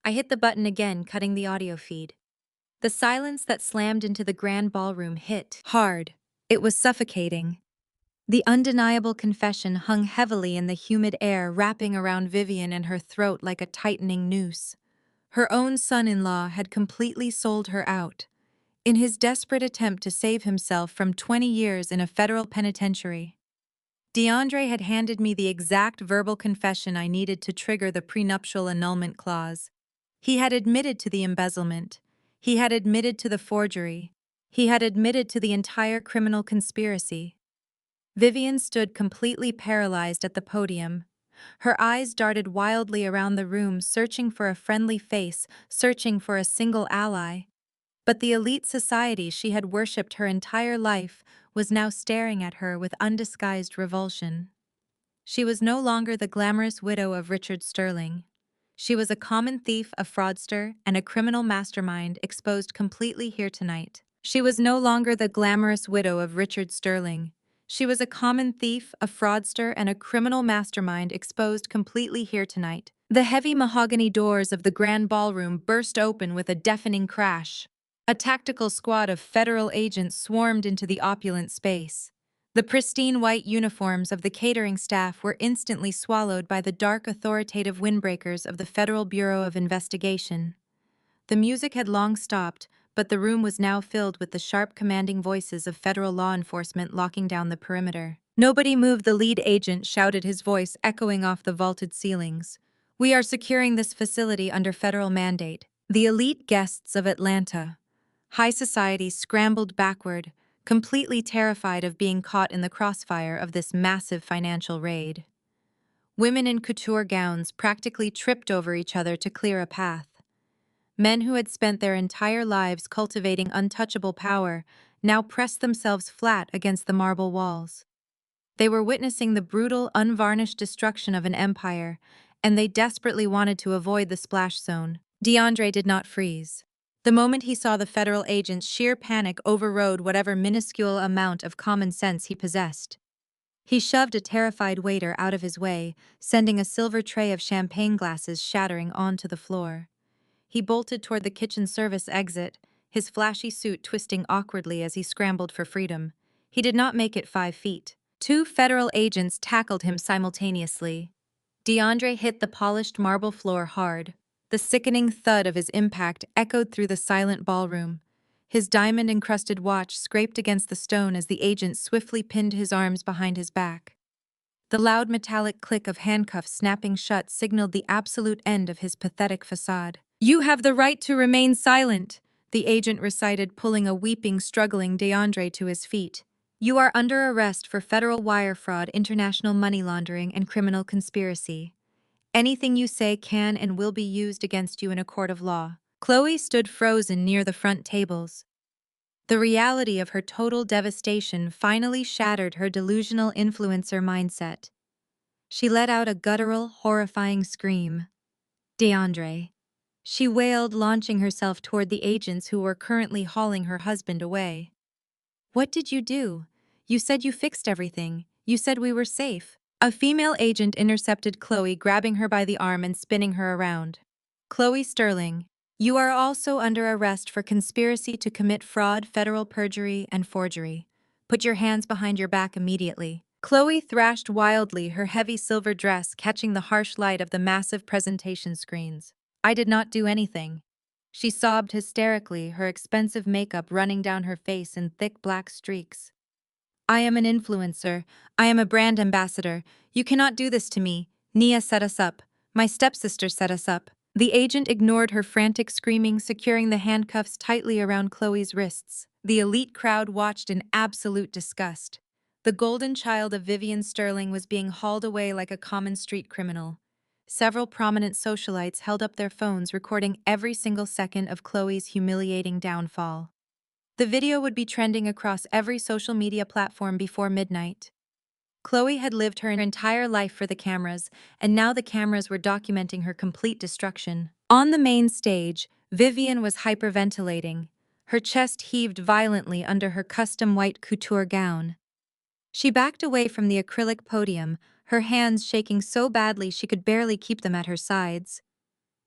I hit the button again, cutting the audio feed. The silence that slammed into the grand ballroom hit hard. It was suffocating. The undeniable confession hung heavily in the humid air, wrapping around Vivian and her throat like a tightening noose. Her own son-in-law had completely sold her out. In his desperate attempt to save himself from 20 years in a federal penitentiary, DeAndre had handed me the exact verbal confession I needed to trigger the prenuptial annulment clause. He had admitted to the embezzlement. He had admitted to the forgery. He had admitted to the entire criminal conspiracy. Vivian stood completely paralyzed at the podium. Her eyes darted wildly around the room, searching for a friendly face, searching for a single ally. But the elite society she had worshipped her entire life was now staring at her with undisguised revulsion. She was no longer the glamorous widow of Richard Sterling. She was a common thief, a fraudster, and a criminal mastermind exposed completely here tonight. She was no longer the glamorous widow of Richard Sterling. She was a common thief, a fraudster, and a criminal mastermind exposed completely here tonight. The heavy mahogany doors of the grand ballroom burst open with a deafening crash. A tactical squad of federal agents swarmed into the opulent space. The pristine white uniforms of the catering staff were instantly swallowed by the dark, authoritative windbreakers of the Federal Bureau of Investigation. The music had long stopped, but the room was now filled with the sharp, commanding voices of federal law enforcement locking down the perimeter. Nobody move, the lead agent shouted, his voice echoing off the vaulted ceilings. We are securing this facility under federal mandate. The elite guests of Atlanta. High society scrambled backward, completely terrified of being caught in the crossfire of this massive financial raid. Women in couture gowns practically tripped over each other to clear a path. Men who had spent their entire lives cultivating untouchable power now pressed themselves flat against the marble walls. They were witnessing the brutal, unvarnished destruction of an empire, and they desperately wanted to avoid the splash zone. DeAndre did not freeze. The moment he saw the federal agents, sheer panic overrode whatever minuscule amount of common sense he possessed. He shoved a terrified waiter out of his way, sending a silver tray of champagne glasses shattering onto the floor. He bolted toward the kitchen service exit, his flashy suit twisting awkwardly as he scrambled for freedom. He did not make it 5 feet. 2 federal agents tackled him simultaneously. DeAndre hit the polished marble floor hard. The sickening thud of his impact echoed through the silent ballroom. His diamond-encrusted watch scraped against the stone as the agent swiftly pinned his arms behind his back. The loud metallic click of handcuffs snapping shut signaled the absolute end of his pathetic facade. "You have the right to remain silent," the agent recited, pulling a weeping, struggling DeAndre to his feet. "You are under arrest for federal wire fraud, international money laundering, and criminal conspiracy. Anything you say can and will be used against you in a court of law." Chloe stood frozen near the front tables. The reality of her total devastation finally shattered her delusional influencer mindset. She let out a guttural, horrifying scream. "DeAndre." She wailed, launching herself toward the agents who were currently hauling her husband away. "What did you do? You said you fixed everything. You said we were safe." A female agent intercepted Chloe, grabbing her by the arm and spinning her around. "Chloe Sterling, you are also under arrest for conspiracy to commit fraud, federal perjury, and forgery. Put your hands behind your back immediately." Chloe thrashed wildly, her heavy silver dress catching the harsh light of the massive presentation screens. "I did not do anything." She sobbed hysterically, her expensive makeup running down her face in thick black streaks. "I am an influencer. I am a brand ambassador. You cannot do this to me. Nia set us up. My stepsister set us up." The agent ignored her frantic screaming, securing the handcuffs tightly around Chloe's wrists. The elite crowd watched in absolute disgust. The golden child of Vivian Sterling was being hauled away like a common street criminal. Several prominent socialites held up their phones, recording every single second of Chloe's humiliating downfall. The video would be trending across every social media platform before midnight. Chloe had lived her entire life for the cameras, and now the cameras were documenting her complete destruction. On the main stage, Vivian was hyperventilating. Her chest heaved violently under her custom white couture gown. She backed away from the acrylic podium, her hands shaking so badly she could barely keep them at her sides.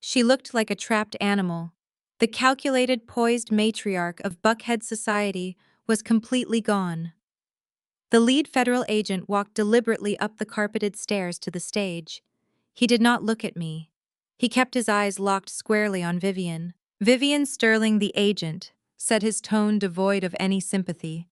She looked like a trapped animal. The calculated, poised matriarch of Buckhead society was completely gone. The lead federal agent walked deliberately up the carpeted stairs to the stage. He did not look at me. He kept his eyes locked squarely on Vivian. "Vivian Sterling, the agent," said, his tone devoid of any sympathy.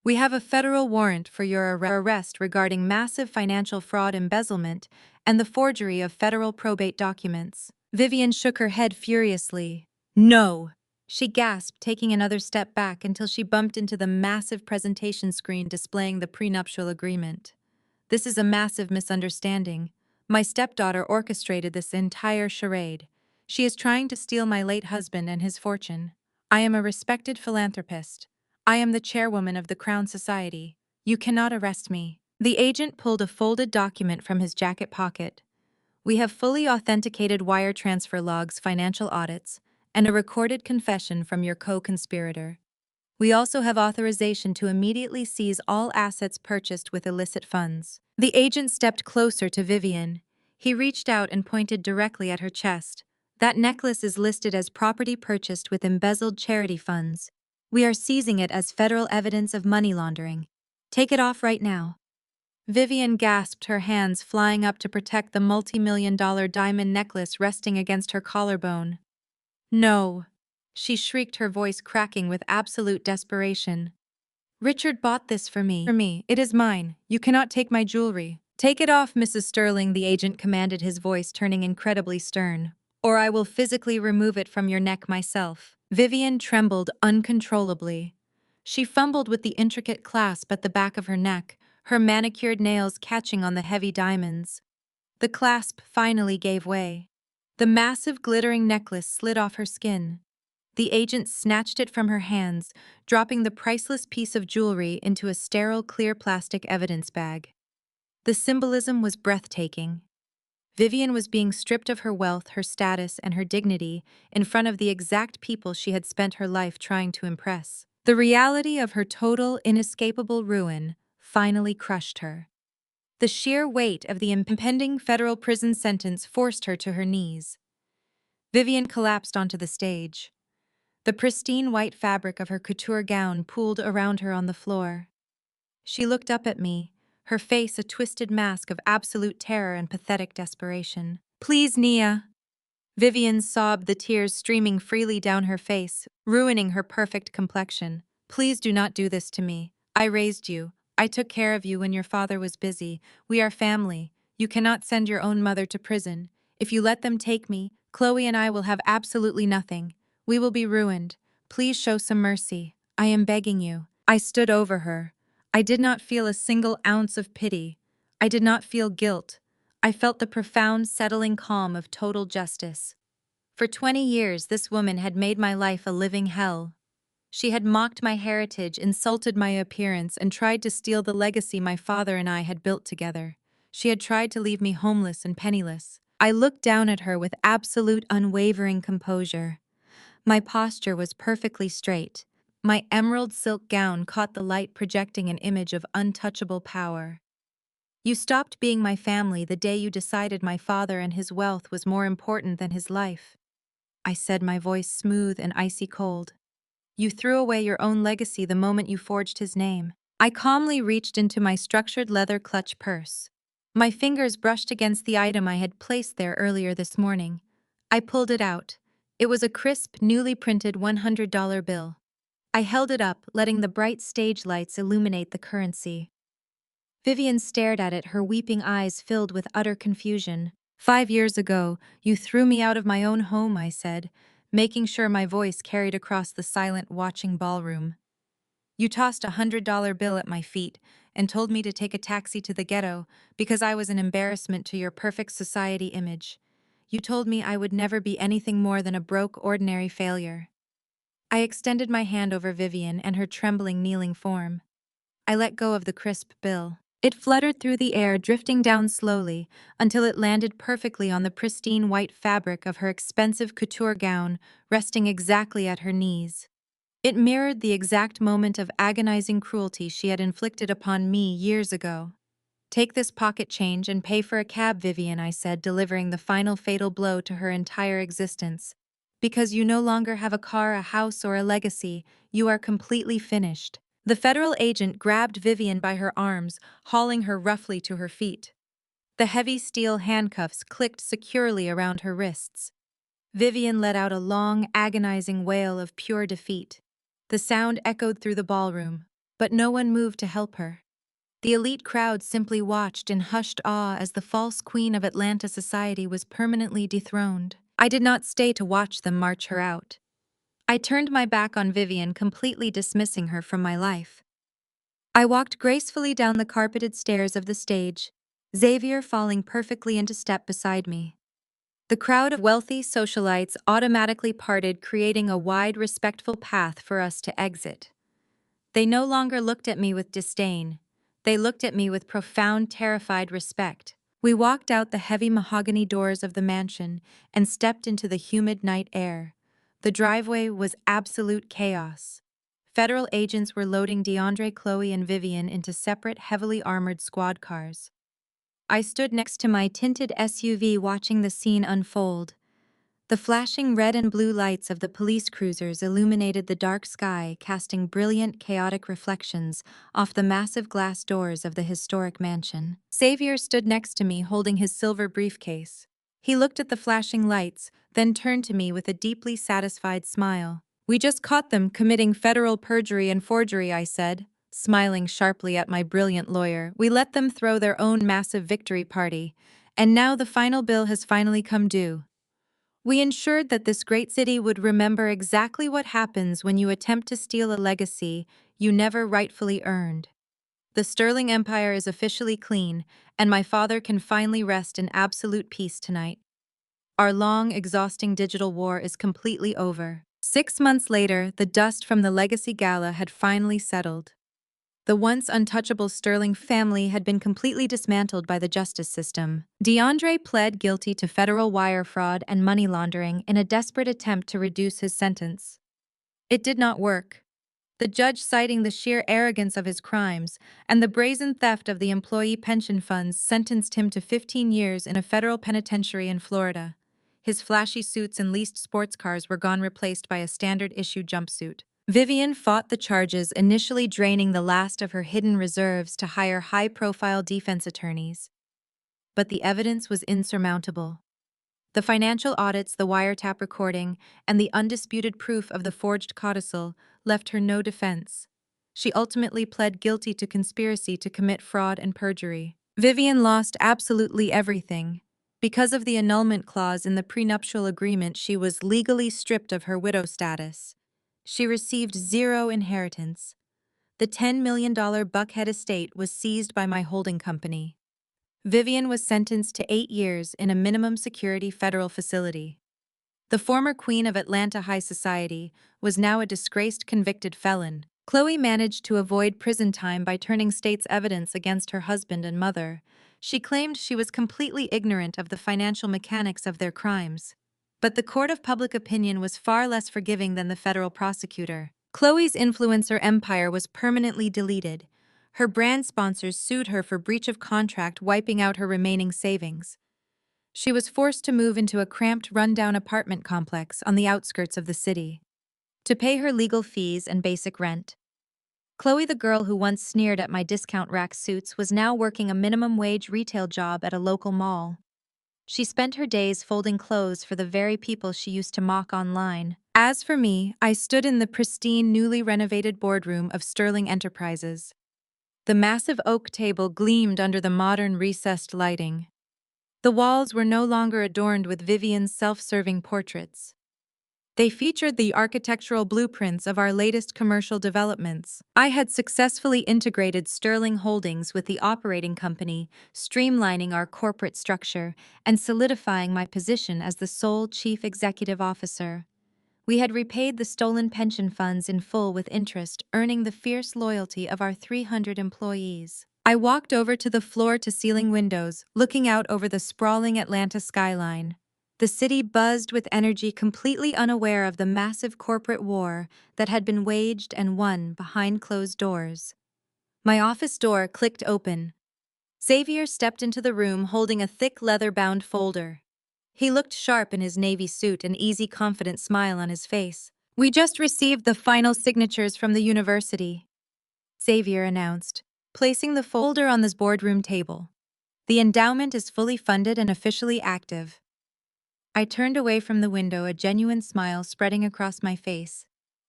"We have a federal warrant for your arrest regarding massive financial fraud, embezzlement, and the forgery of federal probate documents." Vivian shook her head furiously. "No!" She gasped, taking another step back until she bumped into the massive presentation screen displaying the prenuptial agreement. "This is a massive misunderstanding. My stepdaughter orchestrated this entire charade. She is trying to steal my late husband and his fortune. I am a respected philanthropist. I am the chairwoman of the Crown Society. You cannot arrest me." The agent pulled a folded document from his jacket pocket. "We have fully authenticated wire transfer logs, financial audits, and a recorded confession from your co-conspirator. We also have authorization to immediately seize all assets purchased with illicit funds." The agent stepped closer to Vivian. He reached out and pointed directly at her chest. "That necklace is listed as property purchased with embezzled charity funds. We are seizing it as federal evidence of money laundering. Take it off right now." Vivian gasped, her hands flying up to protect the multi-million-dollar diamond necklace resting against her collarbone. "No!" she shrieked, her voice cracking with absolute desperation. "Richard bought this for me. It is mine. You cannot take my jewelry." "Take it off, Mrs. Sterling," the agent commanded, his voice turning incredibly stern. "Or I will physically remove it from your neck myself." Vivian trembled uncontrollably. She fumbled with the intricate clasp at the back of her neck, her manicured nails catching on the heavy diamonds. The clasp finally gave way. The massive glittering necklace slid off her skin. The agent snatched it from her hands, dropping the priceless piece of jewelry into a sterile, clear plastic evidence bag. The symbolism was breathtaking. Vivian was being stripped of her wealth, her status, and her dignity in front of the exact people she had spent her life trying to impress. The reality of her total, inescapable ruin finally crushed her. The sheer weight of the impending federal prison sentence forced her to her knees. Vivian collapsed onto the stage. The pristine white fabric of her couture gown pooled around her on the floor. She looked up at me, her face a twisted mask of absolute terror and pathetic desperation. "Please, Nia." Vivian sobbed, the tears streaming freely down her face, ruining her perfect complexion. "Please do not do this to me. I raised you. I took care of you when your father was busy. We are family. You cannot send your own mother to prison. If you let them take me, Chloe and I will have absolutely nothing. We will be ruined. Please show some mercy. I am begging you." I stood over her. I did not feel a single ounce of pity. I did not feel guilt. I felt the profound, settling calm of total justice. For 20 years, this woman had made my life a living hell. She had mocked my heritage, insulted my appearance, and tried to steal the legacy my father and I had built together. She had tried to leave me homeless and penniless. I looked down at her with absolute, unwavering composure. My posture was perfectly straight. My emerald silk gown caught the light, projecting an image of untouchable power. "You stopped being my family the day you decided my father and his wealth was more important than his life," I said, my voice smooth and icy cold. "You threw away your own legacy the moment you forged his name." I calmly reached into my structured leather clutch purse. My fingers brushed against the item I had placed there earlier this morning. I pulled it out. It was a crisp, newly printed $100 bill. I held it up, letting the bright stage lights illuminate the currency. Vivian stared at it, her weeping eyes filled with utter confusion. "5 years ago, you threw me out of my own home," I said, making sure my voice carried across the silent, watching ballroom. "You tossed $100 bill at my feet and told me to take a taxi to the ghetto because I was an embarrassment to your perfect society image. You told me I would never be anything more than a broke, ordinary failure." I extended my hand over Vivian and her trembling, kneeling form. I let go of the crisp bill. It fluttered through the air, drifting down slowly, until it landed perfectly on the pristine white fabric of her expensive couture gown, resting exactly at her knees. It mirrored the exact moment of agonizing cruelty she had inflicted upon me years ago. "Take this pocket change and pay for a cab, Vivian," I said, delivering the final fatal blow to her entire existence. "Because you no longer have a car, a house, or a legacy, you are completely finished." The federal agent grabbed Vivian by her arms, hauling her roughly to her feet. The heavy steel handcuffs clicked securely around her wrists. Vivian let out a long, agonizing wail of pure defeat. The sound echoed through the ballroom, but no one moved to help her. The elite crowd simply watched in hushed awe as the false queen of Atlanta society was permanently dethroned. I did not stay to watch them march her out. I turned my back on Vivian, completely dismissing her from my life. I walked gracefully down the carpeted stairs of the stage, Xavier falling perfectly into step beside me. The crowd of wealthy socialites automatically parted, creating a wide, respectful path for us to exit. They no longer looked at me with disdain. They looked at me with profound, terrified respect. We walked out the heavy mahogany doors of the mansion and stepped into the humid night air. The driveway was absolute chaos. Federal agents were loading DeAndre, Chloe, and Vivian into separate, heavily armored squad cars. I stood next to my tinted SUV watching the scene unfold. The flashing red and blue lights of the police cruisers illuminated the dark sky, casting brilliant, chaotic reflections off the massive glass doors of the historic mansion. Xavier stood next to me, holding his silver briefcase. He looked at the flashing lights, then turned to me with a deeply satisfied smile. "We just caught them committing federal perjury and forgery," I said, smiling sharply at my brilliant lawyer. "We let them throw their own massive victory party, and now the final bill has finally come due. We ensured that this great city would remember exactly what happens when you attempt to steal a legacy you never rightfully earned. The Sterling Empire is officially clean, and my father can finally rest in absolute peace tonight. Our long, exhausting digital war is completely over." 6 months later, the dust from the Legacy Gala had finally settled. The once untouchable Sterling family had been completely dismantled by the justice system. DeAndre pled guilty to federal wire fraud and money laundering in a desperate attempt to reduce his sentence. It did not work. The judge, citing the sheer arrogance of his crimes and the brazen theft of the employee pension funds, sentenced him to 15 years in a federal penitentiary in Florida. His flashy suits and leased sports cars were gone, replaced by a standard-issue jumpsuit. Vivian fought the charges, initially draining the last of her hidden reserves to hire high-profile defense attorneys. But the evidence was insurmountable. The financial audits, the wiretap recording, and the undisputed proof of the forged codicil left her no defense. She ultimately pled guilty to conspiracy to commit fraud and perjury. Vivian lost absolutely everything. Because of the annulment clause in the prenuptial agreement, she was legally stripped of her widow status. She received zero inheritance. The $10 million Buckhead estate was seized by my holding company. Vivian was sentenced to 8 years in a minimum security federal facility. The former queen of Atlanta high society was now a disgraced convicted felon. Chloe managed to avoid prison time by turning state's evidence against her husband and mother. She claimed she was completely ignorant of the financial mechanics of their crimes. But the court of public opinion was far less forgiving than the federal prosecutor. Chloe's influencer empire was permanently deleted. Her brand sponsors sued her for breach of contract, wiping out her remaining savings. She was forced to move into a cramped, rundown apartment complex on the outskirts of the city to pay her legal fees and basic rent. Chloe, the girl who once sneered at my discount rack suits, was now working a minimum wage retail job at a local mall. She spent her days folding clothes for the very people she used to mock online. As for me, I stood in the pristine, newly renovated boardroom of Sterling Enterprises. The massive oak table gleamed under the modern recessed lighting. The walls were no longer adorned with Vivian's self-serving portraits. They featured the architectural blueprints of our latest commercial developments. I had successfully integrated Sterling Holdings with the operating company, streamlining our corporate structure and solidifying my position as the sole chief executive officer. We had repaid the stolen pension funds in full with interest, earning the fierce loyalty of our 300 employees. I walked over to the floor-to-ceiling windows, looking out over the sprawling Atlanta skyline. The city buzzed with energy, completely unaware of the massive corporate war that had been waged and won behind closed doors. My office door clicked open. Xavier stepped into the room holding a thick leather-bound folder. He looked sharp in his navy suit, an easy, confident smile on his face. "We just received the final signatures from the university," Xavier announced, placing the folder on this boardroom table. "The endowment is fully funded and officially active." I turned away from the window, a genuine smile spreading across my face.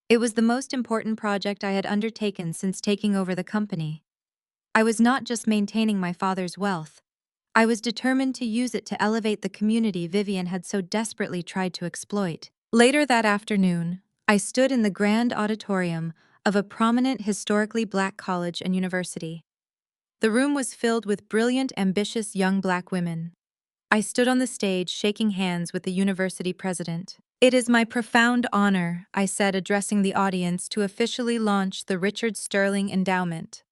It was the most important project I had undertaken since taking over the company. I was not just maintaining my father's wealth. I was determined to use it to elevate the community Vivian had so desperately tried to exploit. Later that afternoon, I stood in the grand auditorium of a prominent historically Black college and university. The room was filled with brilliant, ambitious young Black women. I stood on the stage, shaking hands with the university president. "It is my profound honor," I said, addressing the audience, "to officially launch the Richard Sterling Endowment.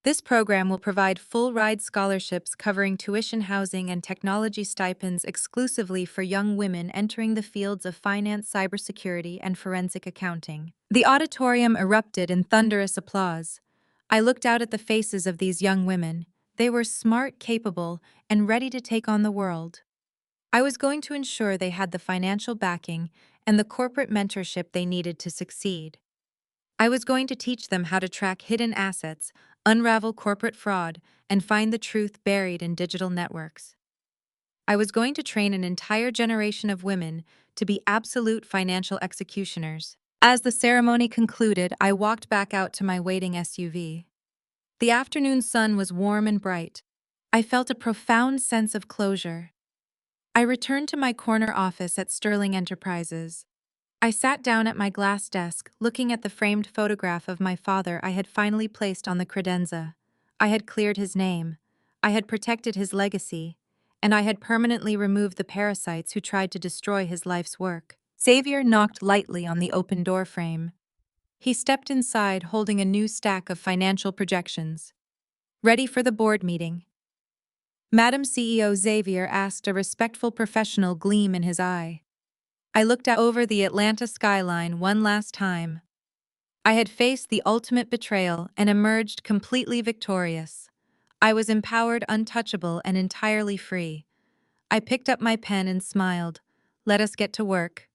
This program will provide full-ride scholarships covering tuition, housing, and technology stipends exclusively for young women entering the fields of finance, cybersecurity, and forensic accounting." The auditorium erupted in thunderous applause. I looked out at the faces of these young women. They were smart, capable, and ready to take on the world. I was going to ensure they had the financial backing and the corporate mentorship they needed to succeed. I was going to teach them how to track hidden assets, unravel corporate fraud, and find the truth buried in digital networks. I was going to train an entire generation of women to be absolute financial executioners. As the ceremony concluded, I walked back out to my waiting SUV. The afternoon sun was warm and bright. I felt a profound sense of closure. I returned to my corner office at Sterling Enterprises. I sat down at my glass desk, looking at the framed photograph of my father I had finally placed on the credenza. I had cleared his name. I had protected his legacy. And I had permanently removed the parasites who tried to destroy his life's work. Xavier knocked lightly on the open door frame. He stepped inside, holding a new stack of financial projections. "Ready for the board meeting?" Madam CEO Xavier asked, a respectful professional gleam in his eye. I looked out over the Atlanta skyline one last time. I had faced the ultimate betrayal and emerged completely victorious. I was empowered, untouchable, and entirely free. I picked up my pen and smiled. Let us get to work.